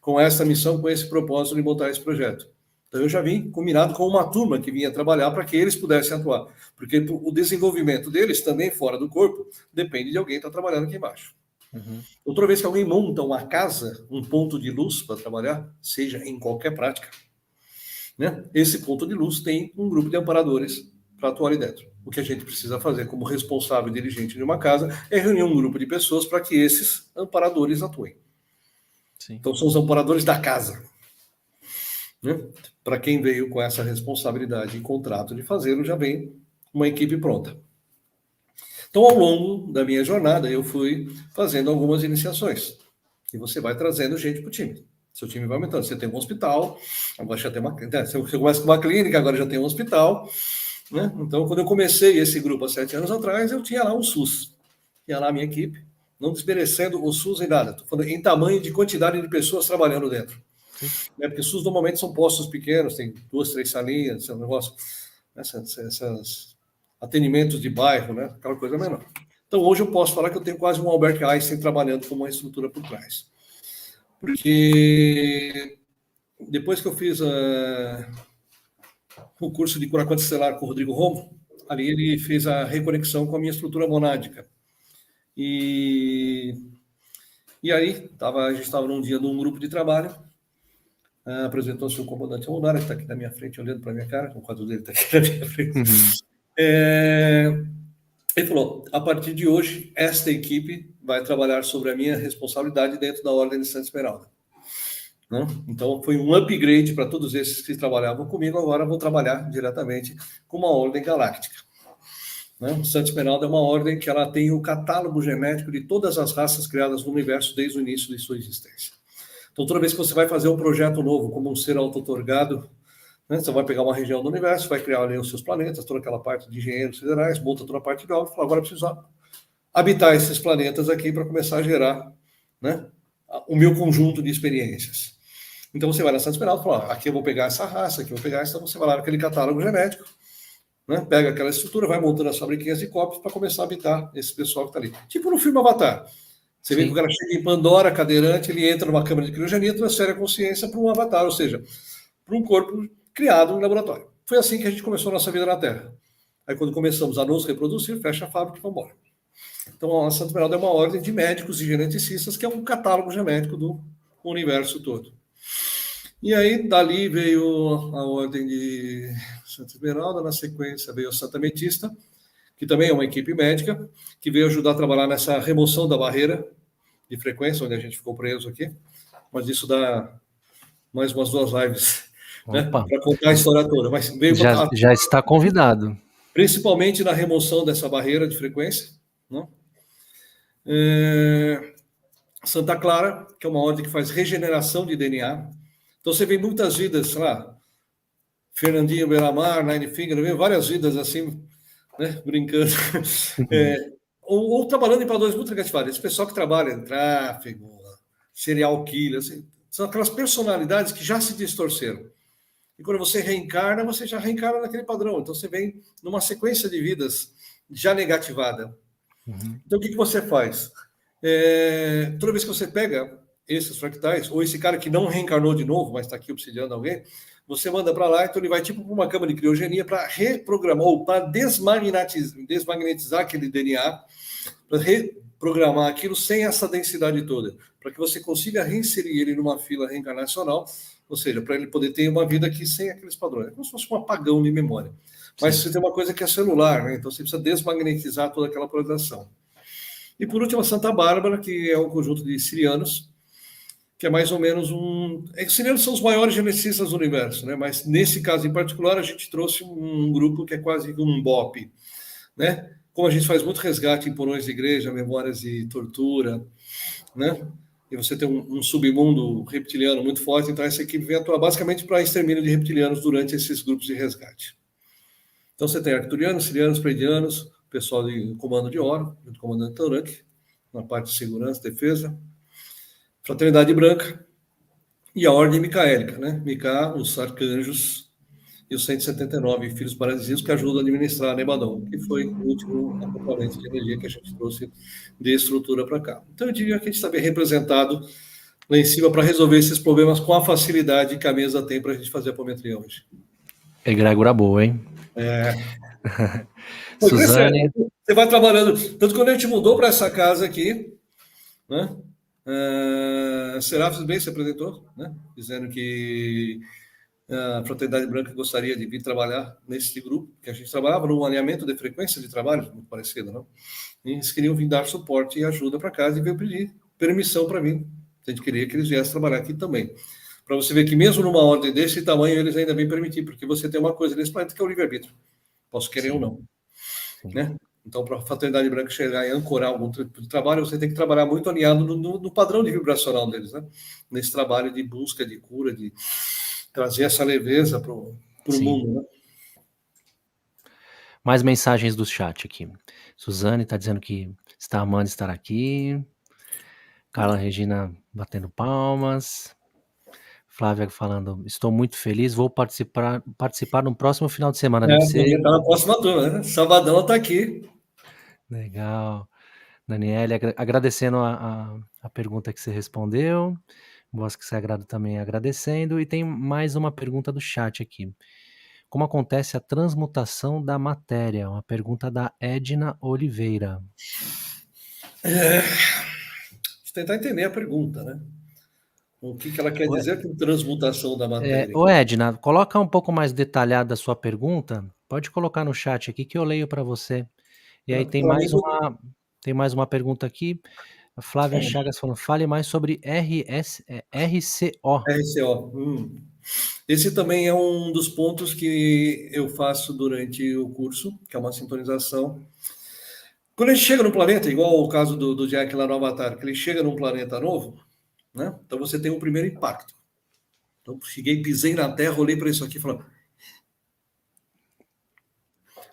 B: com essa missão, com esse propósito de montar esse projeto. Então, eu já vim combinado com uma turma que vinha trabalhar para que eles pudessem atuar. Porque o desenvolvimento deles, também fora do corpo, depende de alguém estar trabalhando aqui embaixo.
A: Uhum.
B: Outra vez que alguém monta uma casa, um ponto de luz para trabalhar, seja em qualquer prática, né? Esse ponto de luz tem um grupo de amparadores para atuar ali dentro. O que a gente precisa fazer como responsável e dirigente de uma casa é reunir um grupo de pessoas para que esses amparadores atuem.
A: Sim.
B: Então, são os amparadores da casa. Né? Para quem veio com essa responsabilidade e contrato de fazê-lo, já vem uma equipe pronta. Então, ao longo da minha jornada, eu fui fazendo algumas iniciações. E você vai trazendo gente para o time. Seu time vai aumentando. Você tem um hospital, agora já tem uma. Você começa com uma clínica, agora já tem um hospital. Né? Então, quando eu comecei esse grupo há 7 anos atrás, eu tinha lá um SUS. Tinha lá a minha equipe, não desmerecendo o SUS em nada. Estou falando em tamanho de quantidade de pessoas trabalhando dentro.
A: Sim.
B: Né? Porque SUS normalmente são postos pequenos, tem 2, 3 salinhas, esse negócio, esses atendimentos de bairro, né? Aquela coisa menor. Então, hoje eu posso falar que eu tenho quase um Albert Einstein trabalhando com uma estrutura por trás. Porque depois que eu fiz o curso de cura quanticelar com o Rodrigo Romo, ali ele fez a reconexão com a minha estrutura monádica. E aí, a gente estava num dia de um grupo de trabalho, apresentou-se o comandante Rondara, que está aqui na minha frente, olhando para a minha cara, o quadro dele está aqui na minha frente. Uhum. Ele falou, a partir de hoje, esta equipe vai trabalhar sobre a minha responsabilidade dentro da Ordem de Santa Esmeralda. Né? Então, foi um upgrade para todos esses que trabalhavam comigo, agora vou trabalhar diretamente com uma Ordem Galáctica. Né? Santa Esmeralda é uma ordem que ela tem o catálogo genético de todas as raças criadas no universo desde o início de sua existência. Então, toda vez que você vai fazer um projeto novo, como um ser auto-otorgado, né, você vai pegar uma região do universo, vai criar ali os seus planetas, toda aquela parte de engenheiros federais, monta toda a parte de obra, e fala, agora eu preciso habitar esses planetas aqui para começar a gerar, né, o meu conjunto de experiências. Então, você vai na Santa Esmeralda e fala, aqui eu vou pegar essa raça, aqui eu vou pegar essa, então você vai lá naquele catálogo genético, né, pega aquela estrutura, vai montando as fabriquinhas de cópias para começar a habitar esse pessoal que está ali. Tipo no filme Avatar. Você vê que o cara chega em Pandora, cadeirante, ele entra numa câmara de criogenia e transfere a consciência para um avatar, ou seja, para um corpo criado no laboratório. Foi assim que a gente começou a nossa vida na Terra. Aí, quando começamos a nos reproduzir, fecha a fábrica e vamos embora. Então, a Santa Esmeralda é uma ordem de médicos e geneticistas, que é um catálogo genético do universo todo. E aí, dali veio a ordem de Santa Esmeralda, na sequência veio a Santa Ametista, que também é uma equipe médica, que veio ajudar a trabalhar nessa remoção da barreira de frequência, onde a gente ficou preso aqui. Mas isso dá mais umas 2 lives, né, para contar a história toda. Mas veio
A: já está convidado.
B: Principalmente na remoção dessa barreira de frequência, né? Santa Clara, que é uma ordem que faz regeneração de DNA. Então você vê muitas vidas, sei lá, Fernandinho Belamar, Nine Finger, várias vidas assim, né, brincando. Ou trabalhando em padrões muito negativos. Esse pessoal que trabalha em tráfego, serial killer, assim, são aquelas personalidades que já se distorceram. E quando você reencarna, você já reencarna naquele padrão. Então você vem numa sequência de vidas já negativada. Então o que você faz? Toda vez que você pega esses fractais, ou esse cara que não reencarnou de novo, mas está aqui obsidiando alguém, você manda para lá, então ele vai tipo para uma cama de criogenia para reprogramar, ou para desmagnetizar aquele DNA, para reprogramar aquilo sem essa densidade toda, para que você consiga reinserir ele numa fila reencarnacional, ou seja, para ele poder ter uma vida aqui sem aqueles padrões. É como se fosse um apagão de memória. Mas você tem uma coisa que é celular, né? Então você precisa desmagnetizar toda aquela programação. E por último, a Santa Bárbara, que é um conjunto de sirianos, que é mais ou menos um... Os sirianos são os maiores geneticistas do universo, né? Mas nesse caso em particular, a gente trouxe um grupo que é quase um BOP, né? Como a gente faz muito resgate em porões de igreja, memórias de tortura, né? E você tem um submundo reptiliano muito forte, então essa equipe vem atuar basicamente para extermínio de reptilianos durante esses grupos de resgate. Então você tem arcturianos, sirianos, pleiadianos, pessoal de comando de Oro, do comandante Taurunk, na parte de segurança, defesa, Fraternidade Branca e a Ordem Micaélica, né? Mica, os arcanjos e os 179 filhos paradisíacos que ajudam a administrar a Nebadon, que foi o último acoplamento de energia que a gente trouxe de estrutura para cá. Então eu diria que a gente está bem representado lá em cima para resolver esses problemas com a facilidade que a mesa tem para a gente fazer a apometria hoje.
A: Egrégora boa, hein?
B: Suzane. Você vai trabalhando. Tanto quando a gente mudou para essa casa aqui, né? Serafis bem se apresentou, né? Dizendo que a Fraternidade Branca gostaria de vir trabalhar nesse grupo, que a gente trabalhava num alinhamento de frequência de trabalho, muito parecido, não? E eles queriam vir dar suporte e ajuda para casa e veio pedir permissão para mim. A gente queria que eles viessem trabalhar aqui também. Para você ver que mesmo numa ordem desse tamanho, eles ainda vêm permitir, porque você tem uma coisa nesse planeta que é o livre-arbítrio. Posso querer ou não. Né? Então, para a Fraternidade Branca chegar e ancorar algum tipo de trabalho, você tem que trabalhar muito alinhado no padrão de vibracional deles, né? Nesse trabalho de busca, de cura, de trazer essa leveza para o mundo, né?
A: Mais mensagens do chat aqui. Suzane está dizendo que está amando estar aqui. Carla Regina batendo palmas. Flávia falando, estou muito feliz, vou participar no próximo final de semana. Deve ser...
B: Está na próxima turma, né? Sabadão está aqui.
A: Legal. Daniele, agradecendo a pergunta que você respondeu. Bosque Sagrado também agradecendo. E tem mais uma pergunta do chat aqui. Como acontece a transmutação da matéria? Uma pergunta da Edna Oliveira.
B: Vou tentar entender a pergunta, né? O que ela quer dizer com transmutação da matéria?
A: Ô Edna, coloca um pouco mais detalhada a sua pergunta. Pode colocar no chat aqui que eu leio para você. E aí tem mais uma pergunta aqui. A Flávia Chagas falando, fale mais sobre RCO.
B: RCO. Esse também é um dos pontos que eu faço durante o curso, que é uma sintonização. Quando a gente chega no planeta, igual o caso do Jack lá no Avatar, que ele chega num planeta novo, né? Então você tem um primeiro impacto. Então cheguei, pisei na Terra, olhei para isso aqui e falei...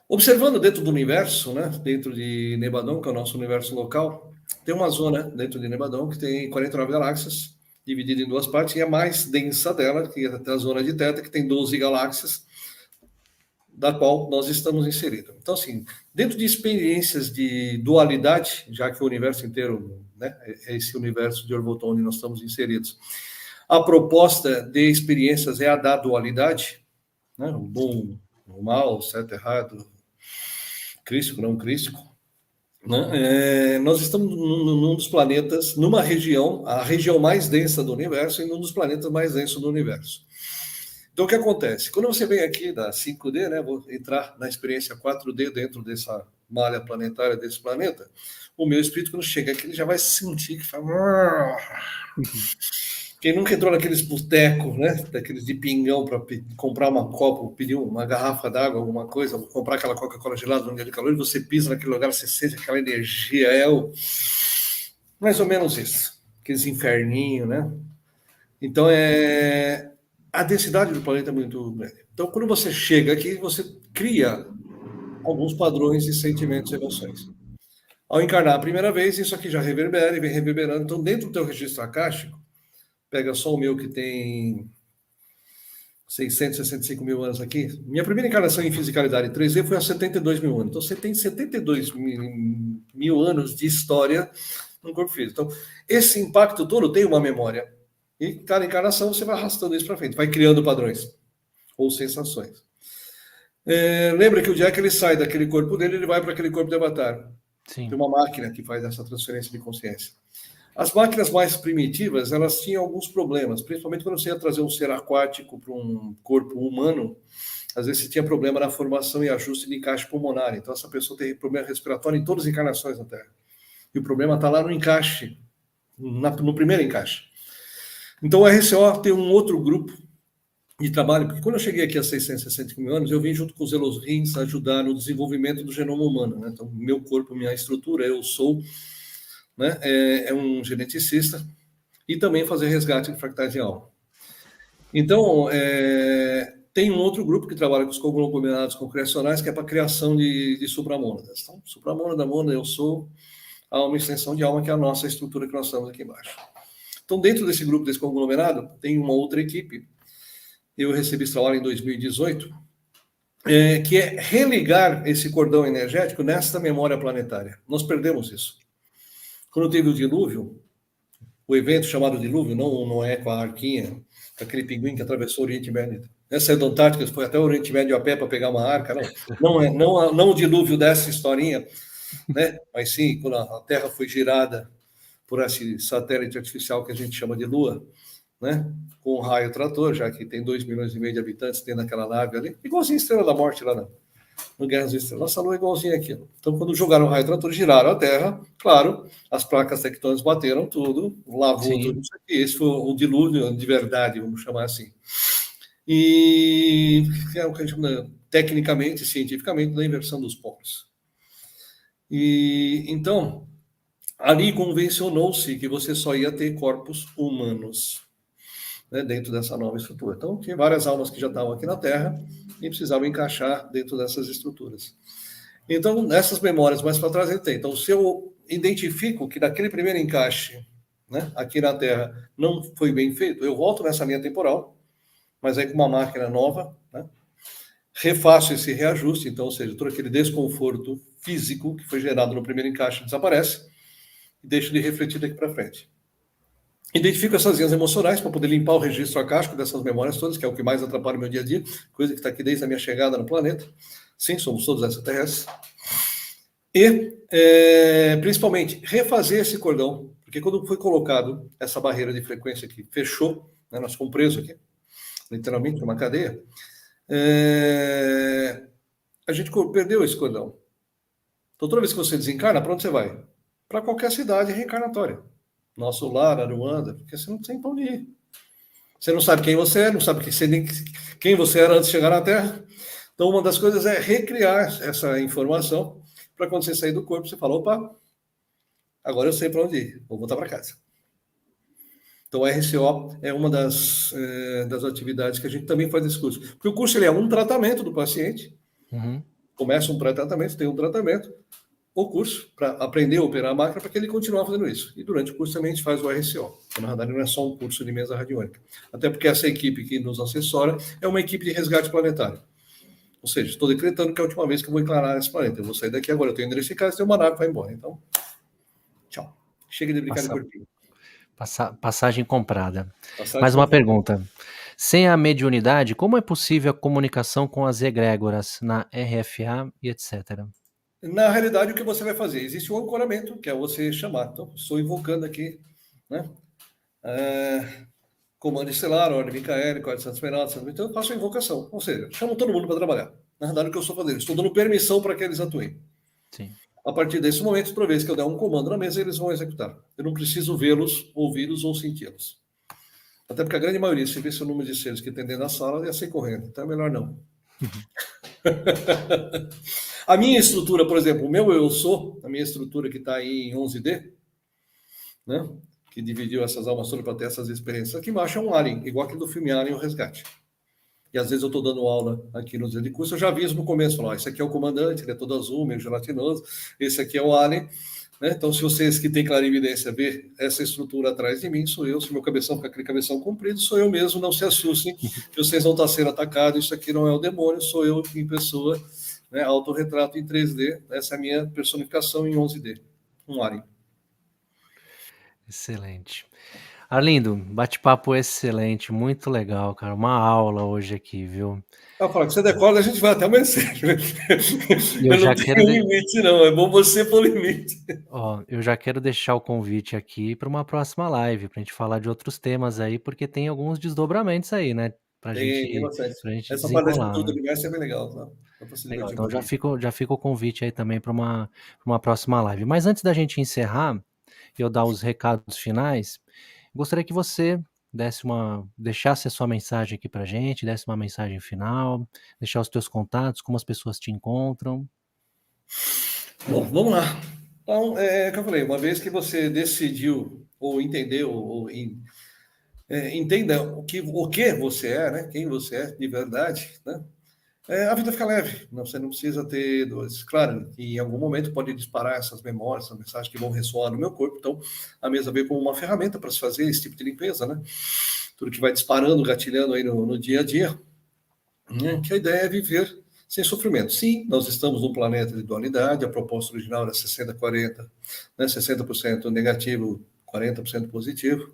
B: Observando dentro do universo, né? Dentro de Nebadon, que é o nosso universo local, tem uma zona dentro de Nebadon que tem 49 galáxias, dividida em 2 partes, e a mais densa dela, que é a zona de Teta, que tem 12 galáxias, da qual nós estamos inseridos. Então, assim, dentro de experiências de dualidade, já que o universo inteiro, né, é esse universo de Orvoton onde nós estamos inseridos, a proposta de experiências é a da dualidade, né, o bom, o mal, o certo, errado, crístico, não crístico, né? Nós estamos num dos planetas, numa região, a região mais densa do universo e num dos planetas mais densos do universo. Então, o que acontece? Quando você vem aqui da 5D, né, vou entrar na experiência 4D dentro dessa malha planetária desse planeta, o meu espírito, quando chega aqui, ele já vai sentir que fala... Quem nunca entrou naqueles botecos, né, daqueles de pingão para comprar uma copa, pedir uma garrafa d'água, alguma coisa, comprar aquela Coca-Cola gelada no dia de calor, e você pisa naquele lugar, você sente aquela energia, mais ou menos isso, aqueles inferninhos, né? Então, a densidade do planeta é muito grande. Então, quando você chega aqui, você cria alguns padrões de sentimentos e emoções. Ao encarnar a primeira vez, isso aqui já reverbera e vem reverberando. Então, dentro do teu registro acástico, pega só o meu que tem 665 mil anos aqui. Minha primeira encarnação em fisicalidade 3D foi há 72 mil anos. Então, você tem 72 mil anos de história no corpo físico. Então, esse impacto todo tem uma memória. E cada encarnação você vai arrastando isso para frente, vai criando padrões ou sensações. Lembra que o dia que ele sai daquele corpo dele, ele vai para aquele corpo de avatar.
A: Sim.
B: Tem uma máquina que faz essa transferência de consciência. As máquinas mais primitivas, elas tinham alguns problemas, principalmente quando você ia trazer um ser aquático para um corpo humano, às vezes você tinha problema na formação e ajuste de encaixe pulmonar. Então, essa pessoa tem problema respiratório em todas as encarnações na Terra. E o problema está lá no encaixe, no primeiro encaixe. Então, o RCO tem um outro grupo de trabalho, porque quando eu cheguei aqui há 660 mil anos, eu vim junto com os Elohins ajudar no desenvolvimento do genoma humano, né? Então, meu corpo, minha estrutura, eu sou, né, um geneticista, e também fazer resgate de fractais de alma. Então, tem um outro grupo que trabalha com os conglomerados concrecionais, que é para a criação de supramônadas. Então, supramônada, mônada, eu sou a uma extensão de alma, que é a nossa estrutura que nós estamos aqui embaixo. Então, dentro desse grupo, desse conglomerado, tem uma outra equipe. Eu recebi esse trabalho em 2018, que é religar esse cordão energético nesta memória planetária. Nós perdemos isso. Quando teve o dilúvio, o evento chamado dilúvio, não é com a arquinha, aquele pinguim que atravessou o Oriente Médio. Saiu da Antártica, foi até o Oriente Médio a pé para pegar uma arca, não o dilúvio dessa historinha, né? Mas sim, quando a Terra foi girada por esse satélite artificial que a gente chama de Lua, né? Com um raio trator, já que tem 2,5 milhões de habitantes dentro daquela nave ali, igualzinho a Estrela da Morte lá no Guerras das Estrelas. Nossa Lua é igualzinha aqui. Então, quando jogaram o raio trator, giraram a Terra, claro, as placas tectônicas bateram tudo, lavou Sim. tudo isso aqui. Esse foi o dilúvio de verdade, vamos chamar assim. E é o que a gente chama, tecnicamente, cientificamente, da inversão dos polos. E então, ali convencionou-se que você só ia ter corpos humanos, né, dentro dessa nova estrutura. Então, tinha várias almas que já estavam aqui na Terra e precisavam encaixar dentro dessas estruturas. Então, nessas memórias mais para trás, ele tem. Então, se eu identifico que naquele primeiro encaixe, né, aqui na Terra, não foi bem feito, eu volto nessa linha temporal, mas aí com uma máquina nova, né, refaço esse reajuste, então, ou seja, todo aquele desconforto físico que foi gerado no primeiro encaixe desaparece e deixo de refletir daqui para frente. Identifico essas linhas emocionais para poder limpar o registro acástico dessas memórias todas, que é o que mais atrapalha o meu dia a dia, coisa que está aqui desde a minha chegada no planeta. Sim, somos todos extraterrestres. E, principalmente, refazer esse cordão, porque quando foi colocado essa barreira de frequência que fechou, né, nós ficamos presos aqui, literalmente, numa cadeia, a gente perdeu esse cordão. Então, toda vez que você desencarna, para onde você vai? Para qualquer cidade reencarnatória. Nosso lar, Aruanda, porque você não tem para onde ir. Você não sabe quem você é, não sabe quem você era antes de chegar na Terra. Então, uma das coisas é recriar essa informação para quando você sair do corpo, você fala, opa, agora eu sei para onde ir, vou voltar para casa. Então, a RCO é uma das atividades que a gente também faz nesse curso. Porque o curso ele é um tratamento do paciente, começa um pré-tratamento, tem um tratamento, o curso para aprender a operar a máquina para que ele continue fazendo isso. E durante o curso também a gente faz o RCO. Na verdade, não é só um curso de mesa radiônica. Até porque essa equipe que nos assessora é uma equipe de resgate planetário. Ou seja, estou decretando que é a última vez que eu vou encarnar esse planeta. Eu vou sair daqui agora, eu tenho endereço em casa, tem uma nave que vai embora. Então, tchau. Chega de brincar de corpinho.
A: Passagem comprada. Mais uma pergunta. Sem a mediunidade, como é possível a comunicação com as egrégoras na RFA e etc.?
B: Na realidade, o que você vai fazer? Existe um ancoramento, que é você chamar. Então, estou invocando aqui, né? Comando estelar, ordem Micael, código Santos Menor, então eu faço a invocação. Ou seja, chamo todo mundo para trabalhar. Na realidade, o que eu estou fazendo? Estou dando permissão para que eles atuem.
A: Sim.
B: A partir desse momento, toda vez que eu der um comando na mesa, eles vão executar. Eu não preciso vê-los, ouvi-los ou senti-los. Até porque a grande maioria, se vê o número de seres que tem dentro da sala, ia sair correndo. Então é melhor não. A minha estrutura, por exemplo, o meu eu sou, a minha estrutura que está aí em 11D, né? Que dividiu essas almas todas para ter essas experiências. Aqui embaixo é um alien, igual aquele do filme Alien, o Resgate. E às vezes eu estou dando aula aqui no dia de curso, eu já aviso no começo, ó, esse aqui é o comandante, ele é todo azul, meio gelatinoso, esse aqui é o alien, né? Então, se vocês que têm clarividência ver essa estrutura atrás de mim, sou eu, se meu cabeção fica aquele cabeção comprido, sou eu mesmo, não se assustem, que vocês vão estar sendo atacados, isso aqui não é o demônio, sou eu em pessoa, né? Autorretrato em 3D, essa é a minha personificação em 11D, um alien.
A: Excelente. Arlindo, bate-papo excelente, muito legal, cara. Uma aula hoje aqui, viu?
B: Eu falo que você decola, a gente vai até amanhecer.
A: Eu
B: Eu
A: já
B: não
A: quero
B: tenho limite, não. É bom você pôr limite.
A: Ó, eu já quero deixar o convite aqui para uma próxima live, para a gente falar de outros temas aí, porque tem alguns desdobramentos aí, né? Pra
B: Tem
A: gente,
B: bastante.
A: pra gente
B: Essa parte da
A: desenrolar,
B: estrutura do
A: né?
B: universo é bem legal, tá? Dá pra se
A: Legal,
B: divertir um
A: então
B: pouquinho.
A: já fica o convite aí também para uma próxima live. Mas antes da gente encerrar e eu dar os recados finais, gostaria que você deixasse a sua mensagem aqui pra gente, desse uma mensagem final, deixar os teus contatos, como as pessoas te encontram.
B: Bom, vamos lá. Então, é o que eu falei, uma vez que você decidiu, ou entendeu, entenda o que você é, né? Quem você é de verdade, né? A vida fica leve, você não precisa ter dores. Claro, que em algum momento pode disparar essas memórias, essas mensagens que vão ressoar no meu corpo, então a mesa veio como uma ferramenta para se fazer esse tipo de limpeza, né? Tudo que vai disparando, gatilhando aí no dia a dia, né? Que a ideia é viver sem sofrimento. Sim, nós estamos num planeta de dualidade, a proposta original era 60-40, né? 60% negativo, 40% positivo.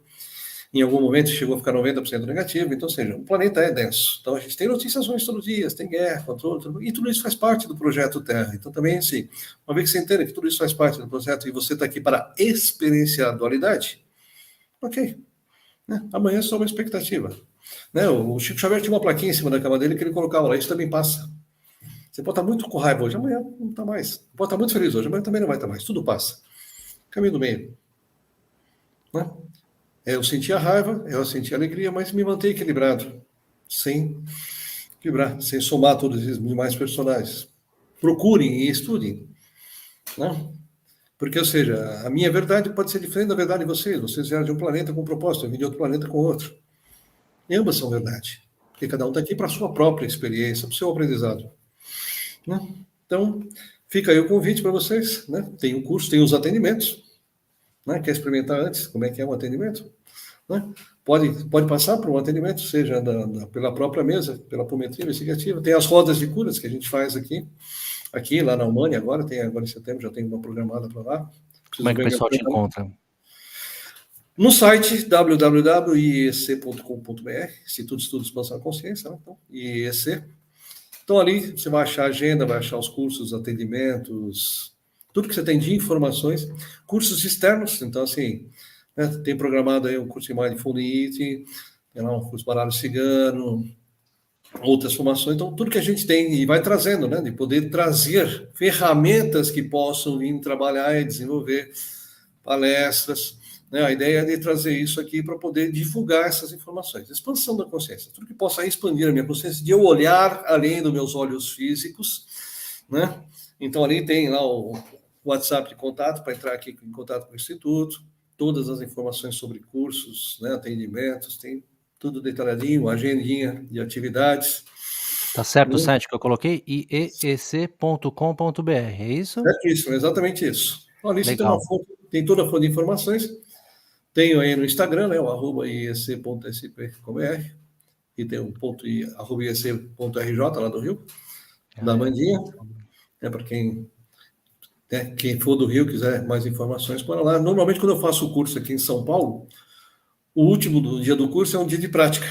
B: Em algum momento chegou a ficar 90% negativo, então, ou seja, o planeta é denso. Então, a gente tem notícias ruins todos os dias, tem guerra, controle, e tudo isso faz parte do projeto Terra. Então, também, assim, uma vez que você entende que tudo isso faz parte do projeto e você está aqui para experienciar a dualidade, ok. Né? Amanhã é só uma expectativa. Né? O Chico Xavier tinha uma plaquinha em cima da cama dele que ele colocava lá, isso também passa. Você pode estar muito com raiva hoje, amanhã não está mais. Pode estar muito feliz hoje, amanhã também não vai estar mais. Tudo passa. Caminho do meio. Né? Eu senti a raiva, eu senti a alegria, mas me manter equilibrado, sem quebrar, sem somar todos esses demais personagens. Procurem e estudem, né? Porque, ou seja, a minha verdade pode ser diferente da verdade de vocês. Vocês vieram de um planeta com um propósito, eu vim de outro planeta com outro. E ambas são verdade. Porque cada um está aqui para a sua própria experiência, para o seu aprendizado. Né? Então, fica aí o convite para vocês. Né? Tem o curso, tem os atendimentos. Né? Quer experimentar antes como é que é um atendimento? Né? Pode passar por um atendimento, seja pela própria mesa, pela apometria investigativa. Tem as rodas de curas que a gente faz aqui lá na Alemanha agora em setembro, já tem uma programada para lá.
A: Como é que o pessoal te encontra?
B: No site www.iec.com.br, Instituto de Estudos de Expansão da Consciência, né? Então, IEC. Então, ali você vai achar a agenda, vai achar os cursos, atendimentos, tudo que você tem de informações, cursos externos, então, assim, né, tem programado aí um curso de Mindful Eating, tem lá um curso de baralho cigano, outras formações, então, tudo que a gente tem e vai trazendo, né, de poder trazer ferramentas que possam vir trabalhar e desenvolver palestras, né, a ideia é de trazer isso aqui para poder divulgar essas informações. Expansão da consciência, tudo que possa expandir a minha consciência, de eu olhar além dos meus olhos físicos, né? Então, ali tem lá o WhatsApp de contato para entrar aqui em contato com o Instituto, todas as informações sobre cursos, né, atendimentos, tem tudo detalhadinho, agendinha de atividades.
A: Tá certo o site que eu coloquei? iec.com.br, é isso?
B: Certíssimo, exatamente isso. Então, ali você tem uma
A: Legal.
B: fonte, tem toda a fonte de informações. Tenho aí no Instagram, né, o @iec.sp.br, e tem o @iec.rj lá do Rio, da Mandinha. É para quem for do Rio quiser mais informações, para lá. Normalmente, quando eu faço o curso aqui em São Paulo, o último dia do curso é um dia de prática,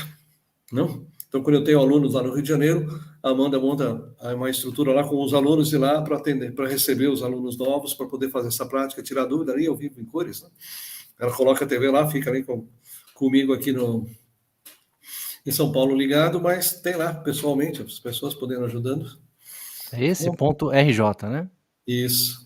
B: não? Então, quando eu tenho alunos lá no Rio de Janeiro, a Amanda monta uma estrutura lá com os alunos de lá para atender, para receber os alunos novos, para poder fazer essa prática, tirar dúvida ali ao vivo em cores. Né? Ela coloca a TV lá, fica ali comigo aqui em São Paulo ligado, mas tem lá pessoalmente, as pessoas podendo ajudando.
A: É esse ponto RJ, né?
B: Isso.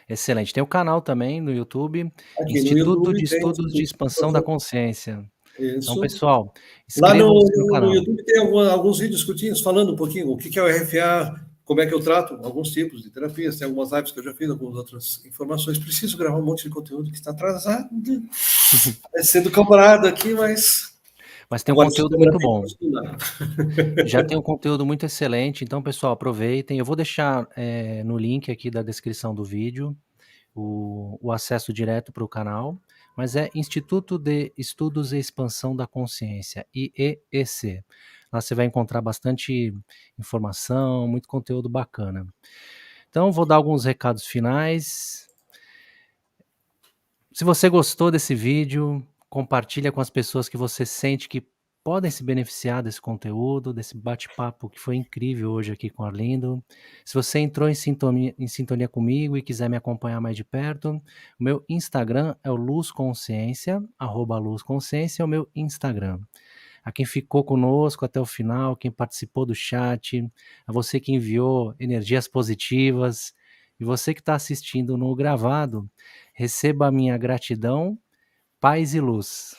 A: Excelente. Tem o canal também no YouTube,
B: Aqui no
A: Instituto de
B: YouTube tem
A: Estudos de Expansão da Consciência. Então,
B: isso.
A: pessoal,
B: Lá
A: inscrevam-se no
B: no
A: canal.
B: YouTube tem alguns vídeos curtinhos falando um pouquinho o que é o RFA, como é que eu trato alguns tipos de terapias, tem algumas lives que eu já fiz, algumas outras informações. Preciso gravar um monte de conteúdo que está atrasado, sendo camarada aqui, mas
A: Mas tem um
B: agora
A: conteúdo muito bom. Já tem um conteúdo muito excelente, então, pessoal, aproveitem. Eu vou deixar no link aqui da descrição do vídeo o acesso direto para o canal, mas é Instituto de Estudos e Expansão da Consciência, IEEC. Lá você vai encontrar bastante informação, muito conteúdo bacana. Então, vou dar alguns recados finais. Se você gostou desse vídeo, compartilha com as pessoas que você sente que podem se beneficiar desse conteúdo, desse bate-papo que foi incrível hoje aqui com o Arlindo. Se você entrou em sintonia comigo e quiser me acompanhar mais de perto, o meu Instagram é o Luz Consciência, @luzconsciência é o meu Instagram. A quem ficou conosco até o final, quem participou do chat, a você que enviou energias positivas, e você que está assistindo no gravado, receba a minha gratidão, paz e luz.